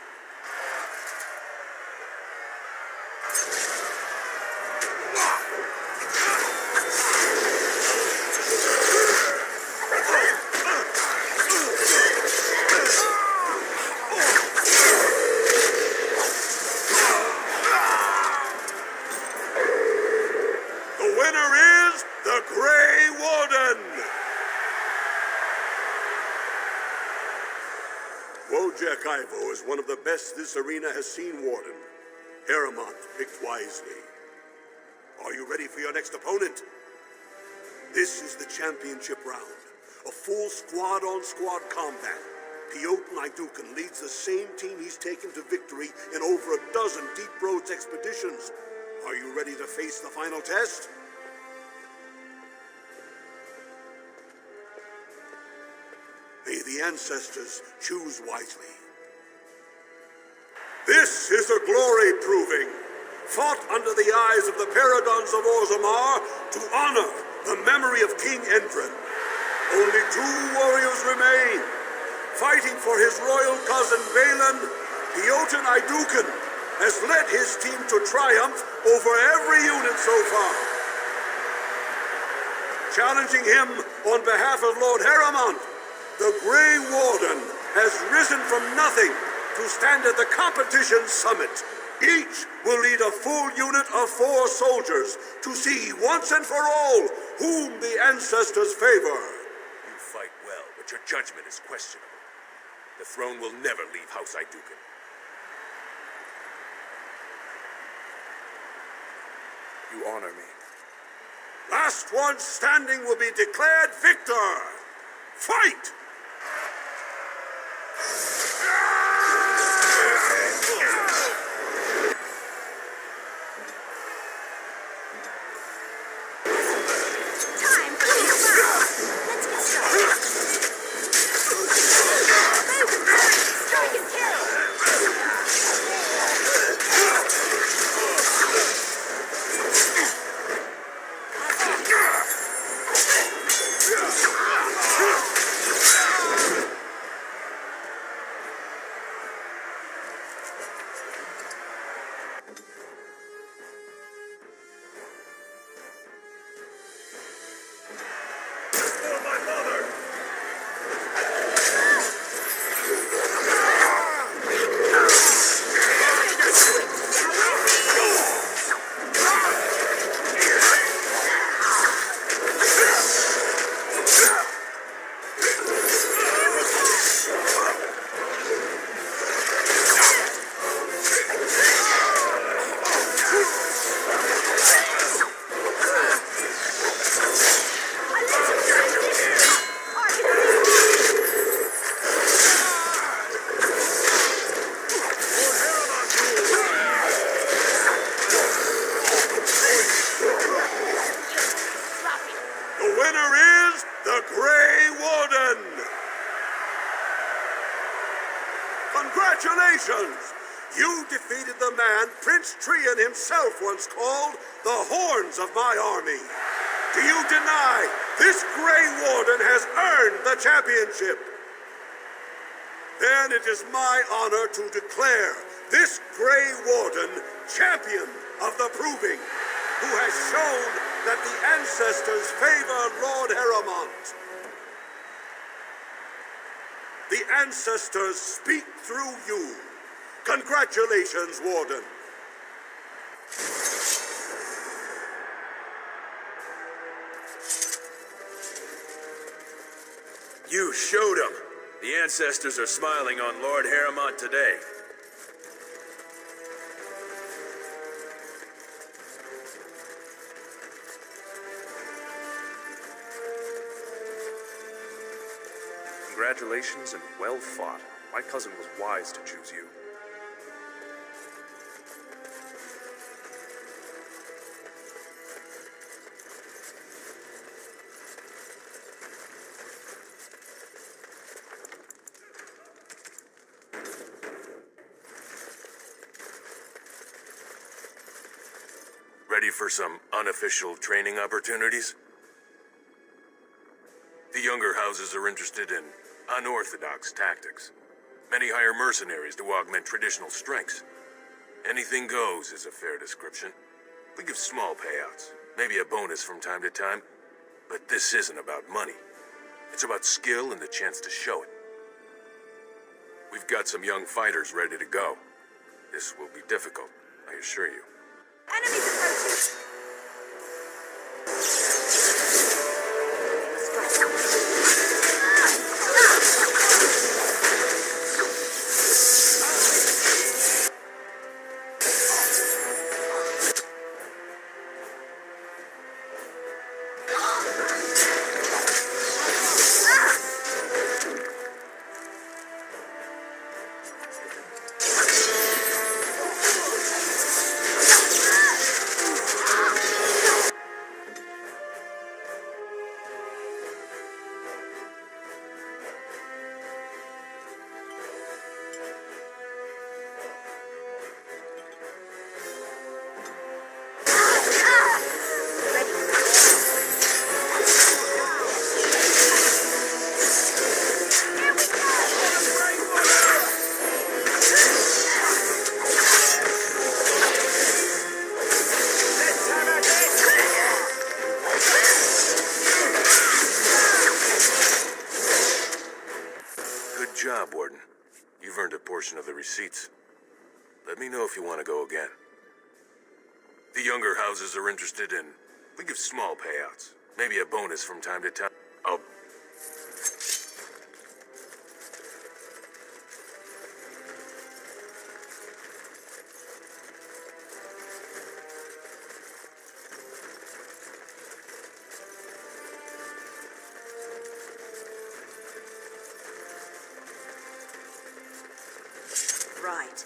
The winner is the Grey Warden. Wojek Ivo is one of the best this arena has seen, Warden. Paramount picked wisely. Are you ready for your next opponent? This is the championship round. A full squad-on-squad combat. Piotr Naidukan leads the same team he's taken to victory in over a dozen Deep Roads expeditions. Are you ready to face the final test? the ancestors choose wisely. This is a glory proving, fought under the eyes of the Paradons of Orzammar to honor the memory of King Oghren. Only 2 warriors remain. Fighting for his royal cousin Balin, Jotun Iduken has led his team to triumph over every unit so far. Challenging him on behalf of Lord Heremont, the Grey Warden has risen from nothing to stand at the competition summit. Each will lead a full unit of 4 soldiers to see once and for all whom the ancestors favor. You fight well, but your judgment is questionable. The throne will never leave House Iduken. You honor me. Last one standing will be declared victor. Fight! Congratulations! You defeated the man Prince Trian himself once called the Horns of my army. Do you deny this Grey Warden has earned the championship? Then it is my honor to declare this Grey Warden champion of the Proving, who has shown that the ancestors favor Lord Heremont. The ancestors speak through you. Congratulations, Warden. You showed them. The ancestors are smiling on Lord Heremont today. Congratulations and well fought. My cousin was wise to choose you. Ready for some unofficial training opportunities? The younger houses are interested in unorthodox tactics. Many hire mercenaries to augment traditional strengths. Anything goes is a fair description. We give small payouts, maybe a bonus from time to time, but this isn't about money. It's about skill and the chance to show it. We've got some young fighters ready to go. This will be difficult, I assure you. Enemies approaching! job, Warden. You've earned a portion of the receipts. Let me know if you want to go again. The younger houses are interested in... We give small payouts. Maybe a bonus from time to time. Oh. Right.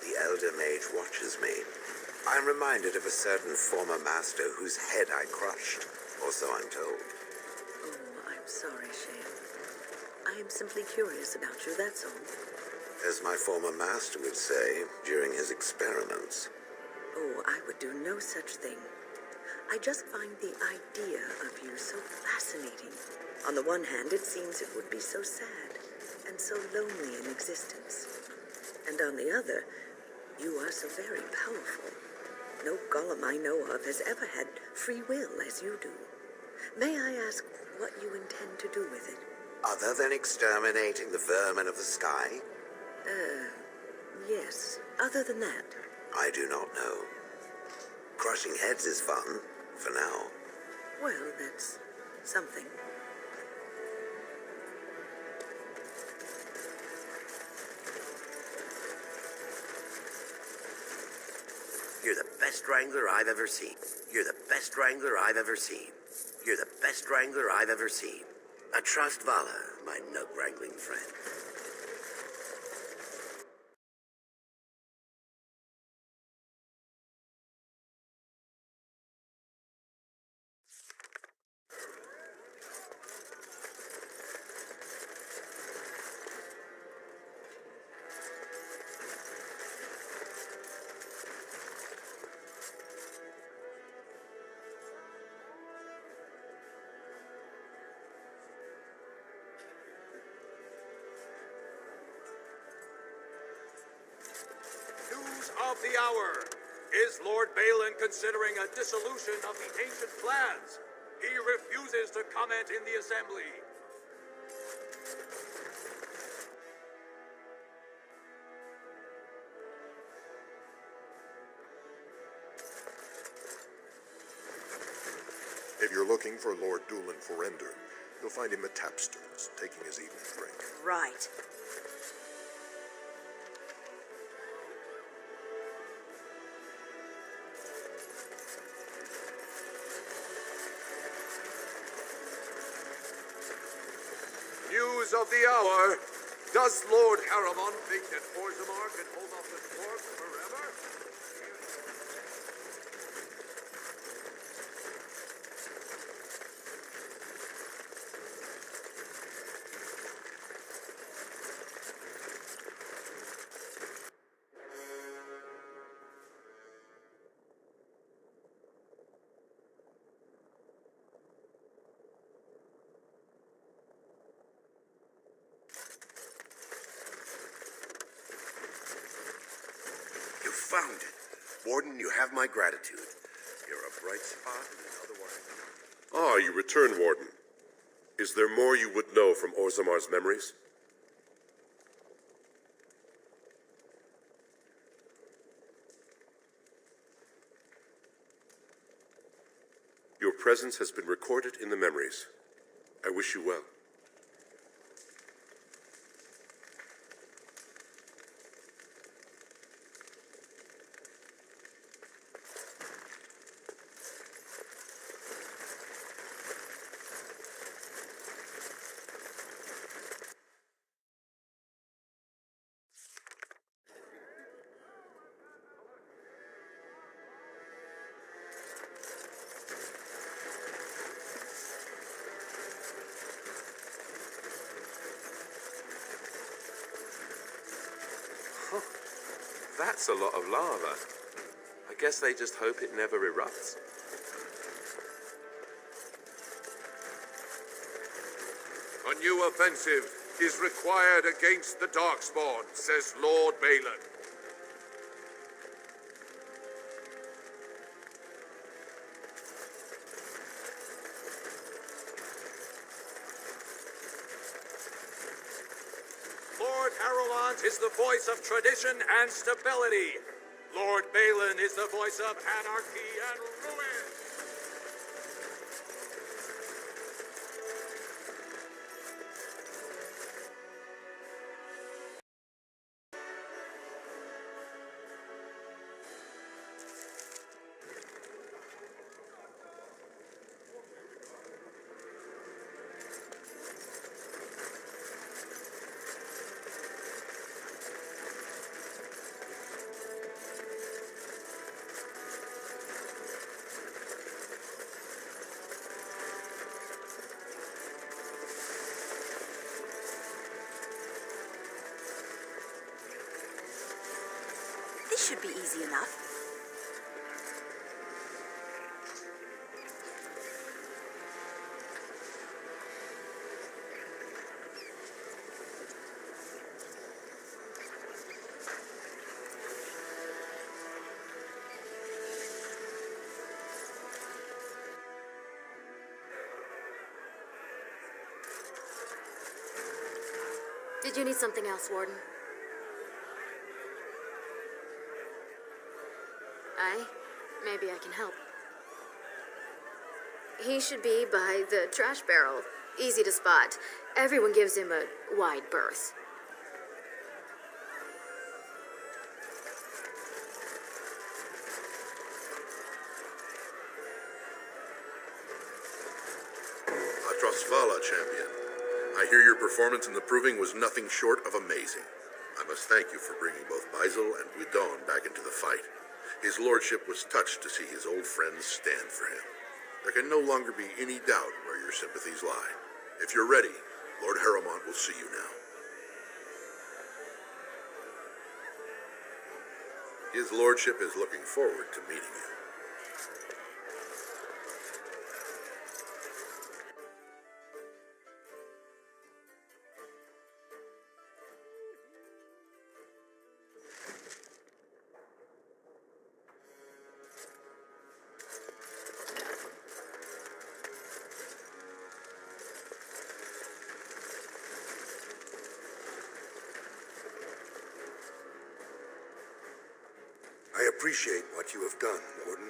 The Elder Mage watches me. I'm reminded of a certain former master whose head I crushed, or so I'm told. Oh, I'm sorry, Shane. I am simply curious about you, that's all. As my former master would say during his experiments. Oh, I would do no such thing. I just find the idea of you so fascinating. On the one hand, it seems it would be so sad and so lonely in existence. And on the other, you are so very powerful. No golem I know of has ever had free will as you do. May I ask what you intend to do with it? Other than exterminating the vermin of the sky? Yes. Other than that? I do not know. Crushing heads is fun, for now. Well, that's something. You're the best wrangler I've ever seen. You're the best wrangler I've ever seen. You're the best wrangler I've ever seen. I trust Vala, my nug-wrangling friend. News of the hour. Is Lord Balin considering a dissolution of the ancient clans? He refuses to comment in the assembly. If you're looking for Lord Doolin Forender, you'll find him at Tapsters, taking his evening drink. Right. News of the hour. Does Lord Harriman think that Orzammar can hold off the dwarves forever? You found it. Warden, you have my gratitude. You're a bright spot in an otherwise... Ah, you return, Warden. Is there more you would know from Orzammar's memories? Your presence has been recorded in the memories. I wish you well. That's a lot of lava. I guess they just hope it never erupts. A A new offensive is required against the Darkspawn, says Lord Balin. Lord Harrowmont is the voice of tradition and stability. Lord Balin is the voice of anarchy and ruin. This should be easy enough. Did you need something else, Warden? Maybe I can help. He should be by the trash barrel. Easy to spot. Everyone gives him a wide berth. Atrosvala, champion. I hear your performance in the proving was nothing short of amazing. I must thank you for bringing both Baisel and Guidon back into the fight. His lordship was touched to see his old friends stand for him. There can no longer be any doubt where your sympathies lie. If you're ready, Lord Harrowmont will see you now. His lordship is looking forward to meeting you. I appreciate what you have done, Warden,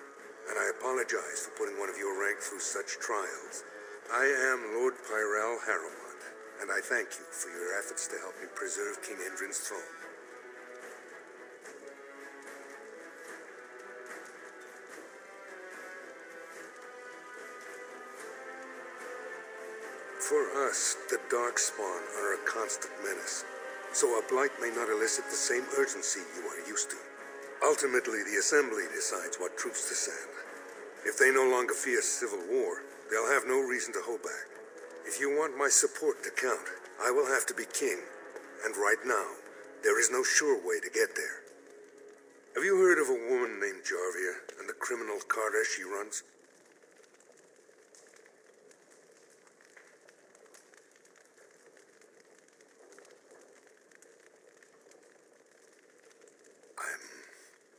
and I apologize for putting one of your rank through such trials. I am Lord Pyrell Harrowmont, and I thank you for your efforts to help me preserve King Endrin's throne. For us, the Darkspawn are a constant menace, so a blight may not elicit the same urgency you are used to. Ultimately, the Assembly decides what troops to send. If they no longer fear civil war, they'll have no reason to hold back. If you want my support to count, I will have to be king, and right now, there is no sure way to get there. Have you heard of a woman named Jarvia and the criminal carter she runs?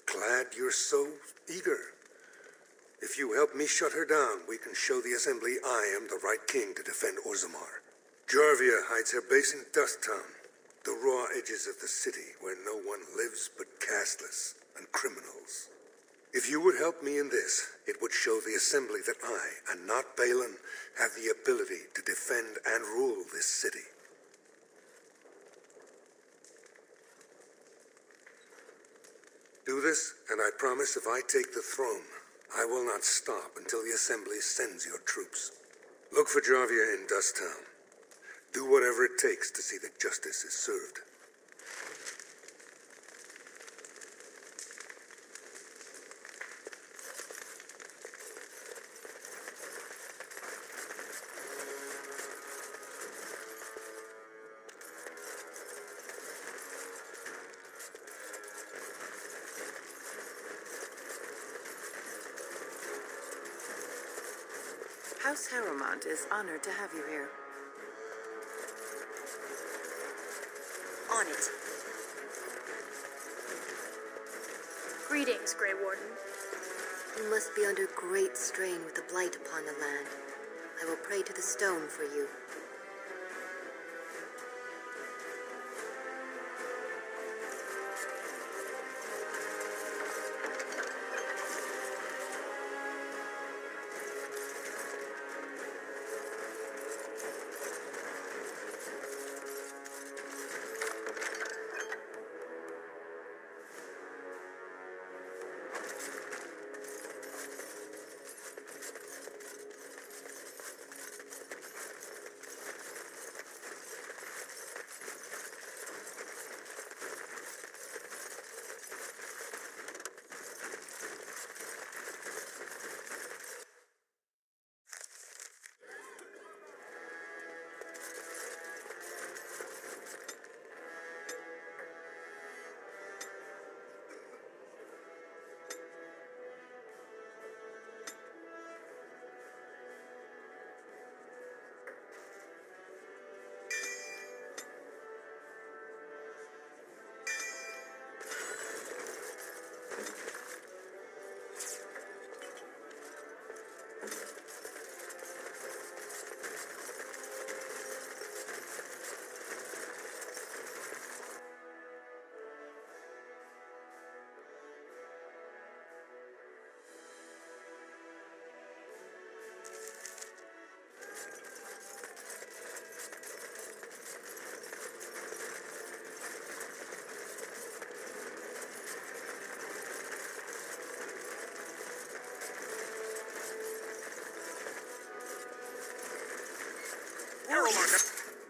Glad you're so eager. If you help me shut her down, we can show the Assembly I am the right king to defend Orzammar. Jarvia hides her base in Dust Town, the raw edges of the city where no one lives but castless and criminals. If you would help me in this, it would show the Assembly that I, and not Balin, have the ability to defend and rule this city. Do this, and I promise if I take the throne, I will not stop until the Assembly sends your troops. Look for Jarvia in Dust Town. Do whatever it takes to see that justice is served. House Harrowmont is honored to have you here. on it. Greetings, Grey Warden. You must be under great strain with the blight upon the land. I will pray to the stone for you.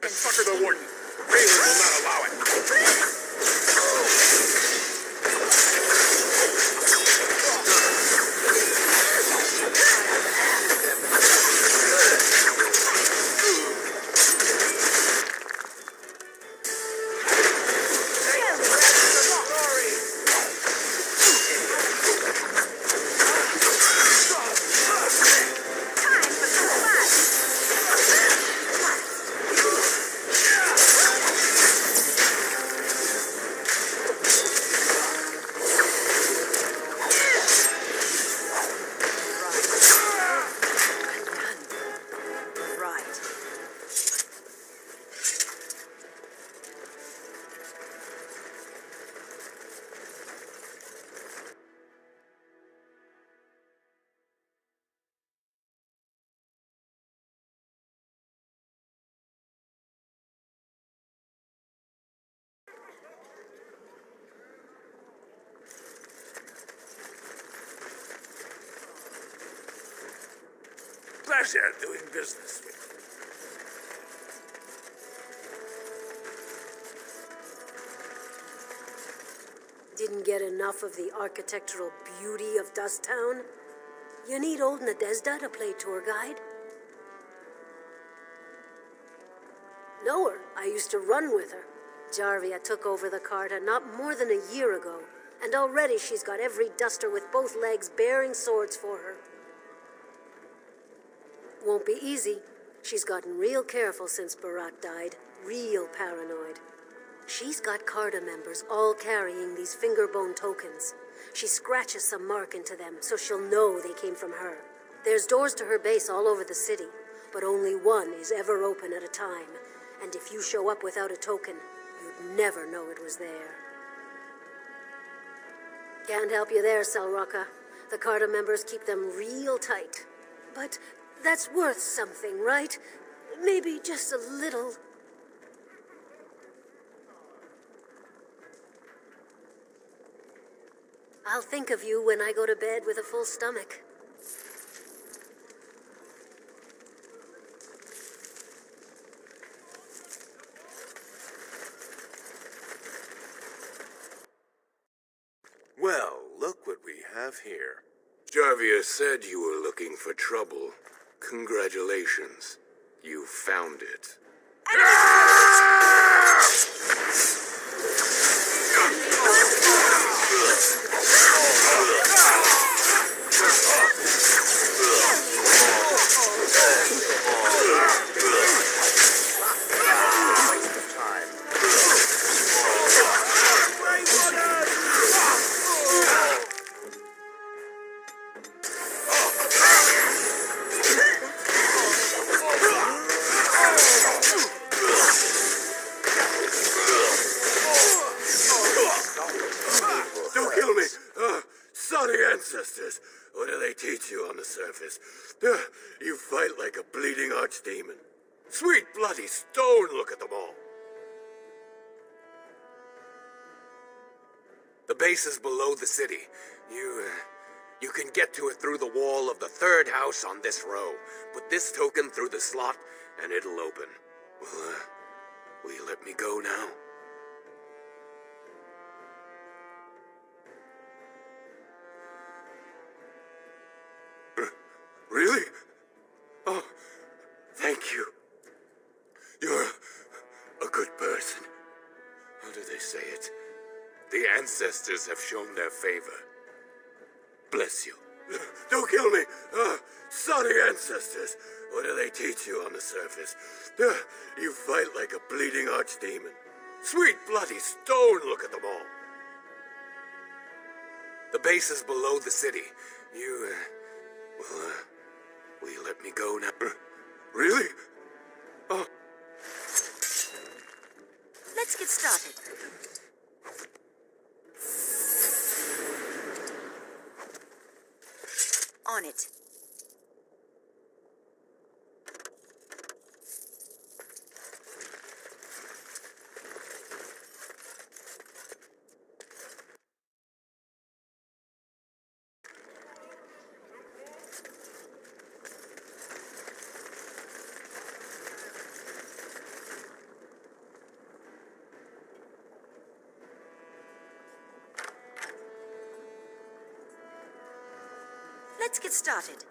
And sucker the warden. Balin will not allow it. Pleasure doing business with you. Didn't get enough of the architectural beauty of Dust Town? You need old Nadezhda to play tour guide? Know her. I used to run with her. Jarvia took over the Carta not more than a year ago, and already she's got every duster with both legs bearing swords for her. Won't be easy. She's gotten real careful since Barat died. Real paranoid. She's got Carta members all carrying these fingerbone tokens. She scratches some mark into them so she'll know they came from her. There's doors to her base all over the city, but only one is ever open at a time. And if you show up without a token, you'd never know it was there. Can't help you there, Selrocka. The Carta members keep them real tight. But that's worth something, right? Maybe just a little. I'll think of you when I go to bed with a full stomach. Well, look what we have here. Jarvia said you were looking for trouble. Congratulations. You found it. surface. You fight like a bleeding archdemon. Sweet bloody stone, look at them all. The base is below the city. You can get to it through the wall of the third house on this row. Put this token through the slot, and it'll open. Will you let me go now? Really? Oh, thank you. You're a good person. How do they say it? The ancestors have shown their favor. Bless you. Don't kill me! Sorry, ancestors. What do they teach you on the surface? You fight like a bleeding archdemon. Sweet bloody stone, look at them all. The base is below the city. Will you let me go now? Really? Oh. Let's get started. On it. Let's get started.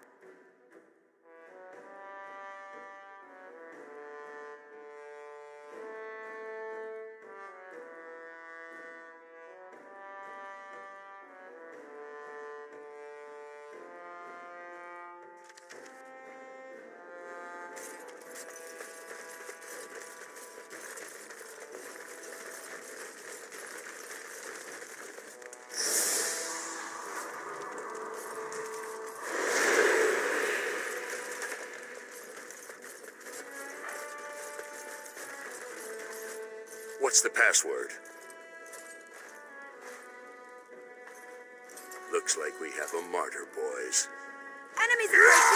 What's the password? Looks like we have a martyr, boys. Enemies approaching!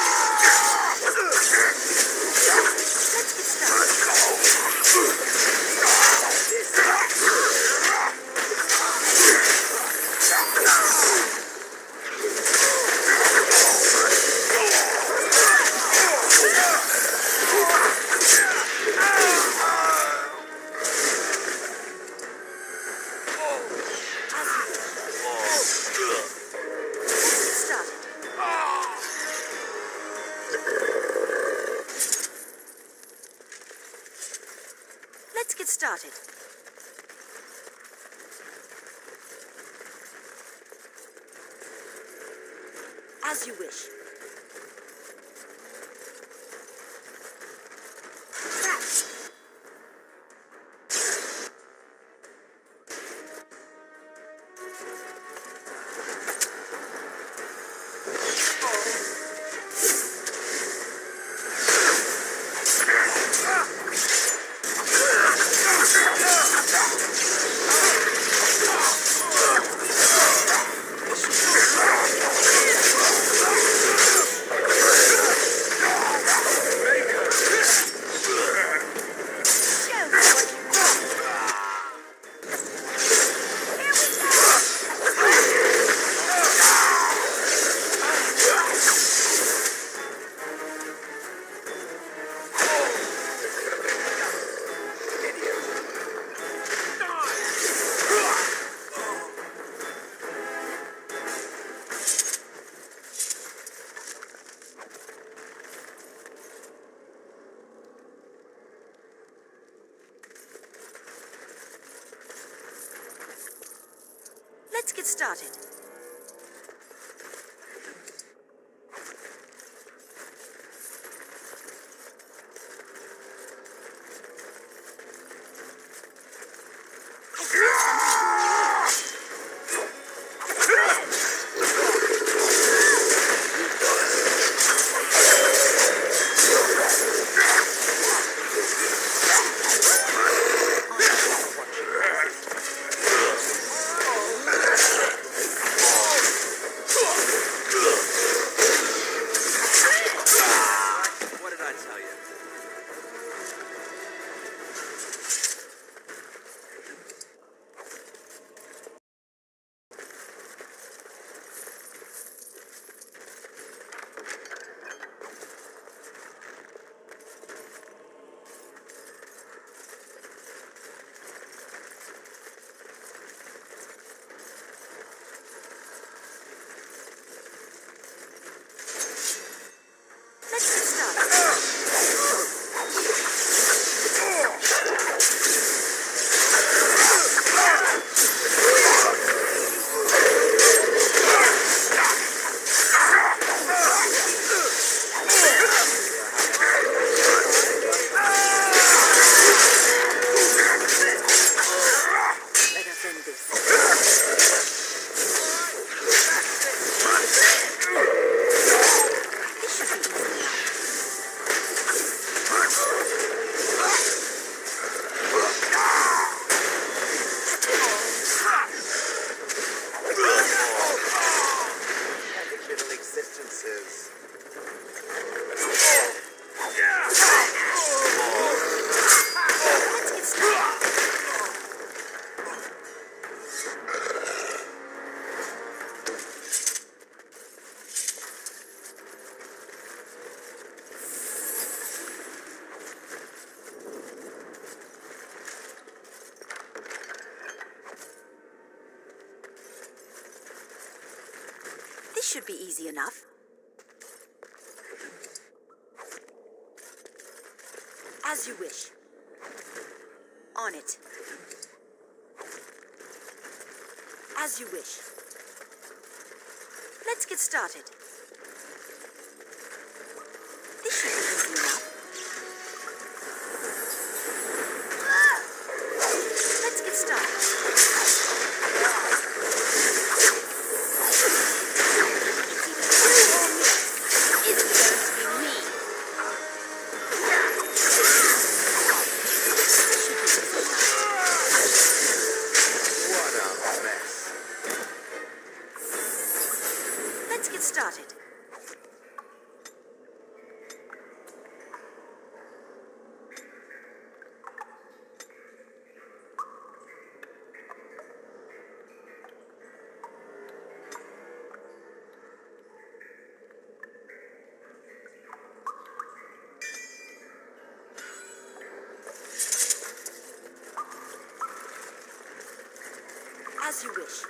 Let's get started. As you wish. Let's get started. should be easy enough. As you wish. On it. As you wish. Let's get started. This should be easy enough. Let's get started. Let's get started. As you wish.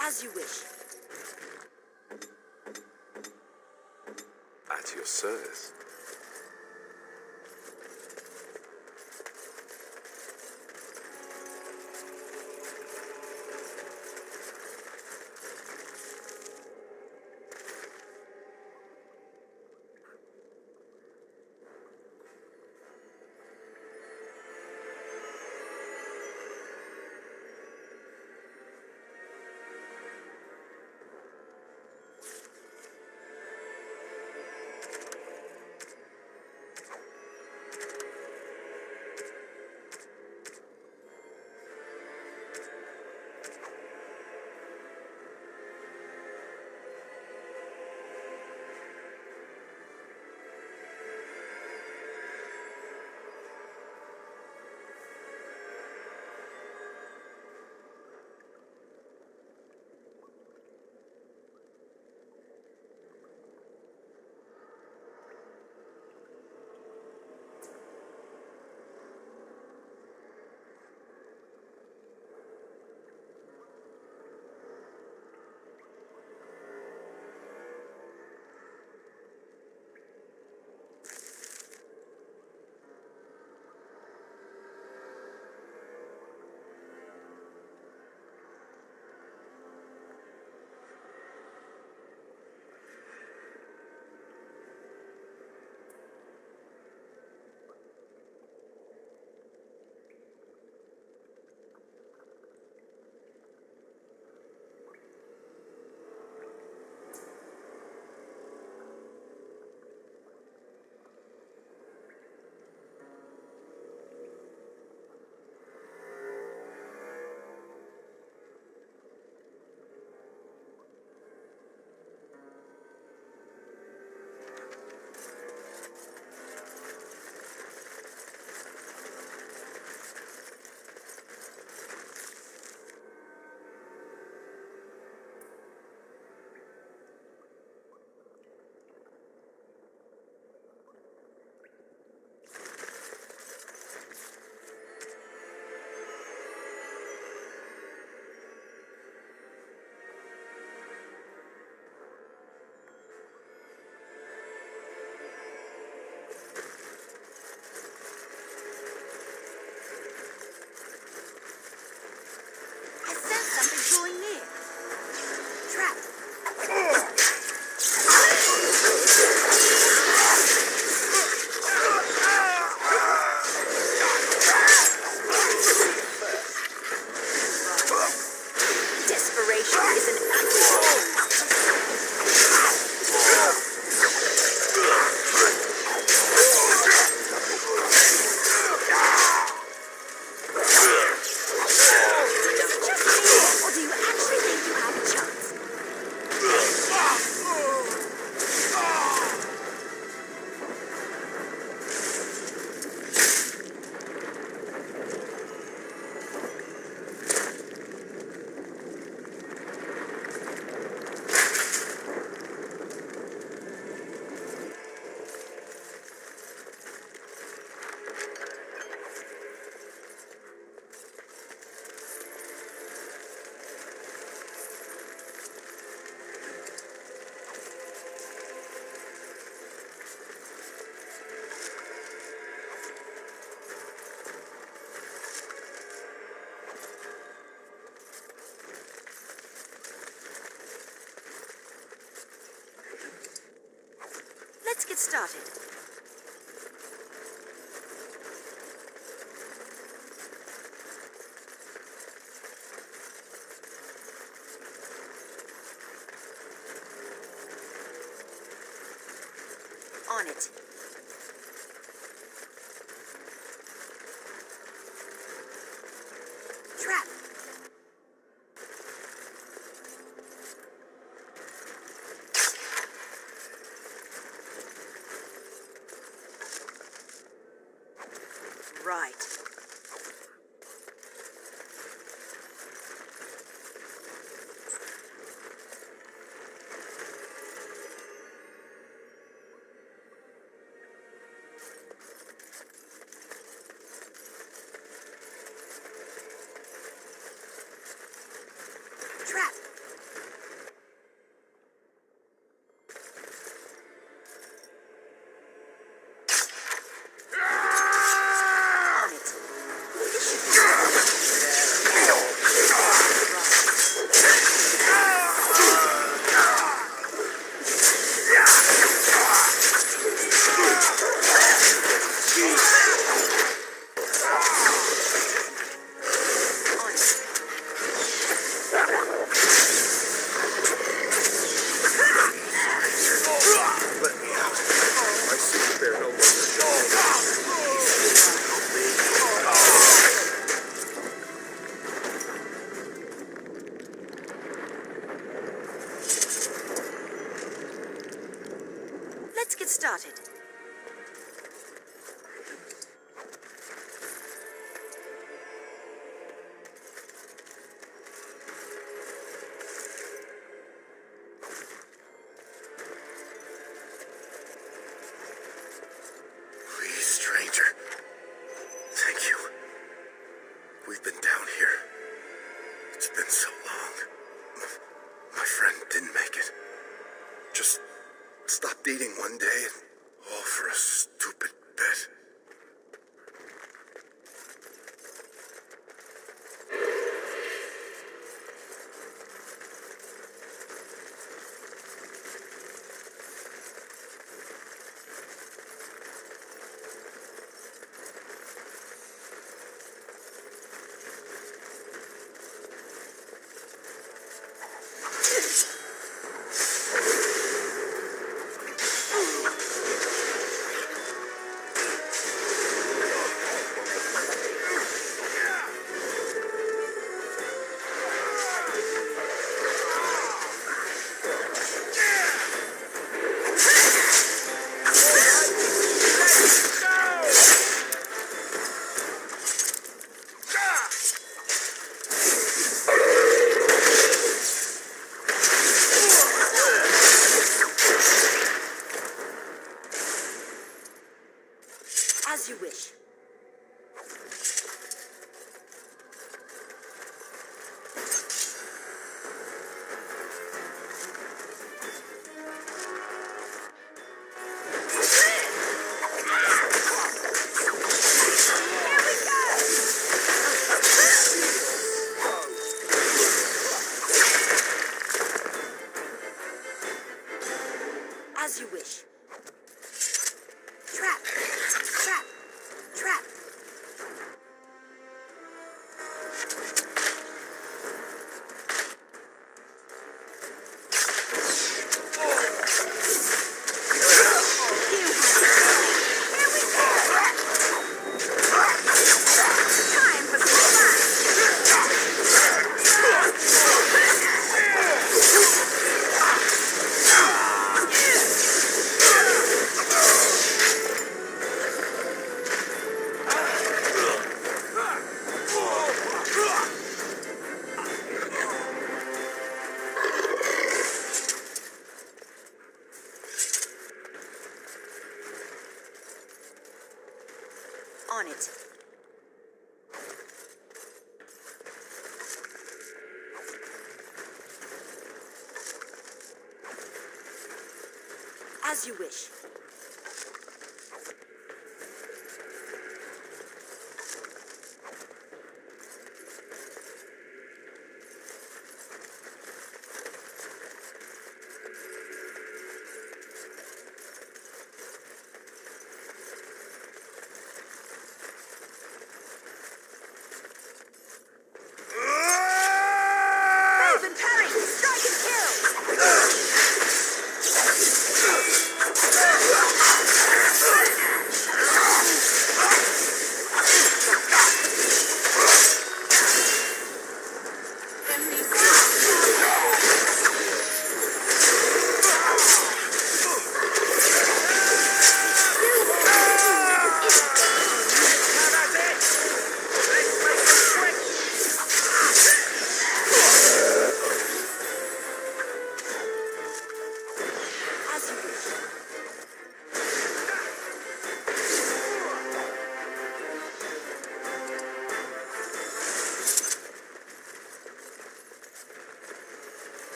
As you wish. At your service. get started. On it. Trap. Right. Trap. On it. This should Let me out. My super bear no longer Let's get started. Please, stranger. Thank you. We've been down here. It's been so long. My friend didn't make it. Just stopped eating one day, and all for a stupid bet. As you wish. As you wish. Trap! Trap! Trap! On it. As you wish.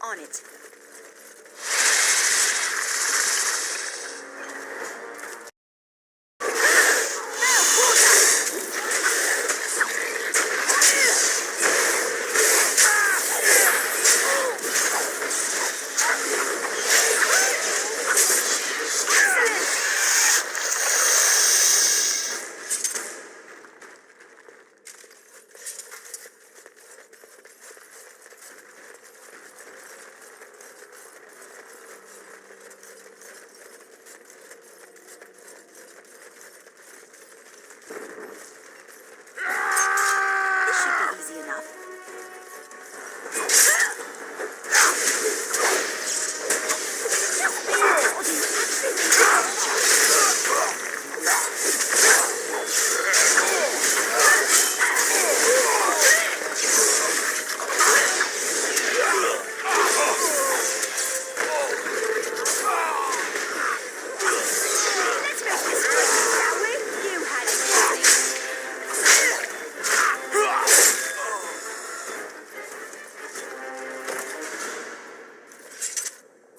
On it.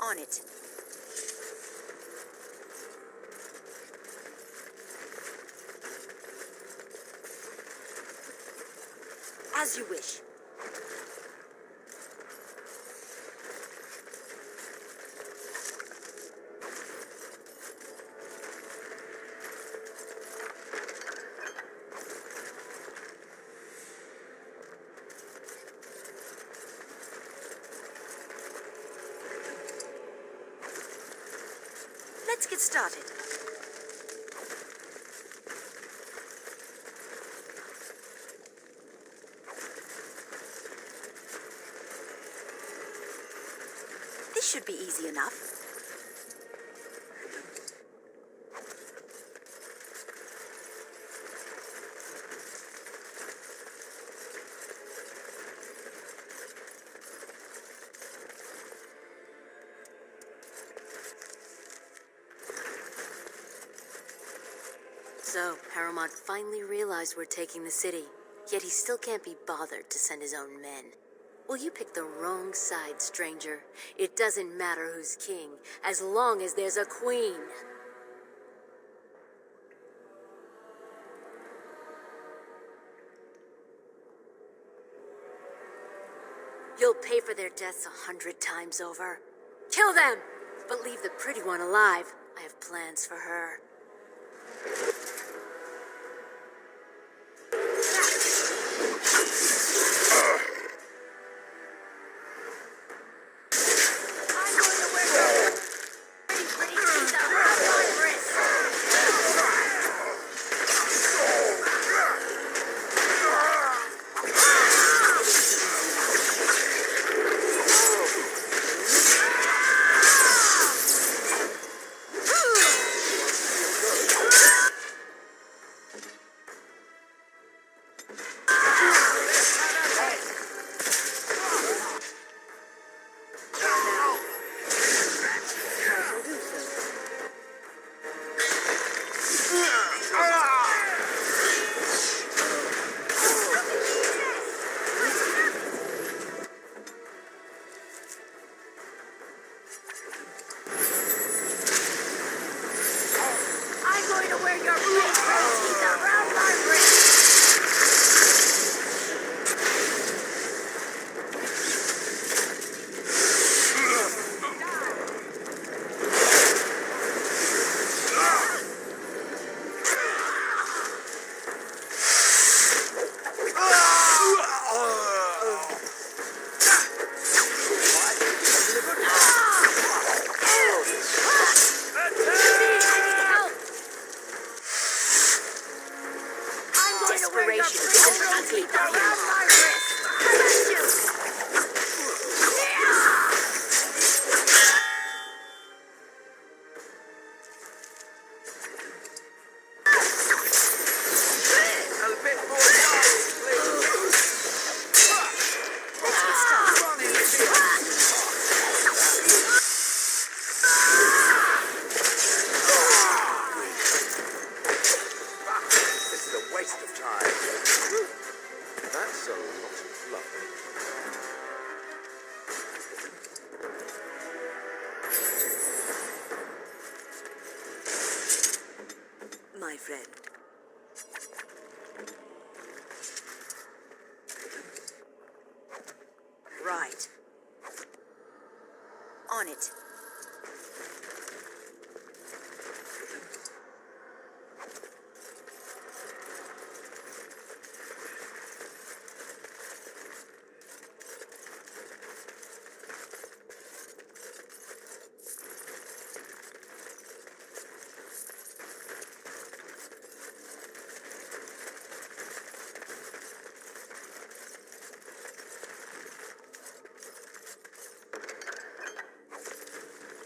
On it. As you wish. Let's get started. This should be easy enough. So, Paramount finally realized we're taking the city, yet he still can't be bothered to send his own men. Well, you picked the wrong side, stranger. It doesn't matter who's king, as long as there's a queen. You'll pay for their deaths 100 times over. Kill them, but leave the pretty one alive. I have plans for her. friend. Right. On it.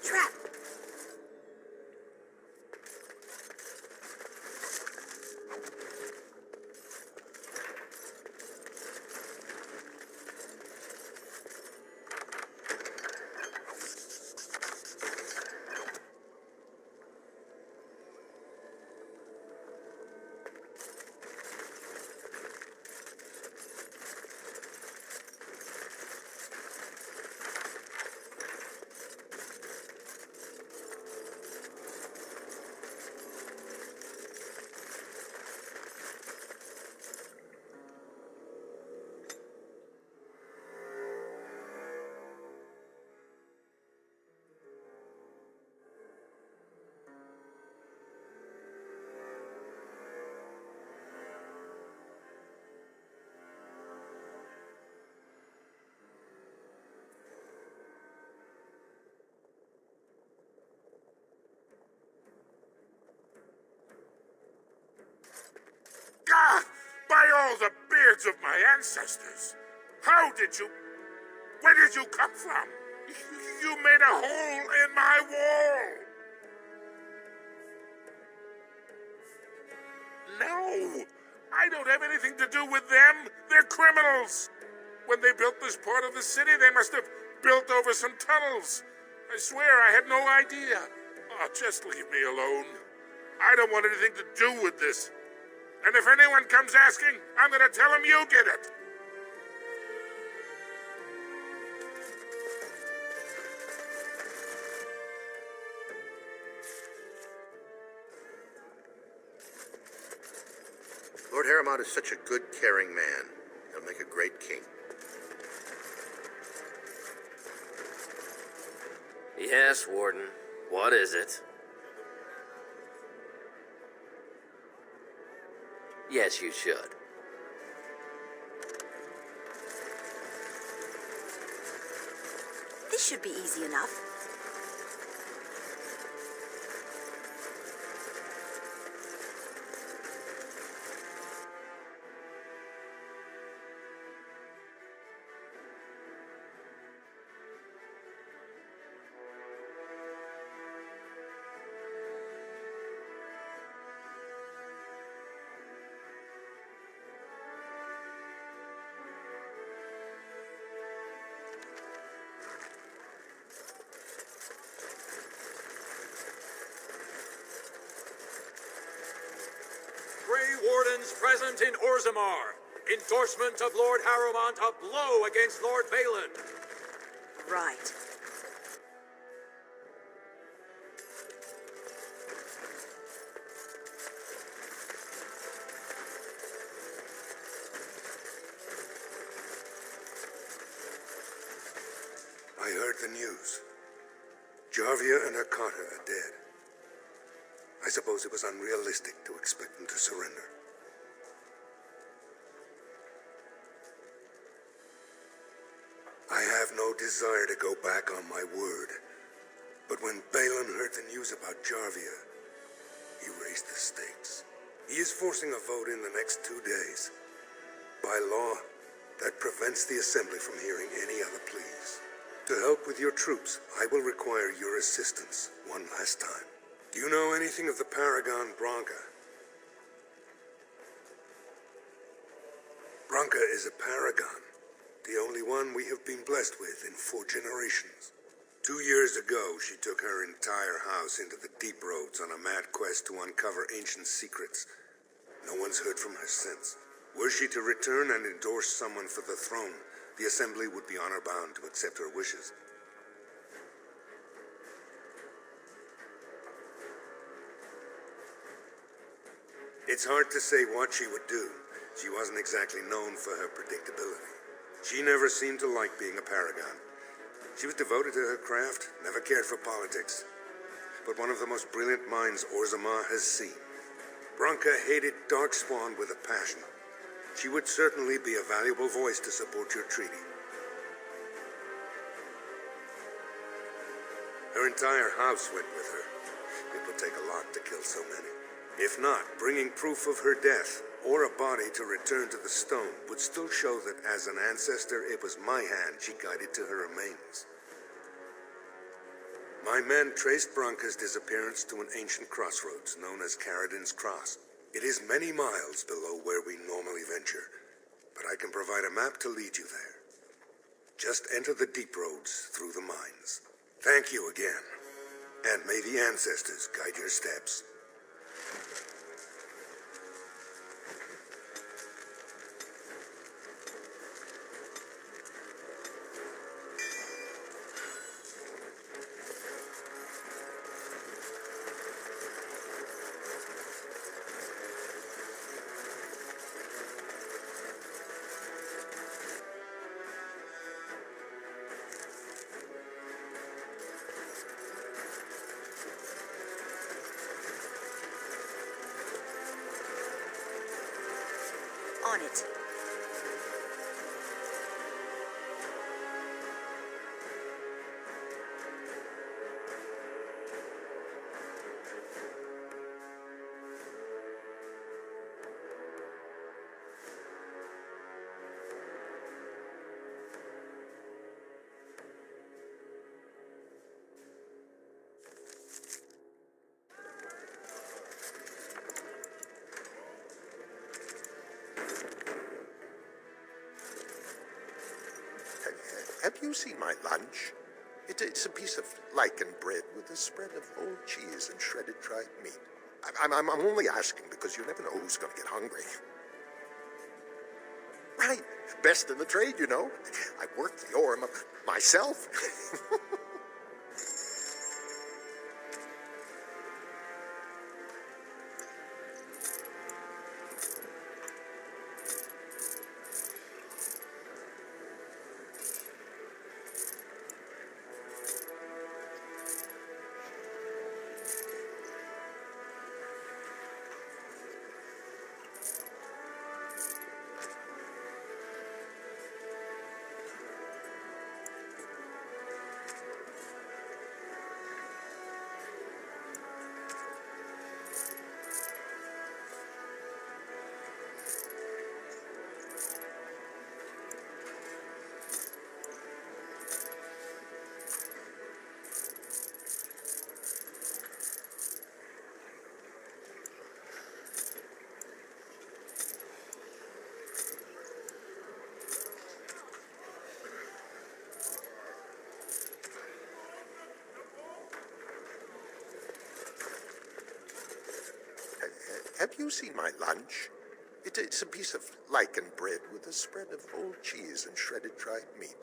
Trap! God, by all the beards of my ancestors! How did you... Where did you come from? You made a hole in my wall! No! I don't have anything to do with them! They're criminals! When they built this part of the city, they must have built over some tunnels. I swear I had no idea. Oh, just leave me alone. I don't want anything to do with this. And if anyone comes asking, I'm gonna tell them you did it. Lord Harrowmont is such a good, caring man. He'll make a great king. Yes, Warden. What is it? Yes, you should. This should be easy enough. Grey Wardens present in Orzammar. Endorsement of Lord Harrowmont, a blow against Lord Balin. Right. I heard the news. Jarvia and her Carter are dead. I suppose it was unrealistic to expect them to surrender. I have no desire to go back on my word. But when Balin heard the news about Jarvia, he raised the stakes. He is forcing a vote in the next 2 days. By law, that prevents the Assembly from hearing any other pleas. To help with your troops, I will require your assistance one last time. Do you know anything of the Paragon Branca? Branca is a paragon, the only one we have been blessed with in 4 generations. 2 years ago, she took her entire house into the deep roads on a mad quest to uncover ancient secrets. No one's heard from her since. Were she to return and endorse someone for the throne, the Assembly would be honor-bound to accept her wishes. It's hard to say what she would do. She wasn't exactly known for her predictability. She never seemed to like being a paragon. She was devoted to her craft, never cared for politics. But one of the most brilliant minds Orzammar has seen. Branka hated Darkspawn with a passion. She would certainly be a valuable voice to support your treaty. Her entire house went with her. It would take a lot to kill so many. If not, bringing proof of her death, or a body to return to the stone, would still show that as an ancestor, it was my hand she guided to her remains. My men traced Branka's disappearance to an ancient crossroads known as Caradin's Cross. It is many miles below where we normally venture, but I can provide a map to lead you there. Just enter the deep roads through the mines. Thank you again, and may the ancestors guide your steps. On it. Have you seen my lunch? It's a piece of lichen bread with a spread of old cheese and shredded dried meat. I'm only asking because you never know who's going to get hungry. Right. Best in the trade, you know. I worked the ore myself. Have you seen my lunch? It's a piece of lichen bread with a spread of old cheese and shredded dried meat.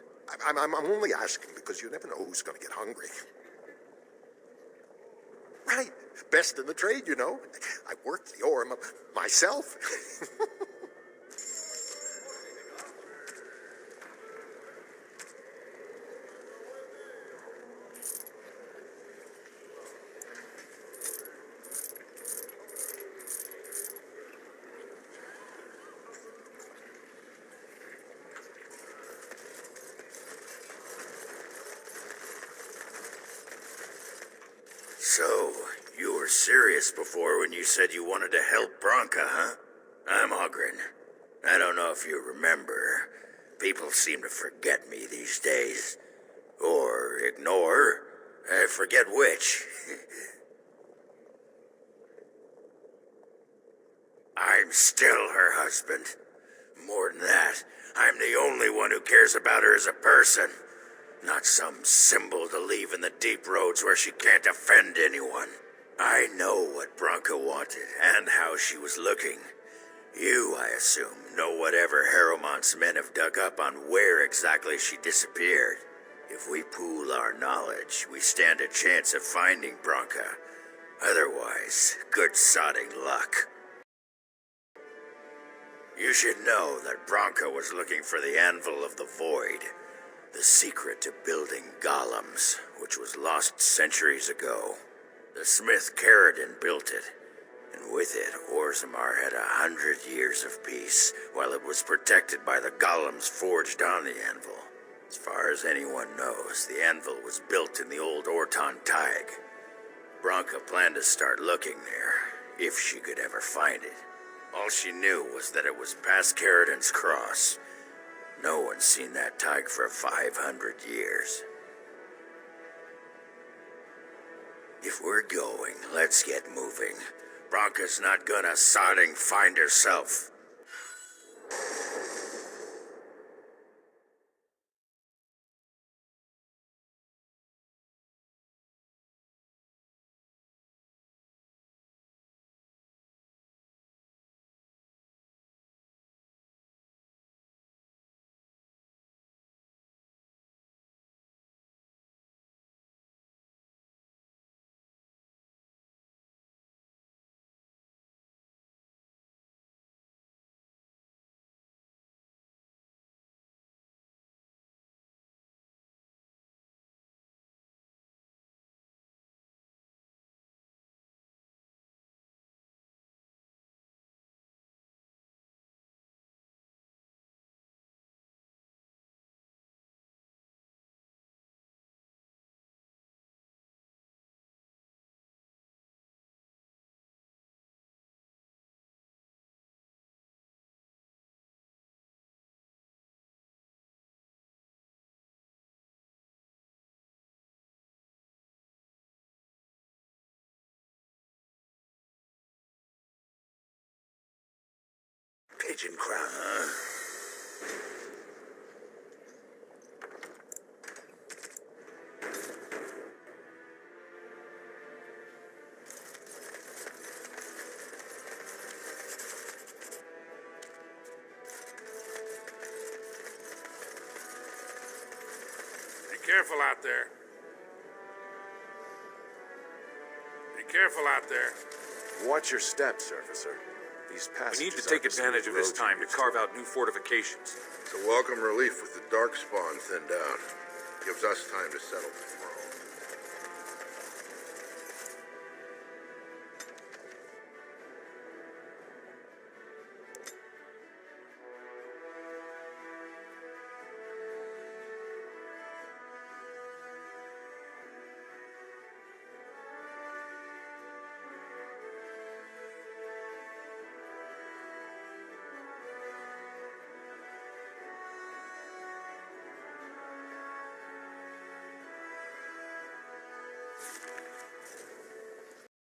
I'm only asking because you never know who's going to get hungry. Right. Best in the trade, you know. I worked the ore myself. So, you were serious before when you said you wanted to help Branka, huh? I'm Oghren. I don't know if you remember. People seem to forget me these days. Or ignore. I forget which. I'm still her husband. More than that, I'm the only one who cares about her as a person. Not some symbol to leave in the deep roads where she can't defend anyone. I know what Branka wanted and how she was looking. You, I assume, know whatever Harrowmont's men have dug up on where exactly she disappeared. If we pool our knowledge, we stand a chance of finding Branka. Otherwise, good sodding luck. You should know that Bronca was looking for the Anvil of the Void, the secret to building golems, which was lost centuries ago. The smith Caradon built it, and with it, Orzammar had 100 years of peace, while it was protected by the golems forged on the anvil. As far as anyone knows, the anvil was built in the old Orton Tig. Bronca planned to start looking there, if she could ever find it. All she knew was that it was past Caradon's cross. No one's seen that Tig for 500 years. If we're going, let's get moving. Bronca's not gonna sodding find herself. Pigeon crown, huh? Be careful out there. Be careful out there. Watch your steps, officer. These passages We need to take aren't the advantage of this road you time to used carve out new fortifications. It's a welcome relief with the darkspawn thinned out. Gives us time to settle tomorrow.